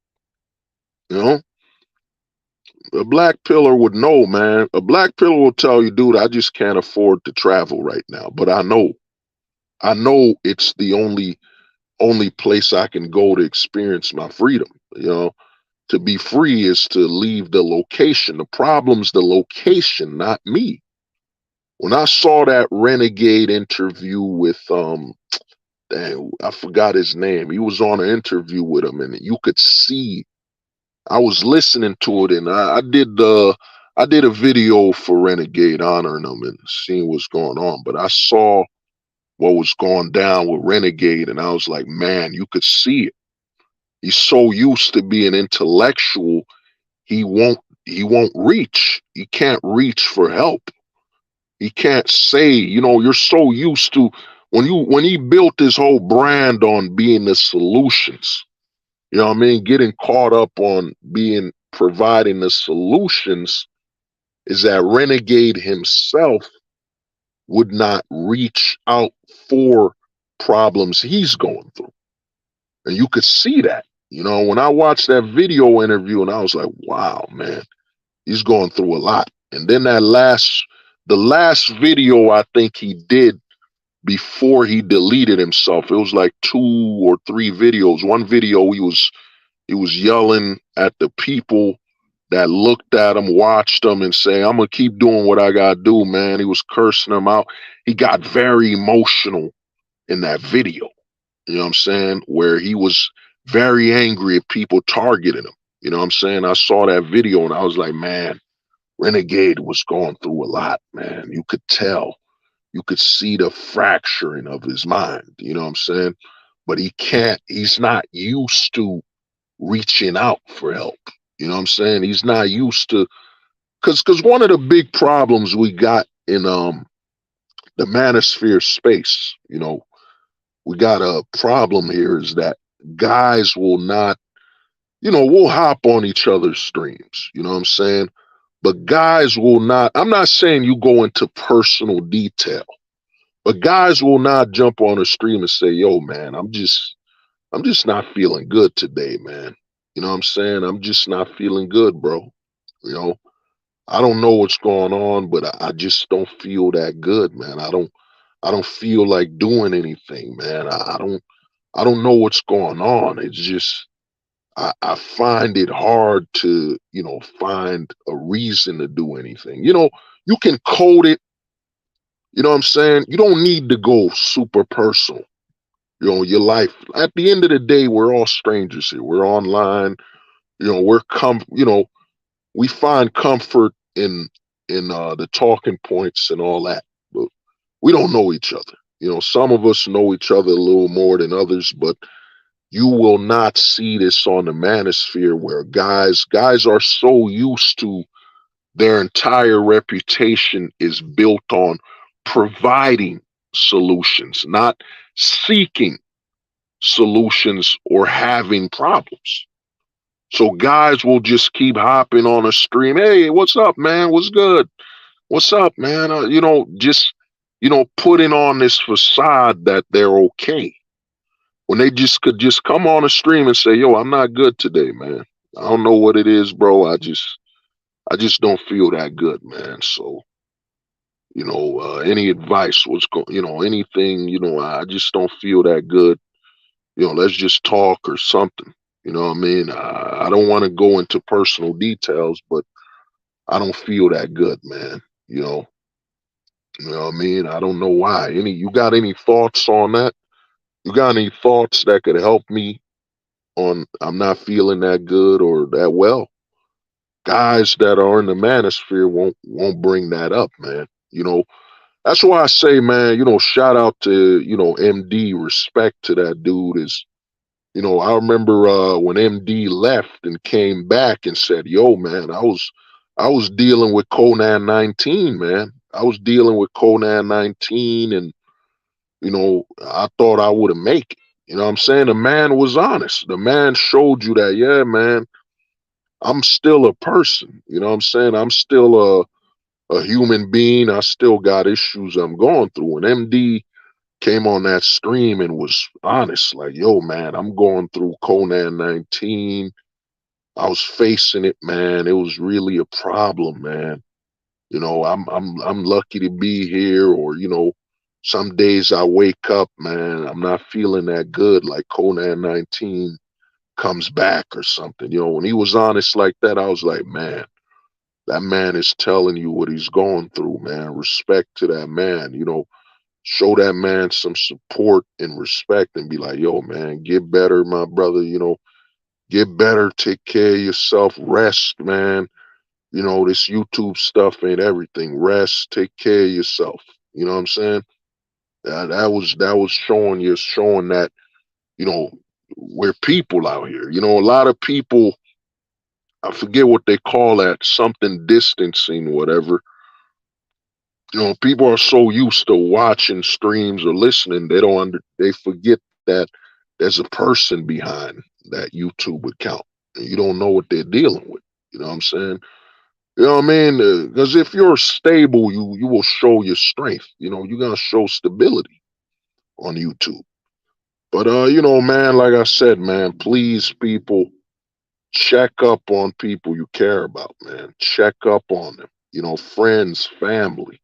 You know, a black pillar would know, man. A black pillar will tell you, dude, I just can't afford to travel right now. But I know it's the only place I can go to experience my freedom. You know, to be free is to leave the location. The problem's the location, not me. When I saw that Renegade interview with dang, I forgot his name. He was on an interview with him, and you could see. I was listening to it, and I did a video for Renegade honoring him and seeing what's going on. But I saw what was going down with Renegade, and I was like, man, you could see it. He's so used to being intellectual, he won't reach. He can't reach for help. He can't say, you're so used to when he built his whole brand on being the solutions. You know what I mean? Getting caught up on being providing the solutions is that Renegade himself would not reach out for problems he's going through. And you could see that. When I watched that video interview and I was like, wow, man, he's going through a lot. And then the last video I think he did before he deleted himself, it was like 2 or 3 videos. One video he was yelling at the people that looked at him, watched him, and saying, I'm gonna keep doing what I gotta do, man. He was cursing them out. He got very emotional in that video. You know what I'm saying? Where he was very angry at people targeting him. You know what I'm saying? I saw that video and I was like, man, Renegade was going through a lot, man. You could tell. You could see the fracturing of his mind. You know what I'm saying? But he's not used to reaching out for help. You know what I'm saying? He's not used to, because one of the big problems we got in the manosphere space, we got a problem here is that guys will not, we'll hop on each other's streams. You know what I'm saying? But guys will not, I'm not saying you go into personal detail, but guys will not jump on a stream and say, yo, man, I'm just not feeling good today, man. You know what I'm saying? I'm just not feeling good, bro. You know, I don't know what's going on, but I just don't feel that good, man. I don't feel like doing anything, man. I don't know what's going on. It's just I find it hard to, find a reason to do anything. You can code it, you know what I'm saying? You don't need to go super personal. Your life. At the end of the day, we're all strangers here. We're online. We find comfort in the talking points and all that. But we don't know each other. Some of us know each other a little more than others, but you will not see this on the manosphere where guys are so used to their entire reputation is built on providing solutions, not seeking solutions or having problems. So guys will just keep hopping on a stream. Hey, what's up, man? What's good? What's up, man? Just, putting on this facade that they're okay. When they just could just come on a stream and say, yo, I'm not good today, man. I don't know what it is, bro. I just don't feel that good, man. So, any advice anything, I just don't feel that good. Let's just talk or something. You know what I mean? I don't want to go into personal details, but I don't feel that good, man. You know what I mean? I don't know why. You got any thoughts on that? You got any thoughts that could help me on I'm not feeling that good or that well? Guys that are in the manosphere won't bring that up, man. That's why I say, man, shout out to, MD, respect to that dude is, I remember when MD left and came back and said, yo, man, I was dealing with Conan 19, man. I was dealing with Conan 19 and, I thought I would have make it. You know what I'm saying? The man was honest. The man showed you that, yeah, man, I'm still a person. You know what I'm saying? I'm still a human being. I still got issues I'm going through. And MD came on that stream and was honest, like, yo, man, I'm going through Conan 19. I was facing it, man. It was really a problem, man. I'm lucky to be here, or some days I wake up, man, I'm not feeling that good, like Conan 19 comes back or something. When he was honest like that, I was like, man, that man is telling you what he's going through, man. Respect to that man. Show that man some support and respect and be like, yo, man, get better, my brother. Get better, take care of yourself, rest, man. This YouTube stuff ain't everything. Rest, take care of yourself. You know what I'm saying? That was showing that, you know, we're people out here. A lot of people, I forget what they call that, something distancing, whatever. People are so used to watching streams or listening, they forget that there's a person behind that YouTube account. And you don't know what they're dealing with. You know what I'm saying? You know what I mean? Because if you're stable, you will show your strength. You're gonna show stability on YouTube. But man, like I said, man, please, people, check up on people you care about, man. Check up on them. Friends, family,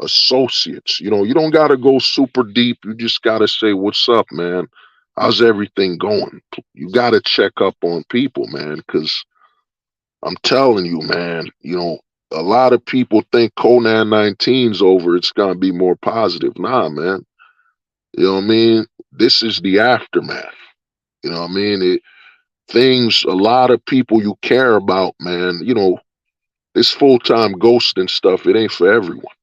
associates. You don't gotta go super deep. You just gotta say, "What's up, man? How's everything going?" You gotta check up on people, man, because I'm telling you, man, a lot of people think Conan 19's over, it's gonna be more positive. Nah, man. You know what I mean? This is the aftermath. You know what I mean? A lot of people you care about, man, this full-time ghosting stuff, it ain't for everyone.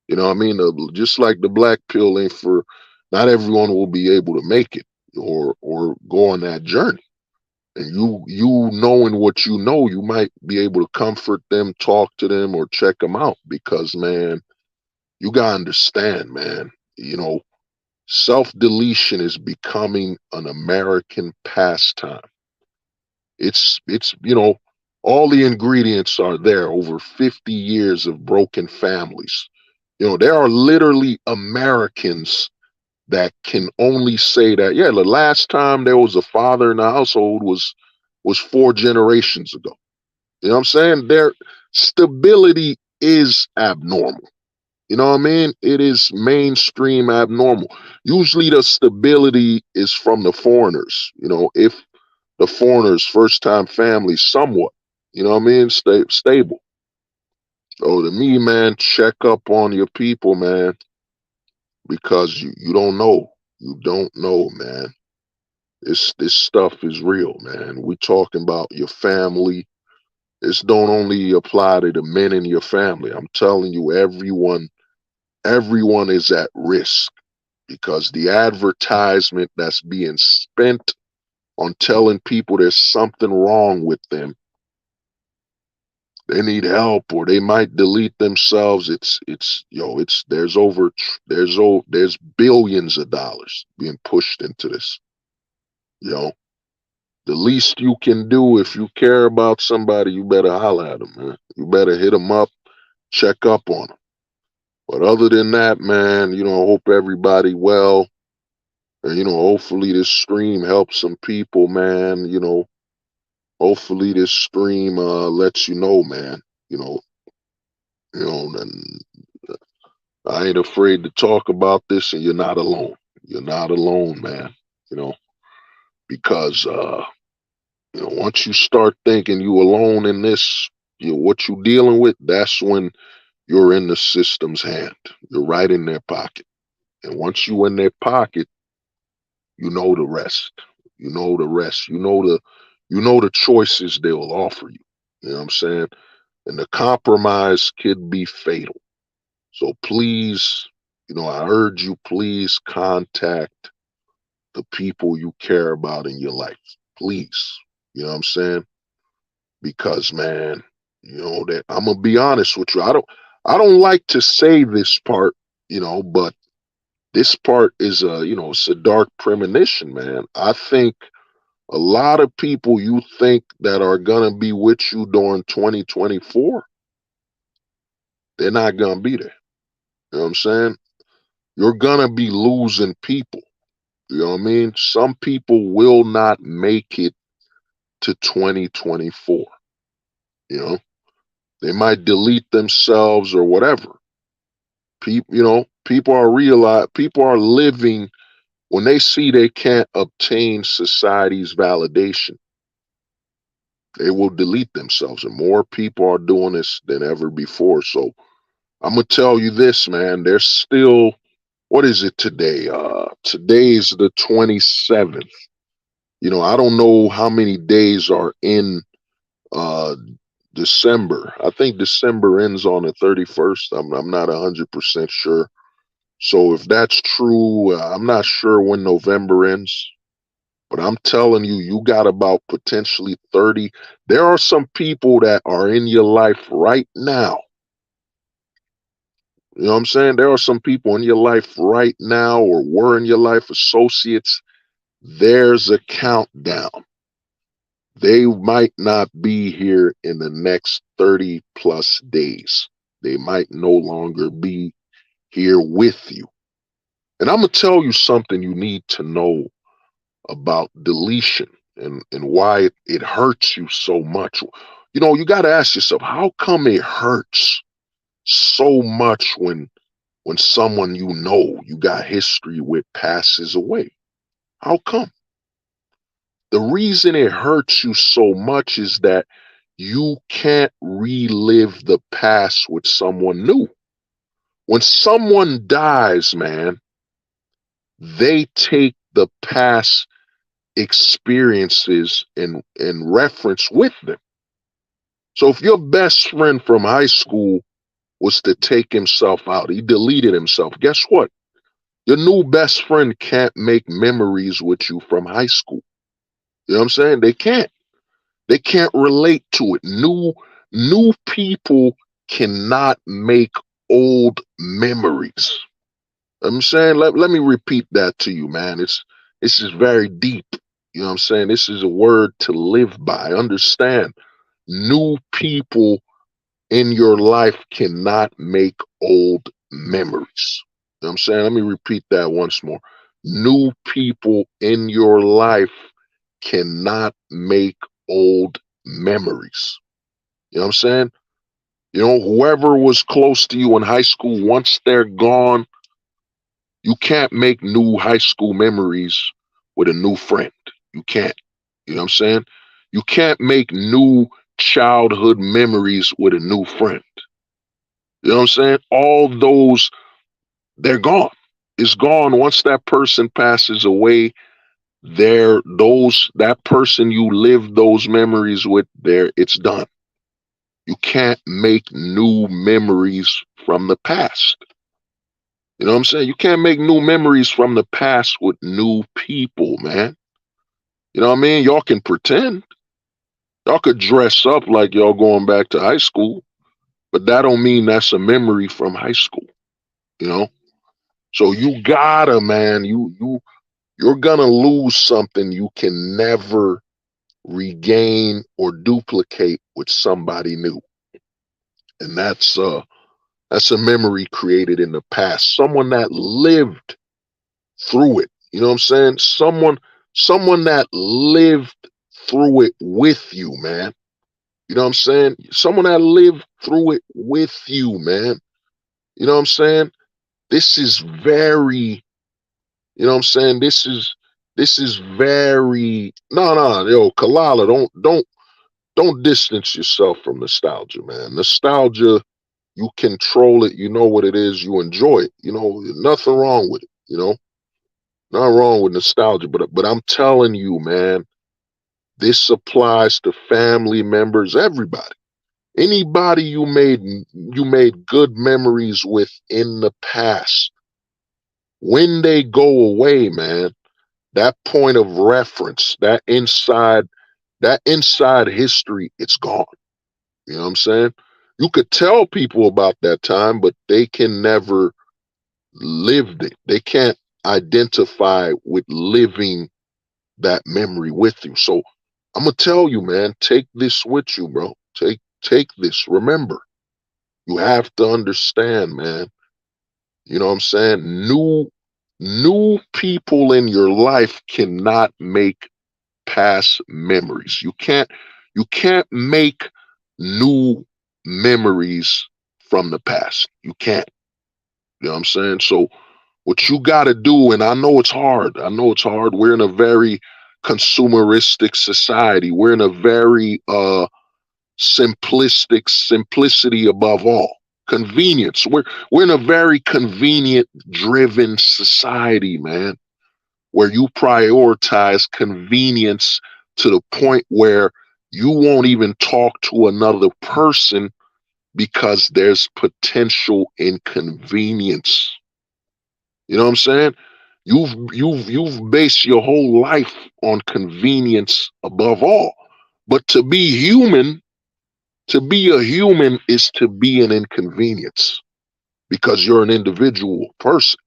You know what I mean? Just like the black pill ain't for, not everyone will be able to make it or go on that journey. And you knowing what you might be able to comfort them, talk to them, or check them out because, man, you gotta understand, man. Self deletion is becoming an American pastime. It's all the ingredients are there. Over 50 years of broken families. There are literally Americans that can only say that, yeah, the last time there was a father in the household was 4 generations ago. You know what I'm saying? Their stability is abnormal. You know what I mean? It is mainstream abnormal. Usually the stability is from the foreigners, if the foreigners, first time families, somewhat, you know what I mean? Stable. So to me, man, check up on your people, man, because you don't know. You don't know, man. This stuff is real, man. We talking about your family. This don't only apply to the men in your family. I'm telling you, everyone is at risk because the advertisement that's being spent on telling people there's something wrong with them, they need help, or they might delete themselves. There's billions of dollars being pushed into this. You know, the least you can do if you care about somebody, you better holler at them, man. You better hit them up, check up on them. But other than that, man, I hope everybody well. And, hopefully this stream helps some people, man. Hopefully this stream lets you know, man. You know, and I ain't afraid to talk about this, and you're not alone. You're not alone, man. You know, because once you start thinking you alone in this, what you dealing with, that's when you're in the system's hand. You're right in their pocket. And once you in their pocket, you know the rest. You know the rest. You know the choices they'll offer you. You know what I'm saying? And the compromise could be fatal. So please, I urge you, please contact the people you care about in your life. Please. You know what I'm saying? Because, man, that I'm gonna be honest with you. I don't like to say this part, but this part is it's a dark premonition, man. I think a lot of people you think that are gonna be with you during 2024, They're not gonna be there. You know what I'm saying? You're gonna be losing people. You know what I mean? Some people will not make it to 2024. You know, they might delete themselves or whatever. People are living when they see they can't obtain society's validation, they will delete themselves. And more people are doing this than ever before. So I'm gonna tell you this, man. There's still, what is it today? Today is the 27th. You know, I don't know how many days are in uh December. I think December ends on the 31st. I'm not 100% sure. So if that's true, I'm not sure when November ends. But I'm telling you, you got about potentially 30. There are some people that are in your life right now. You know what I'm saying? There are some people in your life right now or were in your life, associates. There's a countdown. They might not be here in the next 30 plus days. They might no longer be here with you. And I'm going to tell you something you need to know about deletion and why it hurts you so much. You know, you got to ask yourself, how come it hurts so much when someone you know you got history with passes away? How come? The reason it hurts you so much is that you can't relive the past with someone new. When someone dies, man, they take the past experiences and reference with them. So if your best friend from high school was to take himself out, he deleted himself, guess what? Your new best friend can't make memories with you from high school. You know what I'm saying? They can't. They can't relate to it. New people cannot make old memories. I'm saying, let me repeat that to you, man. This is very deep. You know what I'm saying? This is a word to live by. Understand, new people in your life cannot make old memories. You know what I'm saying? Let me repeat that once more. New people in your life cannot make old memories. You know what I'm saying? You know, whoever was close to you in high school, once they're gone, you can't make new high school memories with a new friend. You can't. You know what I'm saying? You can't make new childhood memories with a new friend. You know what I'm saying? All those, they're gone. It's gone. Once that person passes away, that person you lived those memories with, there, it's done. You can't make new memories from the past. You know what I'm saying? You can't make new memories from the past with new people, man. You know what I mean? Y'all can pretend. Y'all could dress up like y'all going back to high school, but that don't mean that's a memory from high school, you know? So you gotta, man, you're gonna lose something you can never regain or duplicate with somebody new. And that's a memory created in the past. Someone that lived through it. You know what I'm saying? Someone that lived through it with you, man. You know what I'm saying? Someone that lived through it with you, man. You know what I'm saying? This is very, you know what I'm saying? This is very, no, yo, Kalala, don't distance yourself from nostalgia, man. Nostalgia, you control it, you know what it is, you enjoy it. You know, nothing wrong with it, you know? Not wrong with nostalgia, but I'm telling you, man, this applies to family members, everybody. Anybody you made good memories with in the past, when they go away, man, that point of reference, that inside history, it's gone. You know what I'm saying? You could tell people about that time, but they can never live it. They can't identify with living that memory with you. So I'm gonna tell you, man, take this with you, bro. Take this. Remember, You have to understand, man. You know what I'm saying? New people in your life cannot make past memories. You can't make new memories from the past. You can't. You know what I'm saying? So what you got to do, and I know it's hard. I know it's hard. We're in a very consumeristic society. We're in a very simplicity above all. Convenience. We're in a very convenient driven society, man, where you prioritize convenience to the point where you won't even talk to another person because there's potential inconvenience. You know what I'm saying? You've based your whole life on convenience above all. But to be a human is to be an inconvenience because you're an individual person.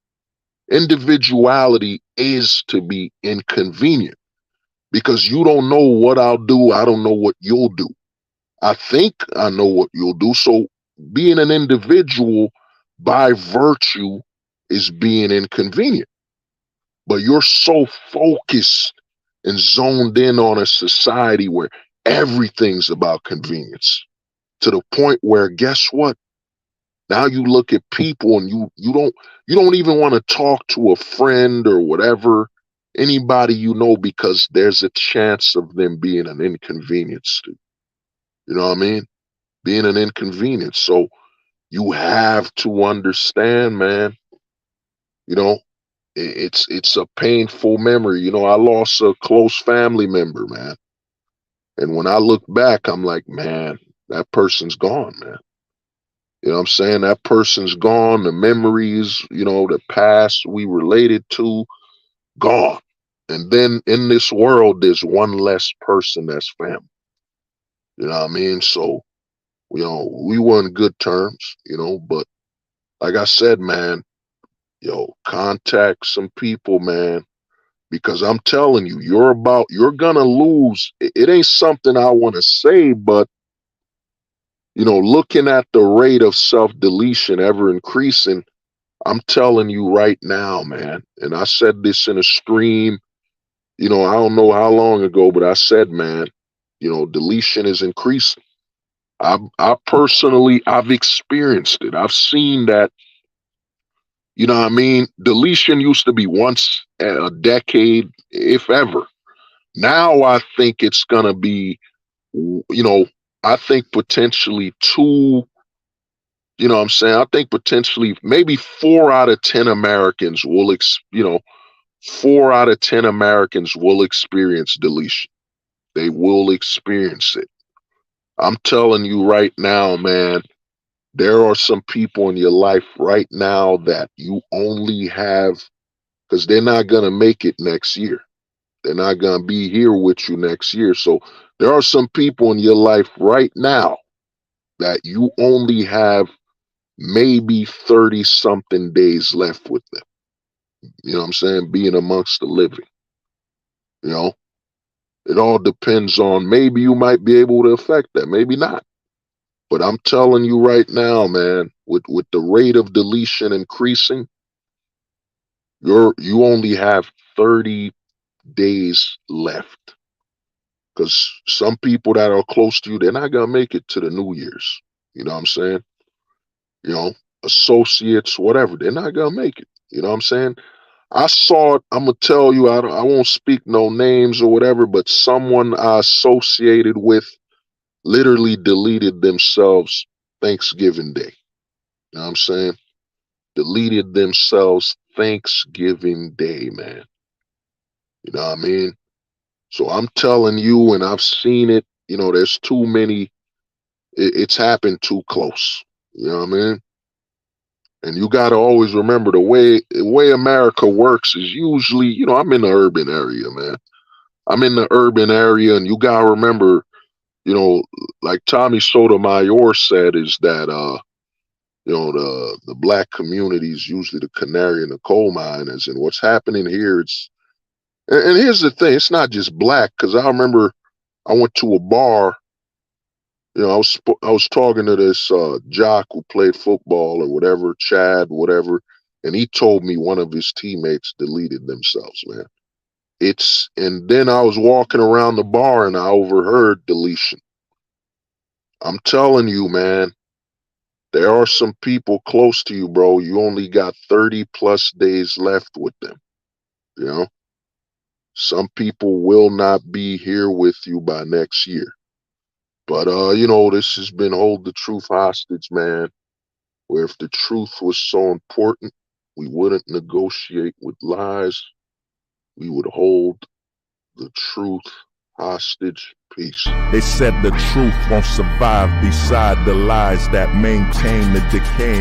Individuality is to be inconvenient because you don't know what I'll do. I don't know what you'll do. I think I know what you'll do. So being an individual by virtue is being inconvenient. But you're so focused and zoned in on a society where everything's about convenience to the point where guess what? Now you look at people and you don't even want to talk to a friend or whatever, anybody you know, because there's a chance of them being an inconvenience to you. You know what I mean? Being an inconvenience. So you have to understand, man, you know, it's a painful memory. You know, I lost a close family member, man. And when I look back, I'm like, man, that person's gone, man. You know what I'm saying? That person's gone. The memories, the past we related to, gone. And then in this world, there's one less person that's family. You know what I mean? So, we were in good terms, but like I said, man, contact some people, man, because I'm telling you, you're gonna lose. It ain't something I want to say, but looking at the rate of self deletion ever increasing, I'm telling you right now, man, and I said this in a stream, I don't know how long ago, but I said, man, deletion is increasing. I personally, I've experienced it. I've seen that, what I mean? Deletion used to be once a decade, if ever. Now I think it's going to be, I think potentially two, what I'm saying? I think potentially maybe 4 out of 10 Americans will, 4 out of 10 Americans will experience deletion. They will experience it. I'm telling you right now, man, there are some people in your life right now that you only have because they're not going to make it next year. They're not going to be here with you next year. So there are some people in your life right now that you only have maybe 30 something days left with them. You know what I'm saying? Being amongst the living. You know, it all depends on maybe you might be able to affect that, maybe not. But I'm telling you right now, man, with the rate of deletion increasing, you only have 30 days left. Because some people that are close to you, they're not gonna make it to the New Year's. You know what I'm saying? You know, associates, whatever, they're not gonna make it. You know what I'm saying? I saw it. I'm gonna tell you. I won't speak no names or whatever, but someone I associated with literally deleted themselves Thanksgiving Day. You know what I'm saying? Deleted themselves Thanksgiving Day, man. You know what I mean? So I'm telling you, and I've seen it. There's too many. It's happened too close. You know what I mean? And you got to always remember the way America works is usually, I'm in the urban area, man. I'm in the urban area, and you got to remember, you know, like Tommy Sotomayor said, is that the black community is usually the canary in the coal miners, and what's happening here, and here's the thing, it's not just black, because I remember I went to a bar I was talking to this jock who played football or whatever, Chad, whatever, and he told me one of his teammates deleted themselves, man. And then I was walking around the bar and I overheard deletion. I'm telling you, man, there are some people close to you, bro. You only got 30 plus days left with them. You know, some people will not be here with you by next year. But this has been hold the truth hostage, man. Where if the truth was so important, we wouldn't negotiate with lies. We would hold the truth hostage. Peace. They said the truth won't survive beside the lies that maintain the decay.